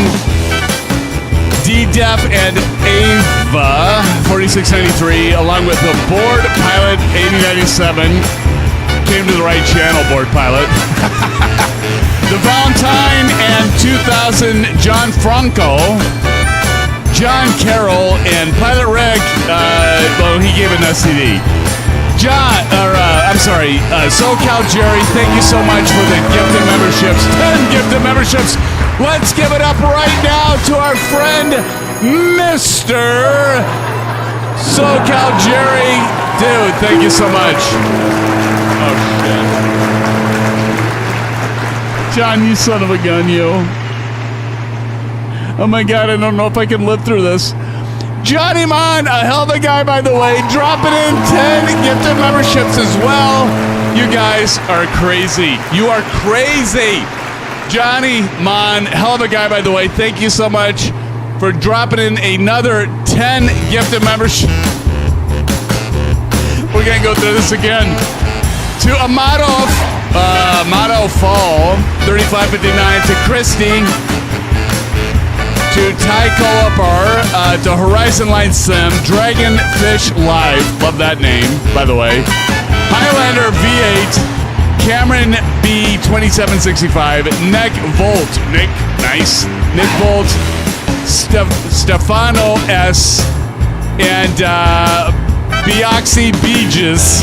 D-Def, and Ava, 4693, along with the Board Pilot, 8097. Came to the right channel, Board Pilot. The Valentine and 2000, John Franco, John Carroll, and Pilot Rick, well, he gave an SCD. SoCal Jerry, thank you so much for the gifted memberships. 10 gifted memberships. Let's give it up right now to our friend, Mr. SoCal Jerry. Dude, thank you so much. Oh, shit. John, you son of a gun, you. Oh, my God, I don't know if I can live through this. Johnny Mon, a hell of a guy, by the way, dropping in 10 gifted memberships as well. You guys are crazy. You are crazy. Johnny Mon, hell of a guy, by the way. Thank you so much for dropping in another 10 gifted memberships. We're going to go through this again. To Amato Fall, 3559, to Christy, to Ty Colapar, to Horizon Line Sim, Dragonfish Live, love that name, by the way, Highlander V8, Cameron B2765, Nick Volt, Nick, nice, Nick Volt, Stefano S, and Bioxy Beages,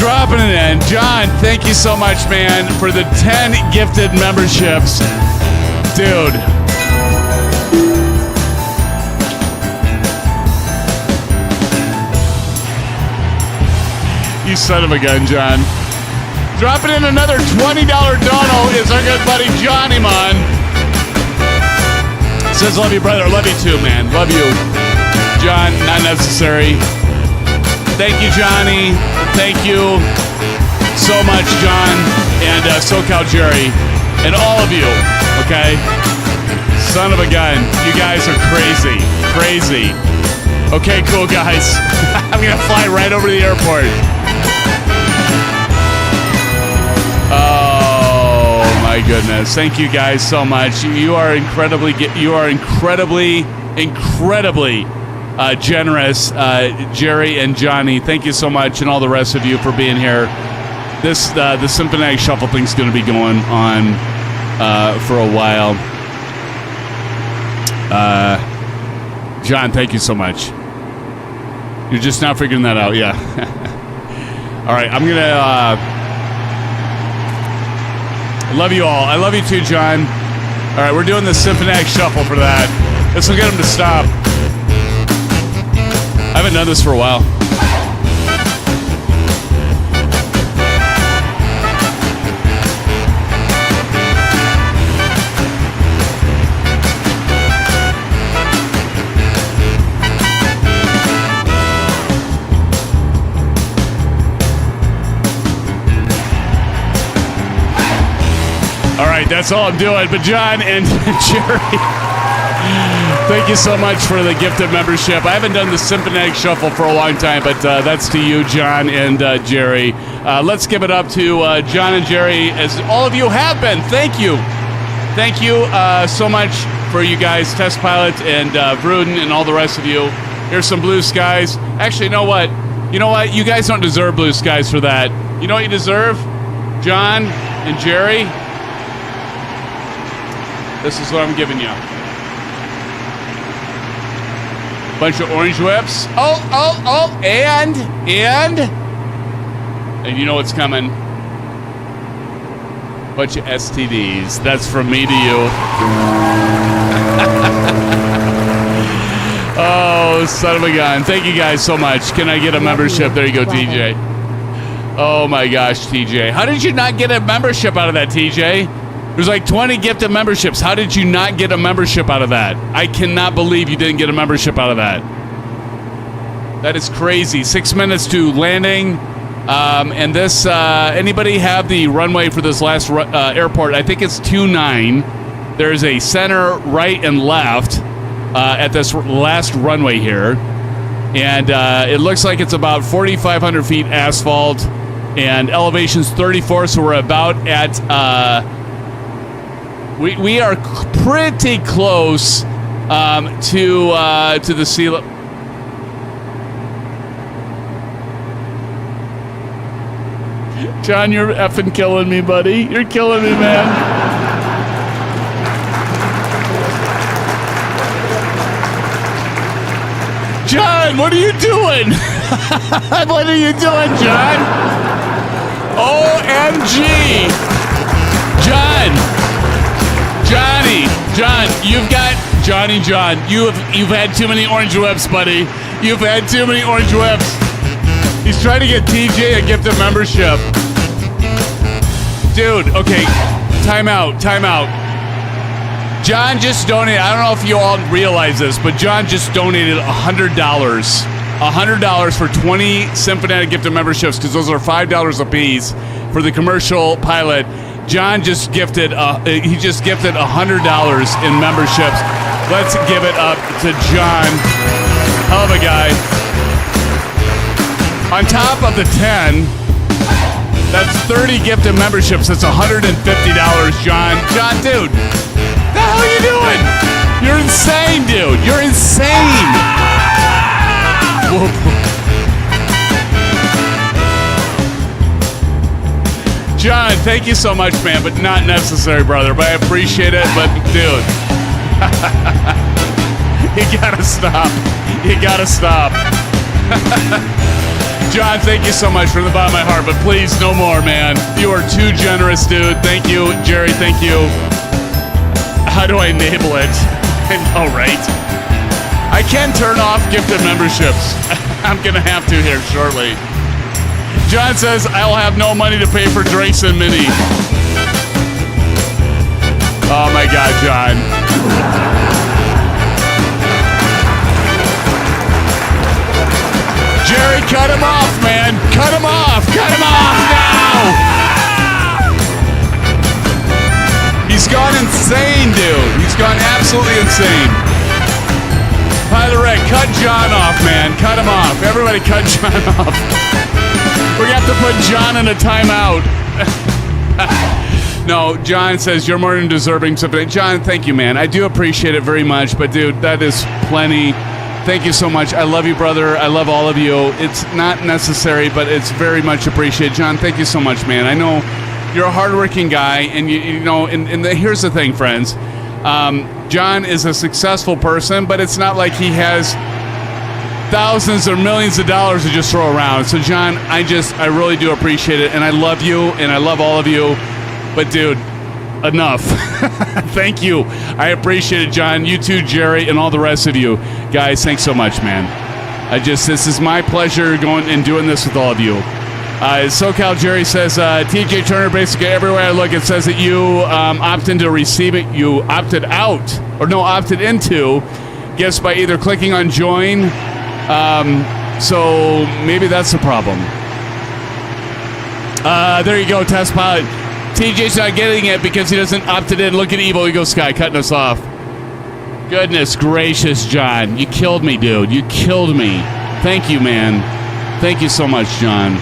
dropping it in. John, thank you so much, man, for the 10 gifted memberships. Dude. You son of a gun, John. Dropping in another $20 dono is our good buddy Johnny Mon. Says, love you, brother. Love you too, man. Love you. John, not necessary. Thank you, Johnny. Thank you so much, John, and SoCal Jerry, and all of you, okay? Son of a gun. You guys are crazy. Crazy. Okay, cool, guys. I'm going to fly right over to the airport. Oh, my goodness. Thank you guys so much. You are incredibly generous, Jerry and Johnny. Thank you so much, and all the rest of you for being here. This the Symphonic Shuffle thing's going to be going on for a while. John, thank you so much. You're just now figuring that out, yeah. All right, I'm going to... love you all. I love you too, John. All right, we're doing the Symphonic Shuffle for that. This will get him to stop. I haven't done this for a while. All right, that's all I'm doing. But John and Jerry, Thank you so much for the gifted membership. I haven't done the Symphonic Shuffle for a long time, but that's to you, John and Jerry. Let's give it up to John and Jerry, as all of you have been. Thank you. Thank you so much for you guys, Test Pilot and Vruden and all the rest of you. Here's some blue skies. Actually, you know what? You know what? You guys don't deserve blue skies for that. You know what you deserve? John and Jerry? This is what I'm giving you. Bunch of orange whips. Oh, and you know what's coming. Bunch of STDs. That's from me to you. Oh, son of a gun. Thank you guys so much. Can I get a membership? There you go, TJ. Oh my gosh, TJ. How did you not get a membership out of that, TJ? There's like 20 gifted memberships. How did you not get a membership out of that? I cannot believe you didn't get a membership out of that. That is crazy. 6 minutes to landing. And this, anybody have the runway for this last airport? I think it's 29. There's a center, right, and left at this last runway here. And it looks like it's about 4,500 feet asphalt. And elevation's 34, so we're about at... We are pretty close to the sea level. John, you're effing killing me, buddy. You're killing me, man. John, what are you doing? What are you doing, John? OMG. John, you've got John. You've had too many orange whips, buddy. You've had too many orange whips. He's trying to get TJ a gifted membership. Dude, okay, time out. John just donated, I don't know if you all realize this, but John just donated $100. $100 for 20 Symphonic gifted memberships, because those are $5 a piece for the commercial pilot. John just gifted, $100 in memberships. Let's give it up to John. Hell of a guy. On top of the 10, that's 30 gifted memberships. That's $150, John. John, dude, the hell are you doing? You're insane, dude. You're insane. John, thank you so much, man, but not necessary, brother. But I appreciate it, but dude. You gotta stop. John, thank you so much from the bottom of my heart, but please, no more, man. You are too generous, dude. Thank you, Jerry, thank you. How do I enable it? All right. I can turn off gifted memberships. I'm gonna have to here shortly. John says, I'll have no money to pay for drinks and mini. Oh my God, John. Jerry, cut him off, man. Cut him off now. He's gone insane, dude. He's gone absolutely insane. Pilot Rick, cut John off, man. Cut him off. Everybody cut John off. We're going to have to put John in a timeout. No, John says you're more than deserving something. John, thank you, man. I do appreciate it very much, but dude, that is plenty. Thank you so much. I love you, brother. I love all of you. It's not necessary, but it's very much appreciated. John, thank you so much, man. I know you're a hardworking guy, and you know, and here's the thing, friends. John is a successful person, but it's not like he has thousands or millions of dollars to just throw around. So John, I really do appreciate it, and I love you, and I love all of you, but dude, enough. Thank you. I appreciate it, John. You too, Jerry, and all the rest of you. Guys, thanks so much, man. This is my pleasure going and doing this with all of you. SoCal Jerry says, TJ Turner, basically everywhere I look, it says that you opted into receiving, you opted out, or no, opted into gifts by either clicking on join. So maybe that's the problem. There you go, Test Pilot. TJ's not getting it because he doesn't opted in. Look at Evo Eagle Sky cutting us off. Goodness gracious, John. You killed me, dude. You killed me. Thank you, man. Thank you so much, John.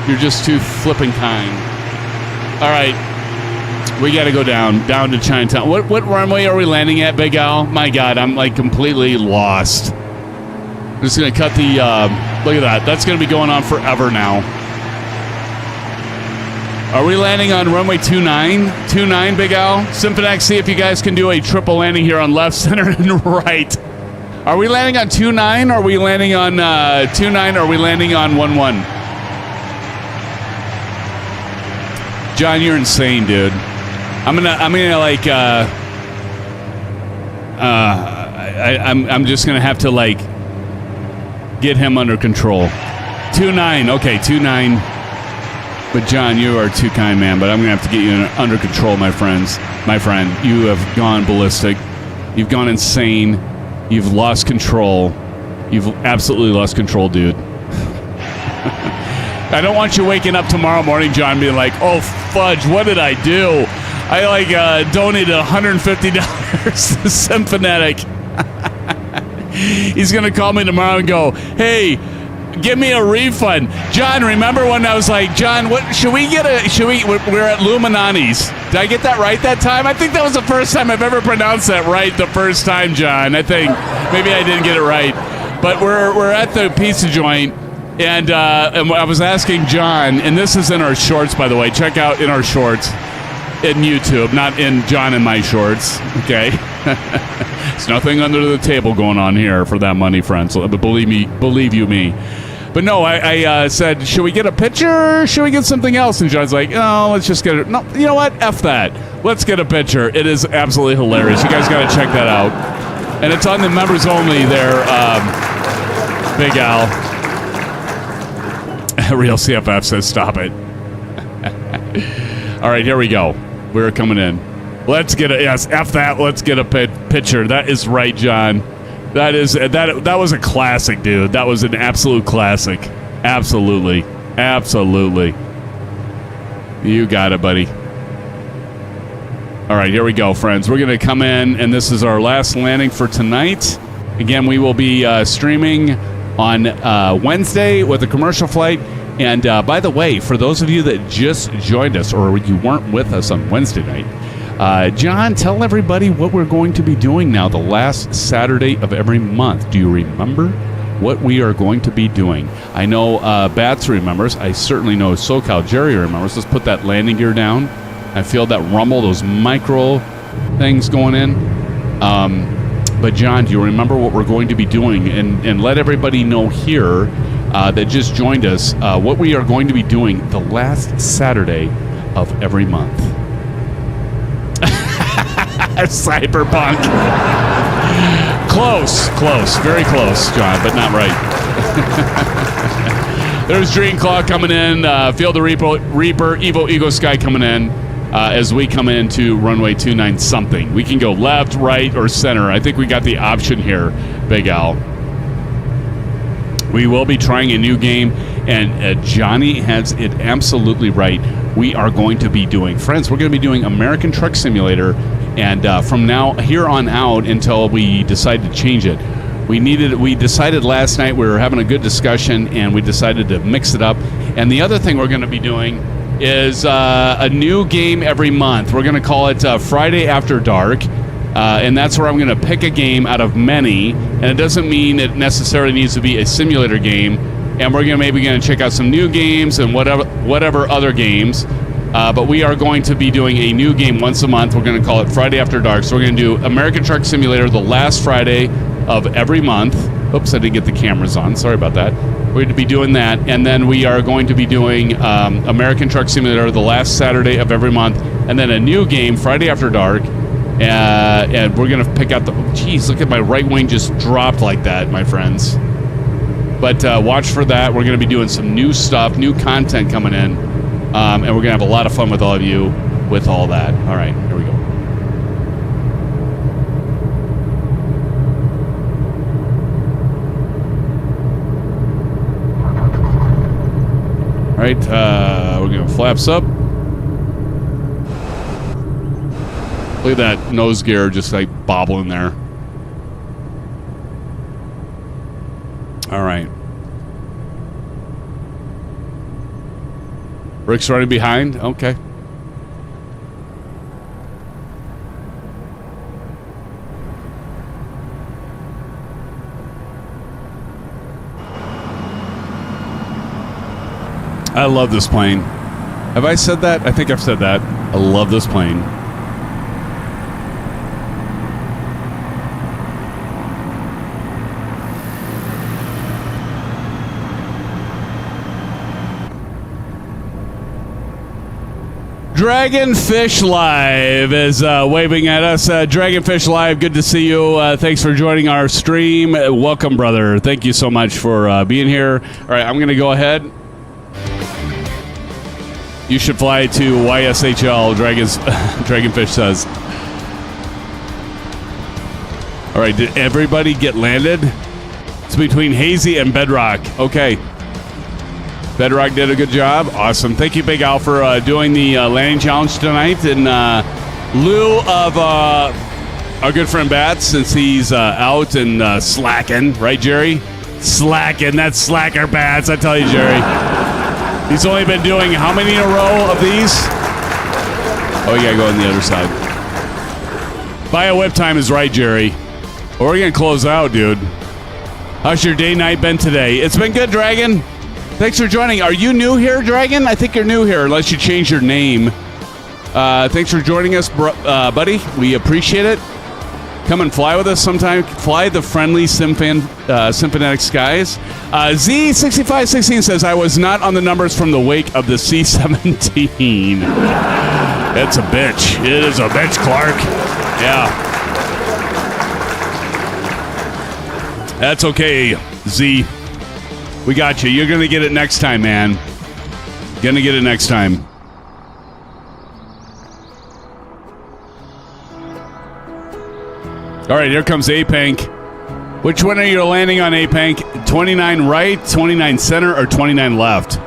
You're just too flipping kind. All right. We got to go down to Chinatown. What runway are we landing at, Big Al? My God, I'm like completely lost. I'm just going to cut the... look at that. That's going to be going on forever now. Are we landing on runway 29? 29, Big Al? SimFans, see if you guys can do a triple landing here on left, center, and right. Are we landing on 29? Are we landing on 29? Or are we landing on 11? John, you're insane, dude. I'm gonna like I'm just gonna have to like get him under control. 29, okay, 29. But John, you are too kind, man. But I'm gonna have to get you under control, my friend. You have gone ballistic. You've gone insane. You've lost control. You've absolutely lost control, dude. I don't want you waking up tomorrow morning, John, being like, "Oh fudge, what did I do? I like donated $150 to Simfanatic." He's gonna call me tomorrow and go, "Hey, give me a refund." John, remember when I was like, "John, what should we get we're at Luminani's." Did I get that right that time? I think that was the first time I've ever pronounced that right the first time, John. I think maybe I didn't get it right. But we're at the pizza joint, and I was asking John, and this is in our shorts, by the way. Check out in our shorts in YouTube, not in John and my shorts, okay? There's nothing under the table going on here for that money, friends. But believe you me. But no, I said, should we get a picture or should we get something else? And John's like, oh, let's just get it. No, you know what? F that. Let's get a picture. It is absolutely hilarious. You guys got to check that out. And it's on the members only there, Big Al. Real CFF says, stop it. All right, here we go. We're coming in. Let's get a, yes, F that. Let's get a picture. That is right, John. That was a classic, dude. That was an absolute classic. Absolutely. Absolutely. You got it, buddy. All right, here we go, friends. We're going to come in, and this is our last landing for tonight. Again, we will be streaming on Wednesday with a commercial flight. And by the way, for those of you that just joined us or you weren't with us on Wednesday night, John, tell everybody what we're going to be doing now the last Saturday of every month. Do you remember what we are going to be doing? I know Bats remembers. I certainly know SoCal Jerry remembers. Let's put that landing gear down. I feel that rumble, those micro things going in. But John, do you remember what we're going to be doing? And let everybody know here that just joined us what we are going to be doing the last Saturday of every month. Cyberpunk. Close, very close, John, but not right. There's Dream Claw coming in, Field the Reaper, Evo Ego Sky coming in as we come into runway 29 something. We can go left, right, or center. I think we got the option here, Big Al. We will be trying a new game, and Johnny has it absolutely right. We are going to be doing, friends, we're going to be doing American Truck Simulator, and from now here on out until we decide to change it. We decided last night, we were having a good discussion, and we decided to mix it up. And the other thing we're going to be doing is a new game every month. We're going to call it Friday After Dark. And that's where I'm going to pick a game out of many, and it doesn't mean it necessarily needs to be a simulator game. And we're maybe going to check out some new games and whatever other games. But we are going to be doing a new game once a month. We're going to call it Friday After Dark. So we're going to do American Truck Simulator the last Friday of every month. Oops, I didn't get the cameras on. Sorry about that. We're going to be doing that, and then we are going to be doing American Truck Simulator the last Saturday of every month, and then a new game Friday After Dark. And we're going to pick out the... Geez, look at my right wing just dropped like that, my friends. But watch for that. We're going to be doing some new stuff, new content coming in. And we're going to have a lot of fun with all of you with all that. All right, here we go. All right, we're going to flaps up. Look at that nose gear just like bobbling there. All right. Rick's running behind. Okay. I love this plane. Have I said that? I think I've said that. I love this plane. Dragonfish Live is waving at us. Dragonfish Live, good to see you. Thanks for joining our stream. Welcome, brother. Thank you so much for being here. All right, I'm going to go ahead. You should fly to YSHL, Dragonfish says. All right, did everybody get landed? It's between Hazy and Bedrock. Okay. Bedrock did a good job. Awesome. Thank you, Big Al, for doing the landing challenge tonight in lieu of our good friend Bats, since he's out and slacking. Right, Jerry? Slacking. That's slacker Bats. I tell you, Jerry. He's only been doing how many in a row of these? Oh, you got to go on the other side. Bio whip time is right, Jerry. We're going to close out, dude. How's your day night been today? It's been good, Dragon. Thanks for joining. Are you new here, Dragon? I think you're new here, unless you change your name. Thanks for joining us, buddy. We appreciate it. Come and fly with us sometime. Fly the friendly Symphonic skies. Z6516 says, I was not on the numbers from the wake of the C-17. That's a bitch. It is a bitch, Clark. Yeah. That's okay, Z. We got you. You're going to get it next time, man. Going to get it next time. All right, here comes A-Pank. Which one are you landing on, A-Pank? 29 right, 29 center, or 29 left?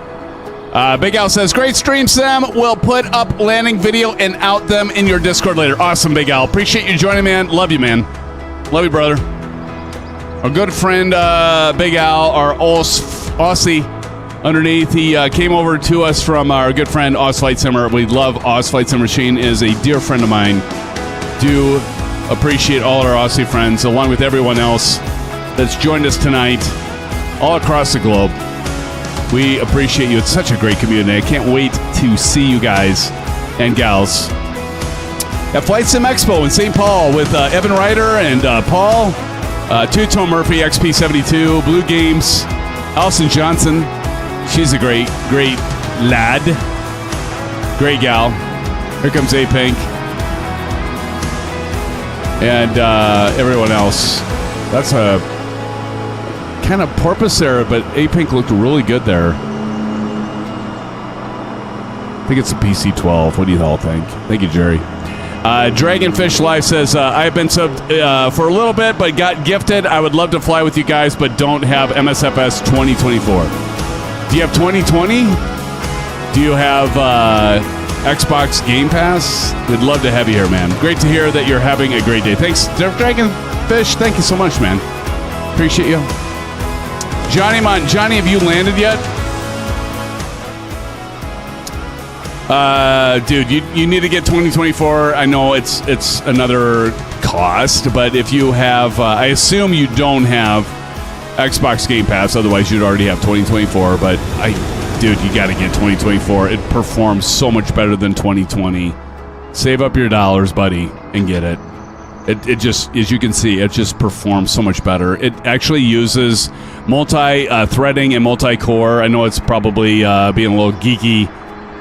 Big Al says, great stream, Sim. We'll put up landing video and out them in your Discord later. Awesome, Big Al. Appreciate you joining, man. Love you, man. Love you, brother. Our good friend, Big Al, our Aussie underneath, he came over to us from our good friend, Oz Flight Simmer. We love Oz Flight Simmer. Shane is a dear friend of mine. Do appreciate all our Aussie friends, along with everyone else that's joined us tonight all across the globe. We appreciate you. It's such a great community. I can't wait to see you guys and gals at Flight Sim Expo in St. Paul with Evan Ryder and Paul, Two-Tone Murphy, XP72, Blue Games, Allison Johnson. She's a great lad. Great gal. Here comes A-Pank. And everyone else. That's a kind of porpoise there, but A-Pink looked really good there. I think it's a PC-12. What do you all think? Thank you, Jerry. Dragonfish Live says, I've been subbed for a little bit, but got gifted. I would love to fly with you guys, but don't have MSFS 2024. Do you have 2020? Do you have Xbox Game Pass? We'd love to have you here, man. Great to hear that you're having a great day. Thanks, Dragonfish. Thank you so much, man. Appreciate you. Johnny, have you landed yet? Dude, you need to get 2024. I know it's another cost, but if you have, I assume you don't have Xbox Game Pass, otherwise you'd already have 2024, but dude, you got to get 2024. It performs so much better than 2020. Save up your dollars, buddy, and get it. It just, as you can see, it just performs so much better. It actually uses multi-threading and multi-core. I know it's probably being a little geeky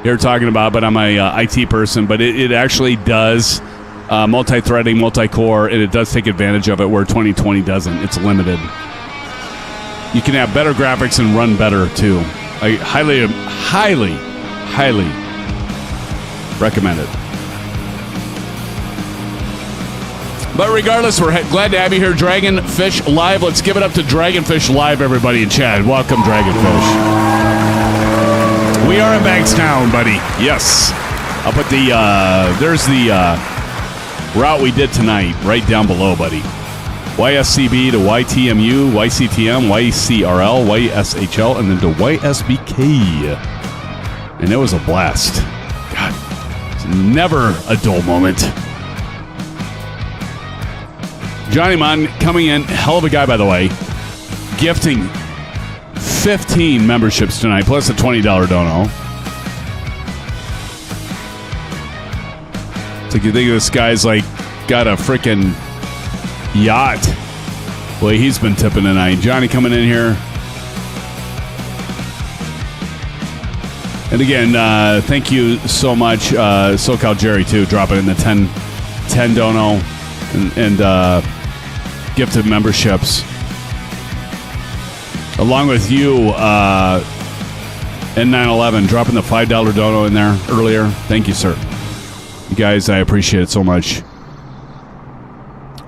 here talking about, but I'm a IT person, but it actually does multi-threading, multi-core, and it does take advantage of it where 2020 doesn't. It's limited. You can have better graphics and run better, too. I highly recommend it. But regardless, we're glad to have you here, Dragonfish Live. Let's give it up to Dragonfish Live, everybody in chat. Welcome, Dragonfish. We are in Bankstown, buddy. Yes. I'll put there's the route we did tonight right down below, buddy. YSCB to YTMU, YCTM, YCRL, YSHL, and then to YSBK. And it was a blast. God, it's never a dull moment. Johnny Munn coming in, hell of a guy, by the way, gifting 15 memberships tonight, plus a $20 dono. So you think this guy's like got a freaking yacht. Boy, he's been tipping tonight. Johnny coming in here. And again, thank you so much, SoCal Jerry, too, dropping in the 10 dono and gifted memberships. Along with you, N911, dropping the $5 dono in there earlier. Thank you, sir. You guys, I appreciate it so much.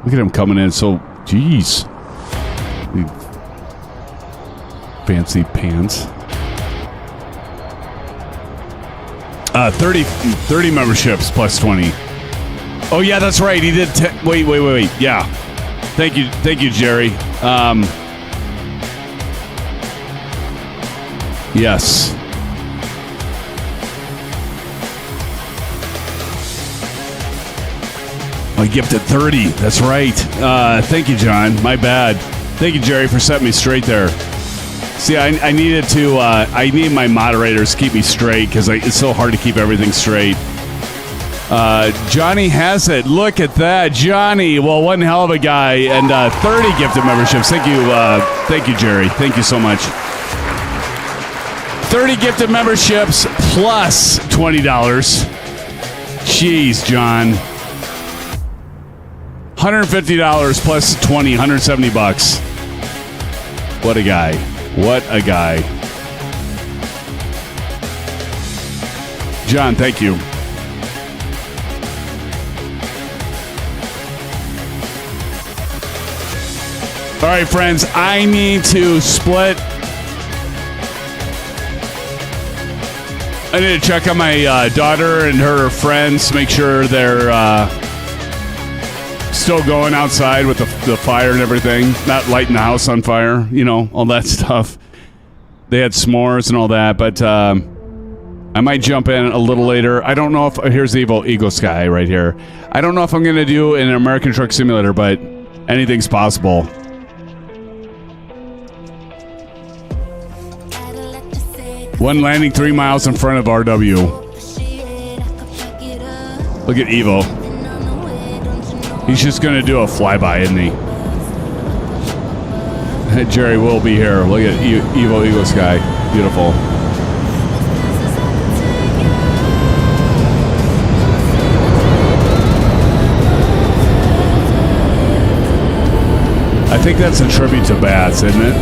Look at him coming in. So, geez. Fancy pants. 30 memberships plus 20. Oh, yeah, that's right. He did. Wait. Yeah. Thank you, Jerry. Yes. I gifted 30. That's right. Thank you, John. My bad. Thank you, Jerry, for setting me straight there. See, I needed to. I need my moderators to keep me straight because it's so hard to keep everything straight. Johnny has it. Look at that, Johnny. Well, one hell of a guy, and 30 gifted memberships. Thank you, Jerry. Thank you so much. 30 gifted memberships plus $20. Jeez, John. $150 plus 20, $170. What a guy. What a guy. John, thank you. All right, friends, I need to split. I need to check on my daughter and her friends, make sure they're still going outside with the fire and everything, not lighting the house on fire, all that stuff. They had s'mores and all that, but I might jump in a little later. I don't know if... Here's the Eagle Sky right here. I don't know if I'm going to do an American Truck Simulator, but anything's possible. One landing 3 miles in front of RW. Look at Evo. He's just going to do a flyby, isn't he? Jerry will be here. Look at Evo Eagle Sky. Beautiful. I think that's a tribute to bats, isn't it?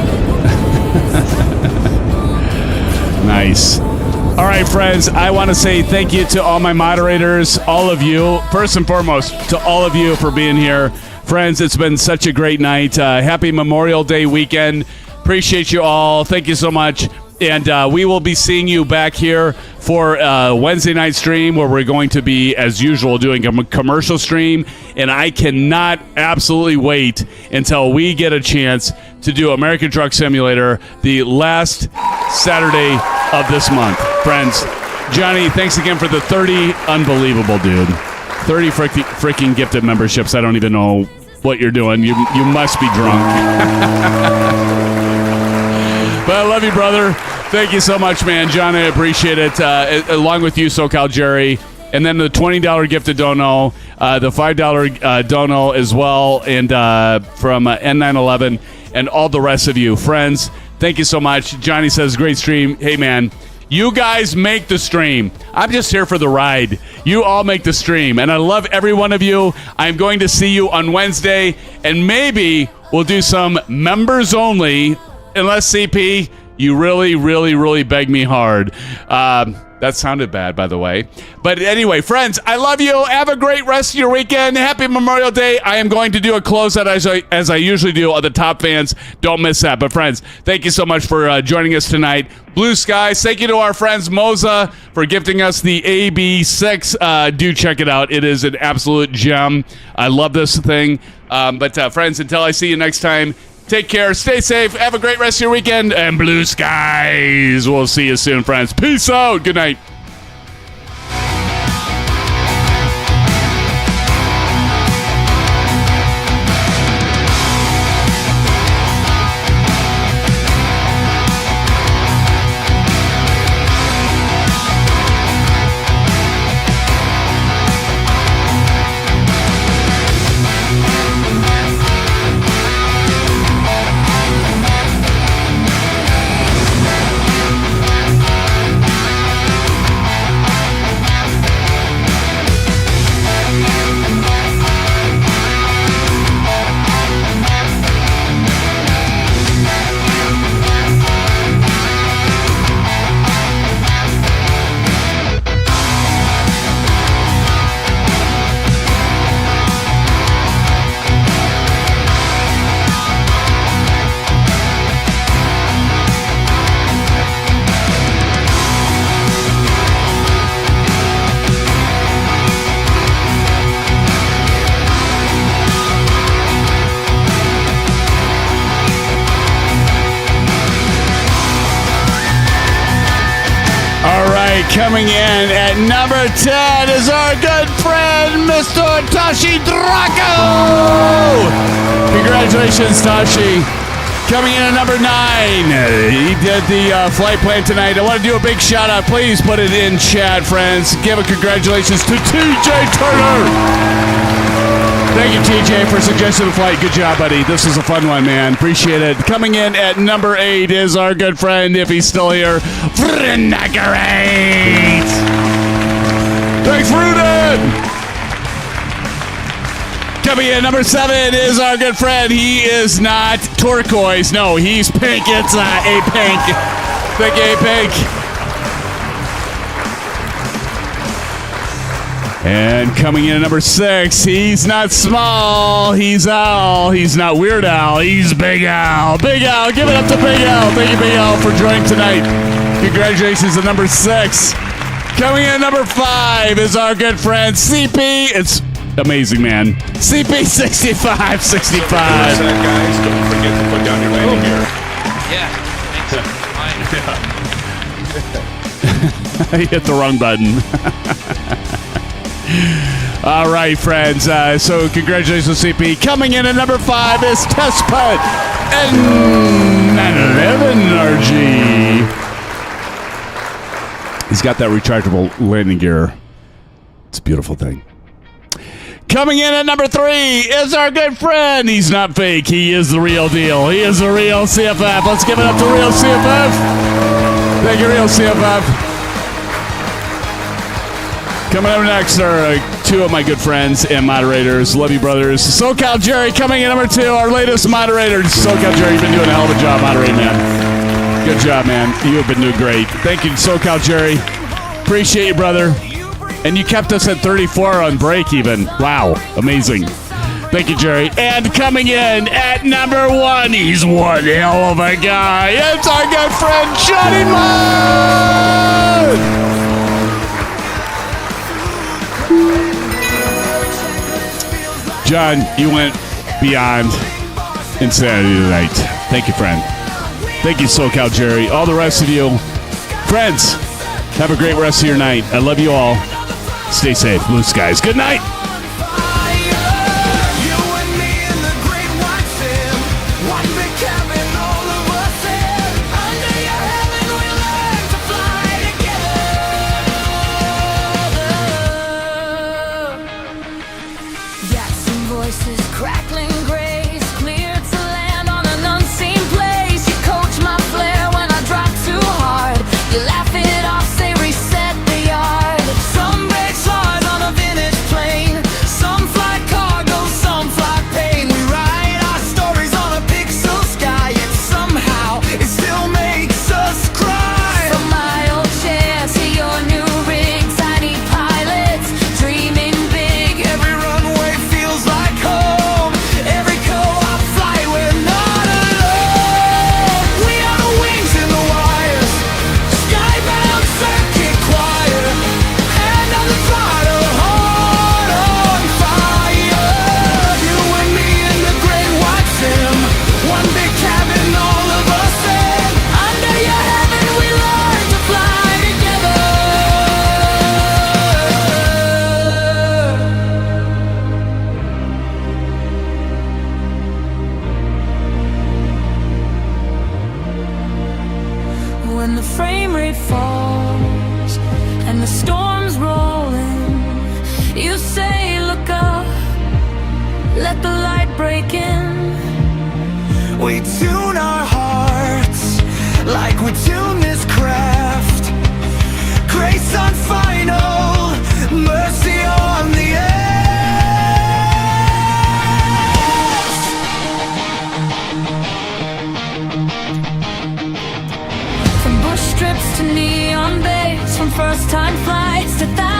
Nice. All right, friends, I want to say thank you to all my moderators, all of you. First and foremost, to all of you for being here. Friends, it's been such a great night. Happy Memorial Day weekend. Appreciate you all. Thank you so much. And we will be seeing you back here for Wednesday night stream where we're going to be, as usual, doing a commercial stream. And I cannot absolutely wait until we get a chance to do American Truck Simulator the last Saturday of this month. Friends, Johnny, thanks again for the 30. Unbelievable, dude. 30 freaking gifted memberships. I don't even know what you're doing. You must be drunk. But I love you, brother. Thank you so much, man. John, I appreciate it. Along with you, SoCal Jerry. And then the $20 gifted dono, the $5 dono as well, and from N911 and all the rest of you. Friends, thank you so much. Johnny says, great stream. Hey, man, you guys make the stream. I'm just here for the ride. You all make the stream. And I love every one of you. I'm going to see you on Wednesday, and maybe we'll do some members only, unless, CP, you really, really, really beg me hard. That sounded bad, by the way. But anyway, friends, I love you. Have a great rest of your weekend. Happy Memorial Day. I am going to do a closeout as I usually do on the top fans. Don't miss that. But friends, thank you so much for joining us tonight. Blue skies. Thank you to our friends MOZA for gifting us the AB6. Do check it out. It is an absolute gem. I love this thing. But friends, until I see you next time, take care, stay safe, have a great rest of your weekend, and blue skies. We'll see you soon, friends. Peace out. Good night. Coming in at number 10 is our good friend, Mr. Tashi Draco! Congratulations, Tashi. Coming in at number 9, he did the flight plan tonight. I want to do a big shout out. Please put it in chat, friends. Give a congratulations to TJ Turner. Thank you, TJ, for suggesting the flight. Good job, buddy. This was a fun one, man. Appreciate it. Coming in at number 8 is our good friend, if he's still here, Frinagarate. Thanks, Rudin. Coming in at number 7 is our good friend. He is not turquoise. No, he's pink. It's a pink. Thank you, A-Pink. And coming in at number 6, he's not small, he's Al. He's not Weird Al, he's Big Al. Big Al, give it up to Big Al. Thank you, Big Al, for joining tonight. Congratulations to number 6. Coming in at number 5 is our good friend CP. It's amazing, man. CP6565. Guys, don't forget to put down your landing gear. Yeah, I hit the wrong button. All right, friends. So congratulations, CP. Coming in at number 5 is Test Putt and 911 RG. He's got that rechargeable landing gear. It's a beautiful thing. Coming in at number 3 is our good friend. He's not fake. He is the real deal. He is the real CFF. Let's give it up to real CFF. Thank you, real CFF. Coming up next are 2 of my good friends and moderators. Love you, brothers. SoCal Jerry coming in number 2, our latest moderator. SoCal Jerry, you've been doing a hell of a job moderating, man. Good job, man. You have been doing great. Thank you, SoCal Jerry. Appreciate you, brother. And you kept us at 34 on break even. Wow, amazing. Thank you, Jerry. And coming in at number 1, he's one hell of a guy. It's our good friend, Johnny Mud! John, you went beyond insanity tonight. Thank you, friend. Thank you, SoCal Jerry. All the rest of you, friends, have a great rest of your night. I love you all. Stay safe. Blue skies. Good night. Laugh it off, say reset the yard. Some big stars on a vintage plane. day falls and the storm's rolling, you say look up, let the light break in. We tune our hearts like we tune this craft. Grace on final, mercy on the edge. From bush strips to neon bays, from first time flights to thousands